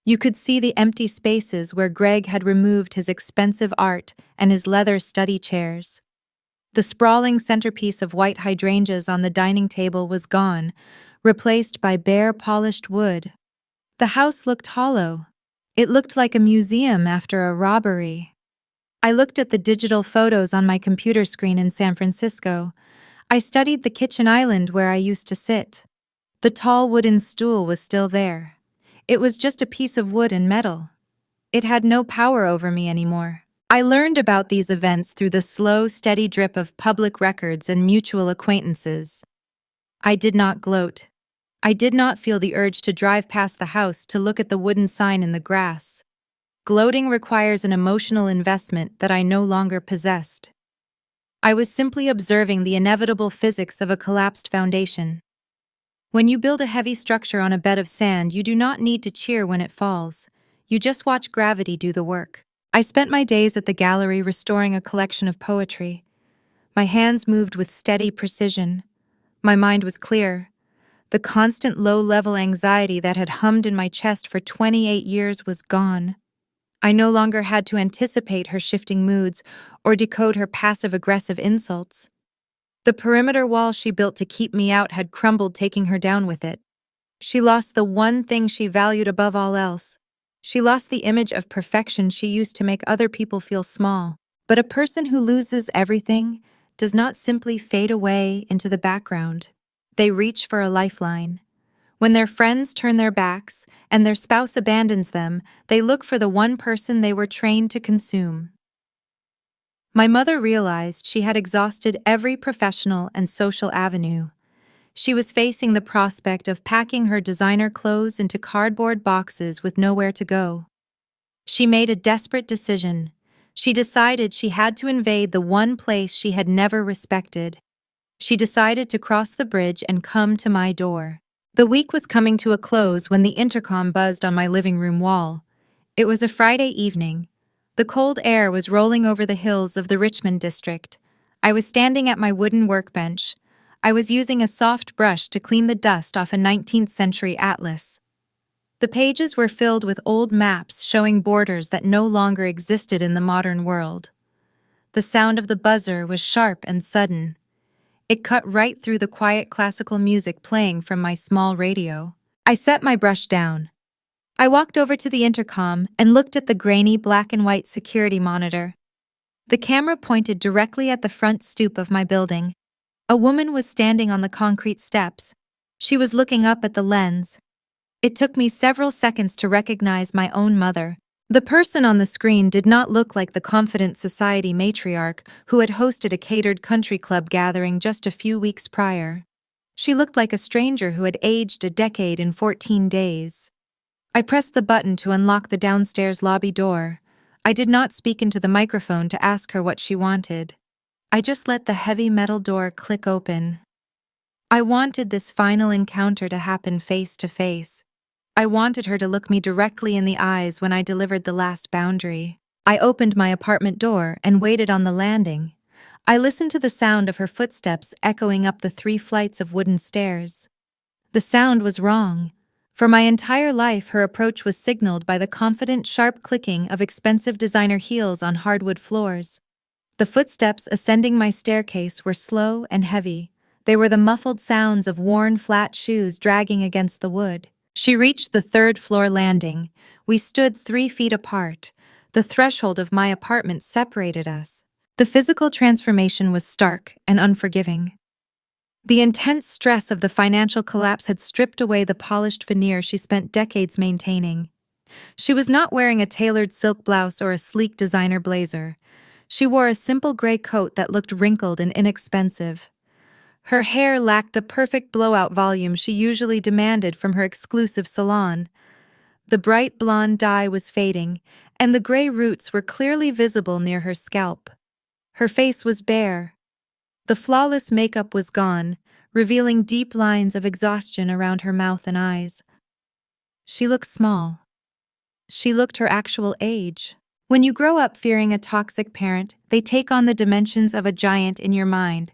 You could see the empty spaces where Greg had removed his expensive art and his leather study chairs. The sprawling centerpiece of white hydrangeas on the dining table was gone, replaced by bare polished wood. The house looked hollow. It looked like a museum after a robbery. I looked at the digital photos on my computer screen in San Francisco. I studied the kitchen island where I used to sit. The tall wooden stool was still there. It was just a piece of wood and metal. It had no power over me anymore. I learned about these events through the slow, steady drip of public records and mutual acquaintances. I did not gloat. I did not feel the urge to drive past the house to look at the wooden sign in the grass. Gloating requires an emotional investment that I no longer possessed. I was simply observing the inevitable physics of a collapsed foundation. When you build a heavy structure on a bed of sand, you do not need to cheer when it falls. You just watch gravity do the work. I spent my days at the gallery restoring a collection of poetry. My hands moved with steady precision. My mind was clear. The constant low-level anxiety that had hummed in my chest for 28 years was gone. I no longer had to anticipate her shifting moods or decode her passive-aggressive insults. The perimeter wall she built to keep me out had crumbled, taking her down with it. She lost the one thing she valued above all else. She lost the image of perfection she used to make other people feel small. But a person who loses everything does not simply fade away into the background. They reach for a lifeline. When their friends turn their backs and their spouse abandons them, they look for the one person they were trained to consume. My mother realized she had exhausted every professional and social avenue. She was facing the prospect of packing her designer clothes into cardboard boxes with nowhere to go. She made a desperate decision. She decided she had to invade the one place she had never respected. She decided to cross the bridge and come to my door. The week was coming to a close when the intercom buzzed on my living room wall. It was a Friday evening. The cold air was rolling over the hills of the Richmond district. I was standing at my wooden workbench. I was using a soft brush to clean the dust off a 19th century atlas. The pages were filled with old maps showing borders that no longer existed in the modern world. The sound of the buzzer was sharp and sudden. It cut right through the quiet classical music playing from my small radio. I set my brush down. I walked over to the intercom and looked at the grainy black and white security monitor. The camera pointed directly at the front stoop of my building. A woman was standing on the concrete steps. She was looking up at the lens. It took me several seconds to recognize my own mother. The person on the screen did not look like the confident society matriarch who had hosted a catered country club gathering just a few weeks prior. She looked like a stranger who had aged a decade in 14 days. I pressed the button to unlock the downstairs lobby door. I did not speak into the microphone to ask her what she wanted. I just let the heavy metal door click open. I wanted this final encounter to happen face to face. I wanted her to look me directly in the eyes when I delivered the last boundary. I opened my apartment door and waited on the landing. I listened to the sound of her footsteps echoing up the 3 flights of wooden stairs. The sound was wrong. For my entire life, her approach was signaled by the confident, sharp clicking of expensive designer heels on hardwood floors. The footsteps ascending my staircase were slow and heavy. They were the muffled sounds of worn, flat shoes dragging against the wood. She reached the 3rd-floor landing. We stood 3 feet apart. The threshold of my apartment separated us. The physical transformation was stark and unforgiving. The intense stress of the financial collapse had stripped away the polished veneer she spent decades maintaining. She was not wearing a tailored silk blouse or a sleek designer blazer. She wore a simple gray coat that looked wrinkled and inexpensive. Her hair lacked the perfect blowout volume she usually demanded from her exclusive salon. The bright blonde dye was fading, and the gray roots were clearly visible near her scalp. Her face was bare. The flawless makeup was gone, revealing deep lines of exhaustion around her mouth and eyes. She looked small. She looked her actual age. When you grow up fearing a toxic parent, they take on the dimensions of a giant in your mind.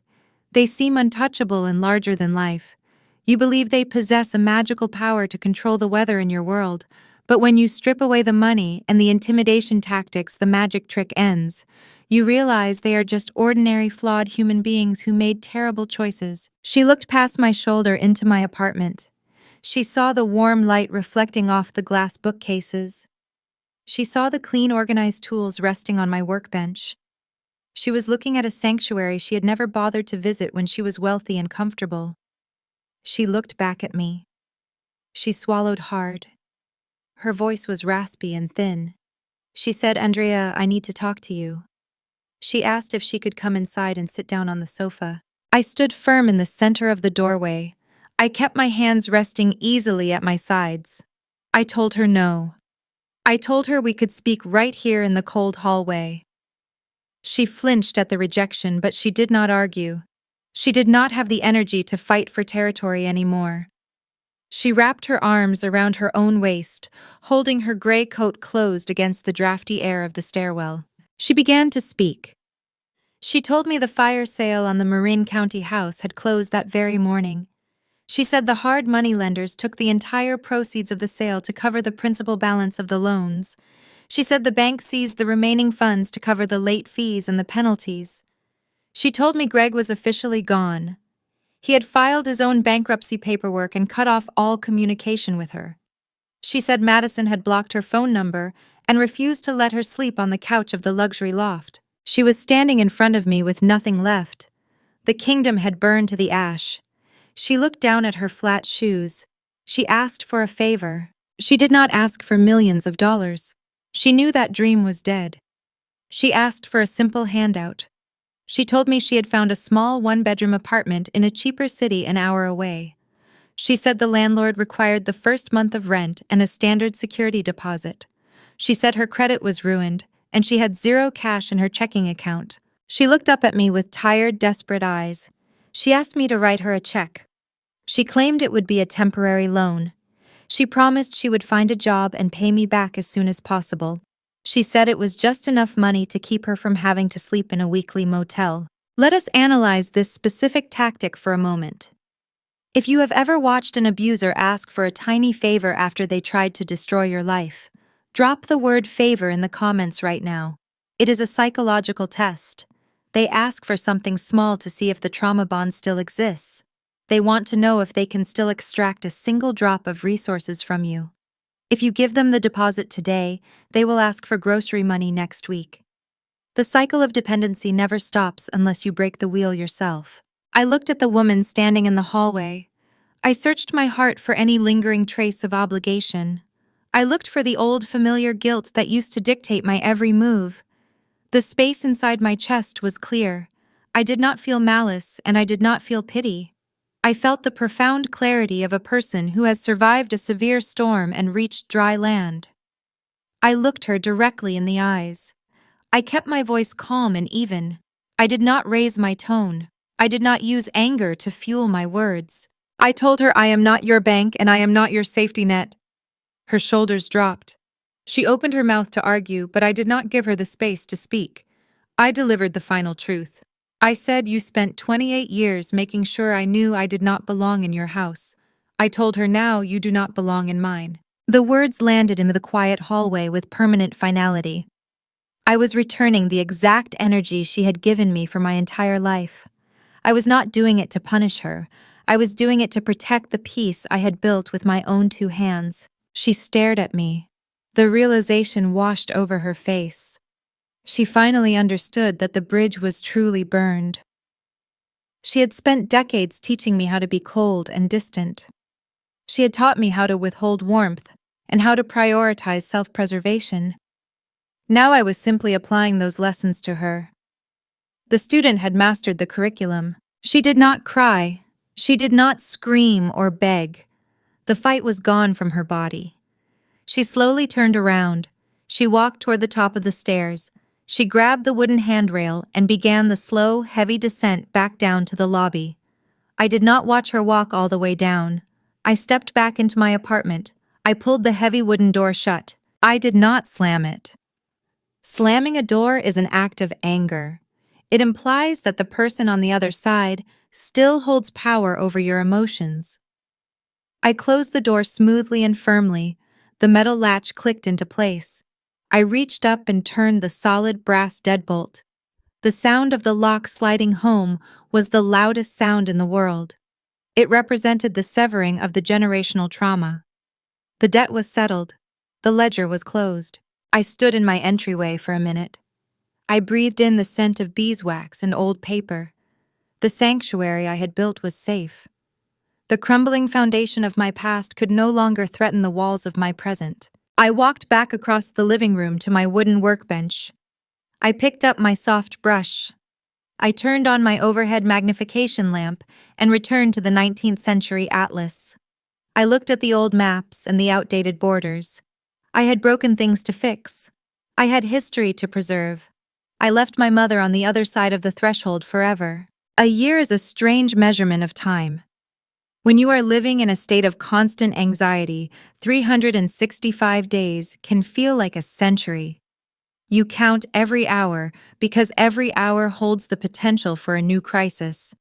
They seem untouchable and larger than life. You believe they possess a magical power to control the weather in your world, but when you strip away the money and the intimidation tactics, the magic trick ends. You realize they are just ordinary, flawed human beings who made terrible choices. She looked past my shoulder into my apartment. She saw the warm light reflecting off the glass bookcases. She saw the clean, organized tools resting on my workbench. She was looking at a sanctuary she had never bothered to visit when she was wealthy and comfortable. She looked back at me. She swallowed hard. Her voice was raspy and thin. She said, "Andrea, I need to talk to you." She asked if she could come inside and sit down on the sofa. I stood firm in the center of the doorway. I kept my hands resting easily at my sides. I told her no. I told her we could speak right here in the cold hallway. She flinched at the rejection, but she did not argue. She did not have the energy to fight for territory anymore. She wrapped her arms around her own waist, holding her gray coat closed against the drafty air of the stairwell. She began to speak. She told me the fire sale on the Marin County house had closed that very morning. She said the hard money lenders took the entire proceeds of the sale to cover the principal balance of the loans. She said the bank seized the remaining funds to cover the late fees and the penalties. She told me Greg was officially gone. He had filed his own bankruptcy paperwork and cut off all communication with her. She said Madison had blocked her phone number and refused to let her sleep on the couch of the luxury loft. She was standing in front of me with nothing left. The kingdom had burned to the ash. She looked down at her flat shoes. She asked for a favor. She did not ask for millions of dollars. She knew that dream was dead. She asked for a simple handout. She told me she had found a small one-bedroom apartment in a cheaper city an hour away. She said the landlord required the first month of rent and a standard security deposit. She said her credit was ruined, and she had zero cash in her checking account. She looked up at me with tired, desperate eyes. She asked me to write her a check. She claimed it would be a temporary loan. She promised she would find a job and pay me back as soon as possible. She said it was just enough money to keep her from having to sleep in a weekly motel. Let us analyze this specific tactic for a moment. If you have ever watched an abuser ask for a tiny favor after they tried to destroy your life, drop the word favor in the comments right now. It is a psychological test. They ask for something small to see if the trauma bond still exists. They want to know if they can still extract a single drop of resources from you. If you give them the deposit today, they will ask for grocery money next week. The cycle of dependency never stops unless you break the wheel yourself. I looked at the woman standing in the hallway. I searched my heart for any lingering trace of obligation. I looked for the old familiar guilt that used to dictate my every move. The space inside my chest was clear. I did not feel malice, and I did not feel pity. I felt the profound clarity of a person who has survived a severe storm and reached dry land. I looked her directly in the eyes. I kept my voice calm and even. I did not raise my tone. I did not use anger to fuel my words. I told her, "I am not your bank and I am not your safety net." Her shoulders dropped. She opened her mouth to argue, but I did not give her the space to speak. I delivered the final truth. I said, "You spent 28 years making sure I knew I did not belong in your house." I told her, "Now you do not belong in mine." The words landed in the quiet hallway with permanent finality. I was returning the exact energy she had given me for my entire life. I was not doing it to punish her. I was doing it to protect the peace I had built with my own two hands. She stared at me. The realization washed over her face. She finally understood that the bridge was truly burned. She had spent decades teaching me how to be cold and distant. She had taught me how to withhold warmth and how to prioritize self-preservation. Now I was simply applying those lessons to her. The student had mastered the curriculum. She did not cry. She did not scream or beg. The fight was gone from her body. She slowly turned around. She walked toward the top of the stairs. She grabbed the wooden handrail and began the slow, heavy descent back down to the lobby. I did not watch her walk all the way down. I stepped back into my apartment. I pulled the heavy wooden door shut. I did not slam it. Slamming a door is an act of anger. It implies that the person on the other side still holds power over your emotions. I closed the door smoothly and firmly. The metal latch clicked into place. I reached up and turned the solid brass deadbolt. The sound of the lock sliding home was the loudest sound in the world. It represented the severing of the generational trauma. The debt was settled. The ledger was closed. I stood in my entryway for a minute. I breathed in the scent of beeswax and old paper. The sanctuary I had built was safe. The crumbling foundation of my past could no longer threaten the walls of my present. I walked back across the living room to my wooden workbench. I picked up my soft brush. I turned on my overhead magnification lamp and returned to the 19th century atlas. I looked at the old maps and the outdated borders. I had broken things to fix. I had history to preserve. I left my mother on the other side of the threshold forever. A year is a strange measurement of time. When you are living in a state of constant anxiety, 365 days can feel like a century. You count every hour because every hour holds the potential for a new crisis.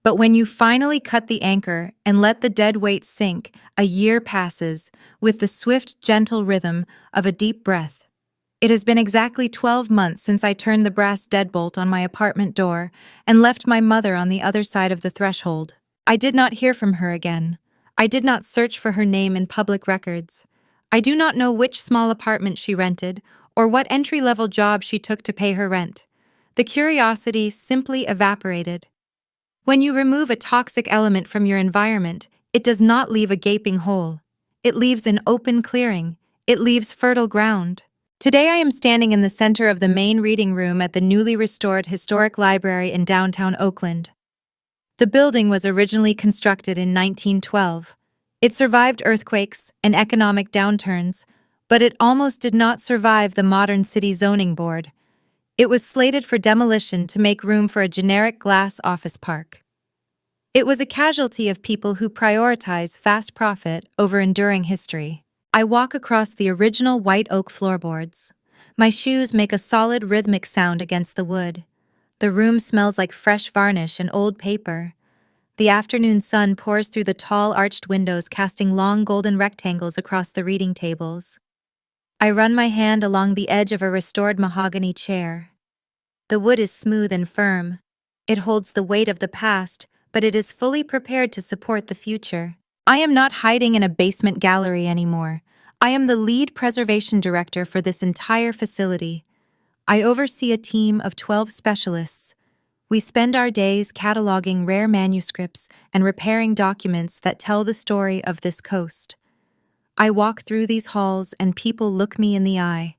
But when you finally cut the anchor and let the dead weight sink, a year passes with the swift, gentle rhythm of a deep breath. It has been exactly 12 months since I turned the brass deadbolt on my apartment door and left my mother on the other side of the threshold. I did not hear from her again. I did not search for her name in public records. I do not know which small apartment she rented or what entry-level job she took to pay her rent. The curiosity simply evaporated. When you remove a toxic element from your environment, it does not leave a gaping hole. It leaves an open clearing. It leaves fertile ground. Today I am standing in the center of the main reading room at the newly restored historic library in downtown Oakland. The building was originally constructed in 1912. It survived earthquakes and economic downturns, but it almost did not survive the modern city zoning board. It was slated for demolition to make room for a generic glass office park. It was a casualty of people who prioritize fast profit over enduring history. I walk across the original white oak floorboards. My shoes make a solid rhythmic sound against the wood. The room smells like fresh varnish and old paper. The afternoon sun pours through the tall arched windows, casting long golden rectangles across the reading tables. I run my hand along the edge of a restored mahogany chair. The wood is smooth and firm. It holds the weight of the past, but it is fully prepared to support the future. I am not hiding in a basement gallery anymore. I am the lead preservation director for this entire facility. I oversee a team of 12 specialists. We spend our days cataloging rare manuscripts and repairing documents that tell the story of this coast. I walk through these halls and people look me in the eye.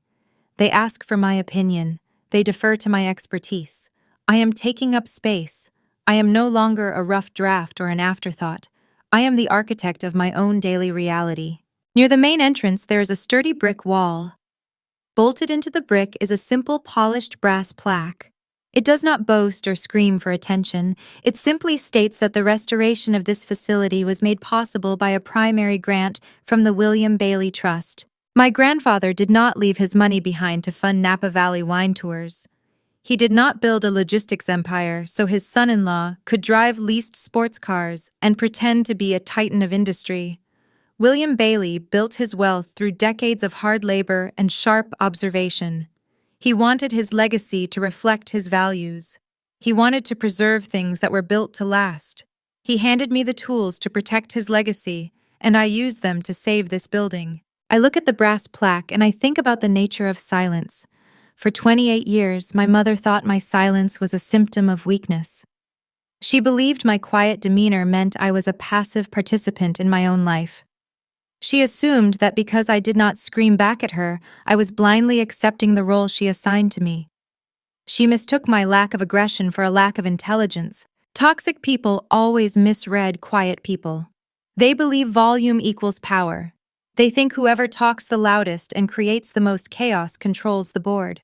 They ask for my opinion. They defer to my expertise. I am taking up space. I am no longer a rough draft or an afterthought. I am the architect of my own daily reality. Near the main entrance, there is a sturdy brick wall. Bolted into the brick is a simple polished brass plaque. It does not boast or scream for attention. It simply states that the restoration of this facility was made possible by a primary grant from the William Bailey Trust. My grandfather did not leave his money behind to fund Napa Valley wine tours. He did not build a logistics empire so his son-in-law could drive leased sports cars and pretend to be a titan of industry. William Bailey built his wealth through decades of hard labor and sharp observation. He wanted his legacy to reflect his values. He wanted to preserve things that were built to last. He handed me the tools to protect his legacy, and I used them to save this building. I look at the brass plaque and I think about the nature of silence. For 28 years, my mother thought my silence was a symptom of weakness. She believed my quiet demeanor meant I was a passive participant in my own life. She assumed that because I did not scream back at her, I was blindly accepting the role she assigned to me. She mistook my lack of aggression for a lack of intelligence. Toxic people always misread quiet people. They believe volume equals power. They think whoever talks the loudest and creates the most chaos controls the board.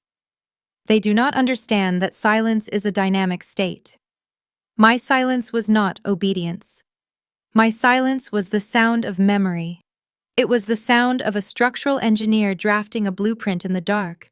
They do not understand that silence is a dynamic state. My silence was not obedience. My silence was the sound of memory. It was the sound of a structural engineer drafting a blueprint in the dark.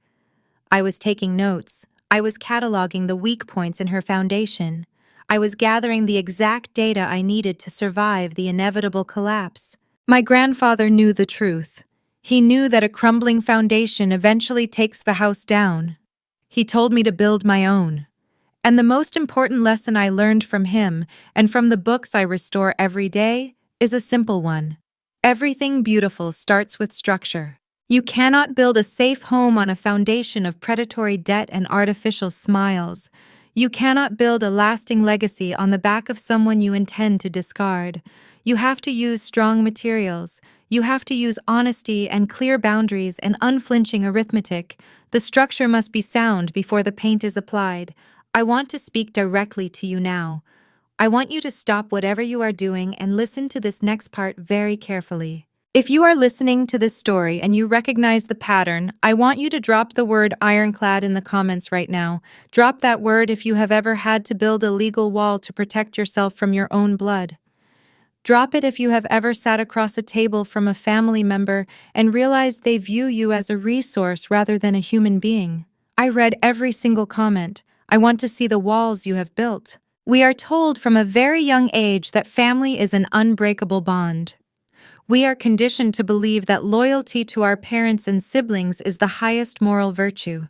I was taking notes. I was cataloging the weak points in her foundation. I was gathering the exact data I needed to survive the inevitable collapse. My grandfather knew the truth. He knew that a crumbling foundation eventually takes the house down. He told me to build my own. And the most important lesson I learned from him, and from the books I restore every day, is a simple one. Everything beautiful starts with structure. You cannot build a safe home on a foundation of predatory debt and artificial smiles. You cannot build a lasting legacy on the back of someone you intend to discard. You have to use strong materials. You have to use honesty and clear boundaries and unflinching arithmetic. The structure must be sound before the paint is applied. I want to speak directly to you now. I want you to stop whatever you are doing and listen to this next part very carefully. If you are listening to this story and you recognize the pattern, I want you to drop the word ironclad in the comments right now. Drop that word if you have ever had to build a legal wall to protect yourself from your own blood. Drop it if you have ever sat across a table from a family member and realized they view you as a resource rather than a human being. I read every single comment. I want to see the walls you have built. We are told from a very young age that family is an unbreakable bond. We are conditioned to believe that loyalty to our parents and siblings is the highest moral virtue.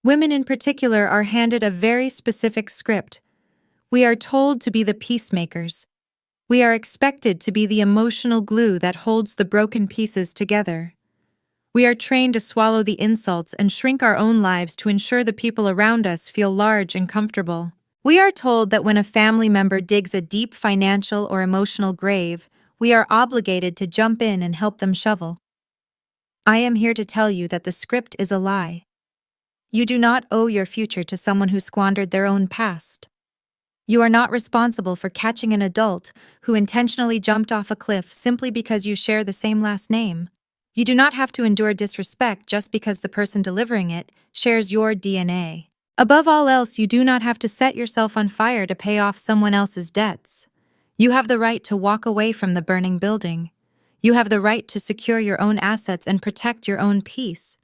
Women in particular are handed a very specific script. We are told to be the peacemakers. We are expected to be the emotional glue that holds the broken pieces together. We are trained to swallow the insults and shrink our own lives to ensure the people around us feel large and comfortable. We are told that when a family member digs a deep financial or emotional grave, we are obligated to jump in and help them shovel. I am here to tell you that the script is a lie. You do not owe your future to someone who squandered their own past. You are not responsible for catching an adult who intentionally jumped off a cliff simply because you share the same last name. You do not have to endure disrespect just because the person delivering it shares your DNA. Above all else, you do not have to set yourself on fire to pay off someone else's debts. You have the right to walk away from the burning building. You have the right to secure your own assets and protect your own peace.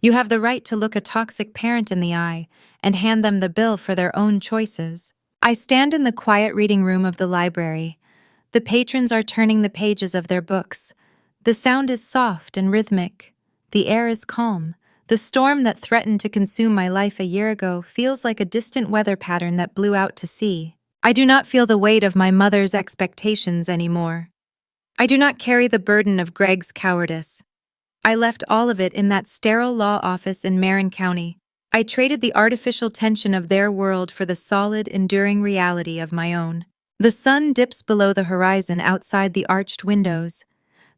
You have the right to look a toxic parent in the eye and hand them the bill for their own choices. I stand in the quiet reading room of the library. The patrons are turning the pages of their books. The sound is soft and rhythmic. The air is calm. The storm that threatened to consume my life a year ago feels like a distant weather pattern that blew out to sea. I do not feel the weight of my mother's expectations anymore. I do not carry the burden of Greg's cowardice. I left all of it in that sterile law office in Marin County. I traded the artificial tension of their world for the solid, enduring reality of my own. The sun dips below the horizon outside the arched windows.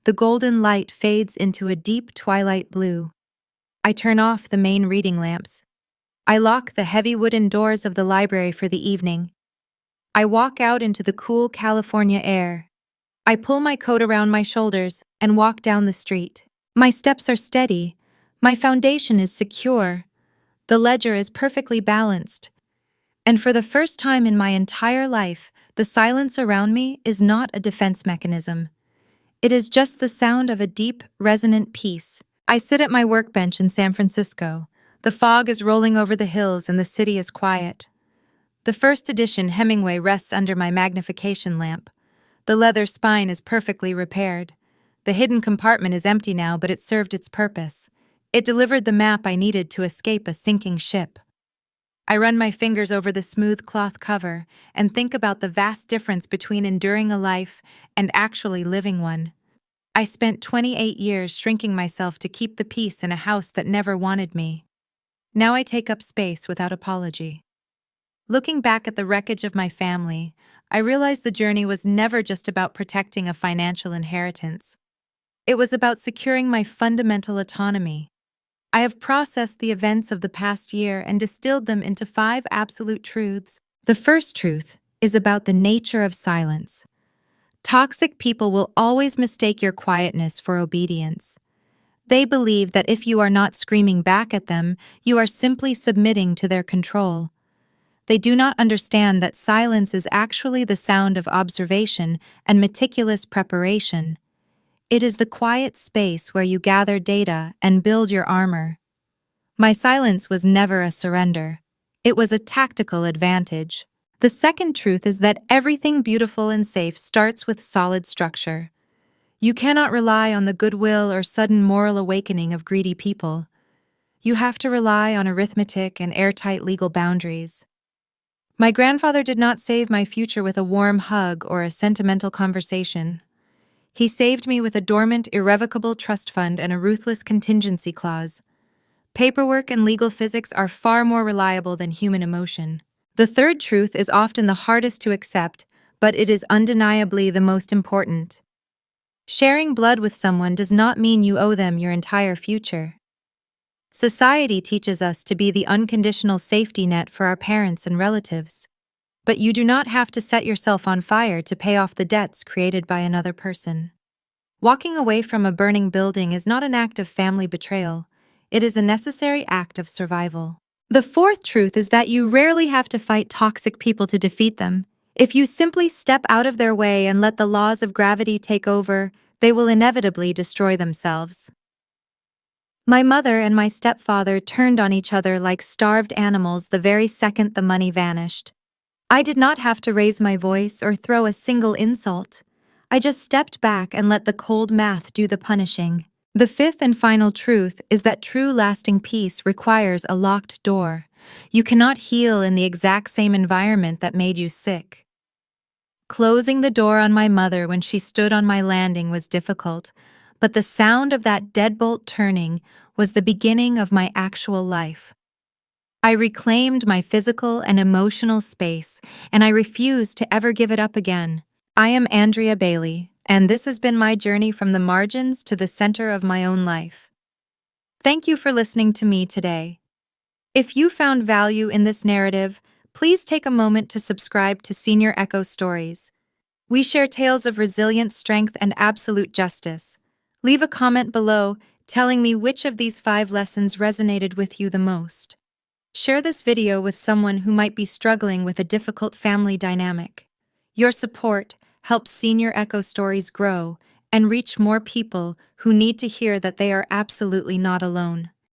The golden light fades into a deep twilight blue. I turn off the main reading lamps. I lock the heavy wooden doors of the library for the evening. I walk out into the cool California air. I pull my coat around my shoulders and walk down the street. My steps are steady. My foundation is secure. The ledger is perfectly balanced. And for the first time in my entire life, the silence around me is not a defense mechanism. It is just the sound of a deep, resonant peace. I sit at my workbench in San Francisco. The fog is rolling over the hills and the city is quiet. The first edition Hemingway rests under my magnification lamp. The leather spine is perfectly repaired. The hidden compartment is empty now, but it served its purpose. It delivered the map I needed to escape a sinking ship. I run my fingers over the smooth cloth cover and think about the vast difference between enduring a life and actually living one. I spent 28 years shrinking myself to keep the peace in a house that never wanted me. Now I take up space without apology. Looking back at the wreckage of my family, I realized the journey was never just about protecting a financial inheritance. It was about securing my fundamental autonomy. I have processed the events of the past year and distilled them into 5 absolute truths. The first truth is about the nature of silence. Toxic people will always mistake your quietness for obedience. They believe that if you are not screaming back at them, you are simply submitting to their control. They do not understand that silence is actually the sound of observation and meticulous preparation. It is the quiet space where you gather data and build your armor. My silence was never a surrender. It was a tactical advantage. The second truth is that everything beautiful and safe starts with solid structure. You cannot rely on the goodwill or sudden moral awakening of greedy people. You have to rely on arithmetic and airtight legal boundaries. My grandfather did not save my future with a warm hug or a sentimental conversation. He saved me with a dormant, irrevocable trust fund and a ruthless contingency clause. Paperwork and legal physics are far more reliable than human emotion. The third truth is often the hardest to accept, but it is undeniably the most important. Sharing blood with someone does not mean you owe them your entire future. Society teaches us to be the unconditional safety net for our parents and relatives. But you do not have to set yourself on fire to pay off the debts created by another person. Walking away from a burning building is not an act of family betrayal. It is a necessary act of survival. The fourth truth is that you rarely have to fight toxic people to defeat them. If you simply step out of their way and let the laws of gravity take over, they will inevitably destroy themselves. My mother and my stepfather turned on each other like starved animals the very second the money vanished. I did not have to raise my voice or throw a single insult. I just stepped back and let the cold math do the punishing. The fifth and final truth is that true lasting peace requires a locked door. You cannot heal in the exact same environment that made you sick. Closing the door on my mother when she stood on my landing was difficult, but the sound of that deadbolt turning was the beginning of my actual life. I reclaimed my physical and emotional space, and I refuse to ever give it up again. I am Andrea Bailey, and this has been my journey from the margins to the center of my own life. Thank you for listening to me today. If you found value in this narrative, please take a moment to subscribe to Senior Echo Stories. We share tales of resilient strength and absolute justice. Leave a comment below telling me which of these 5 lessons resonated with you the most. Share this video with someone who might be struggling with a difficult family dynamic. Your support helps Senior Echo Stories grow and reach more people who need to hear that they are absolutely not alone.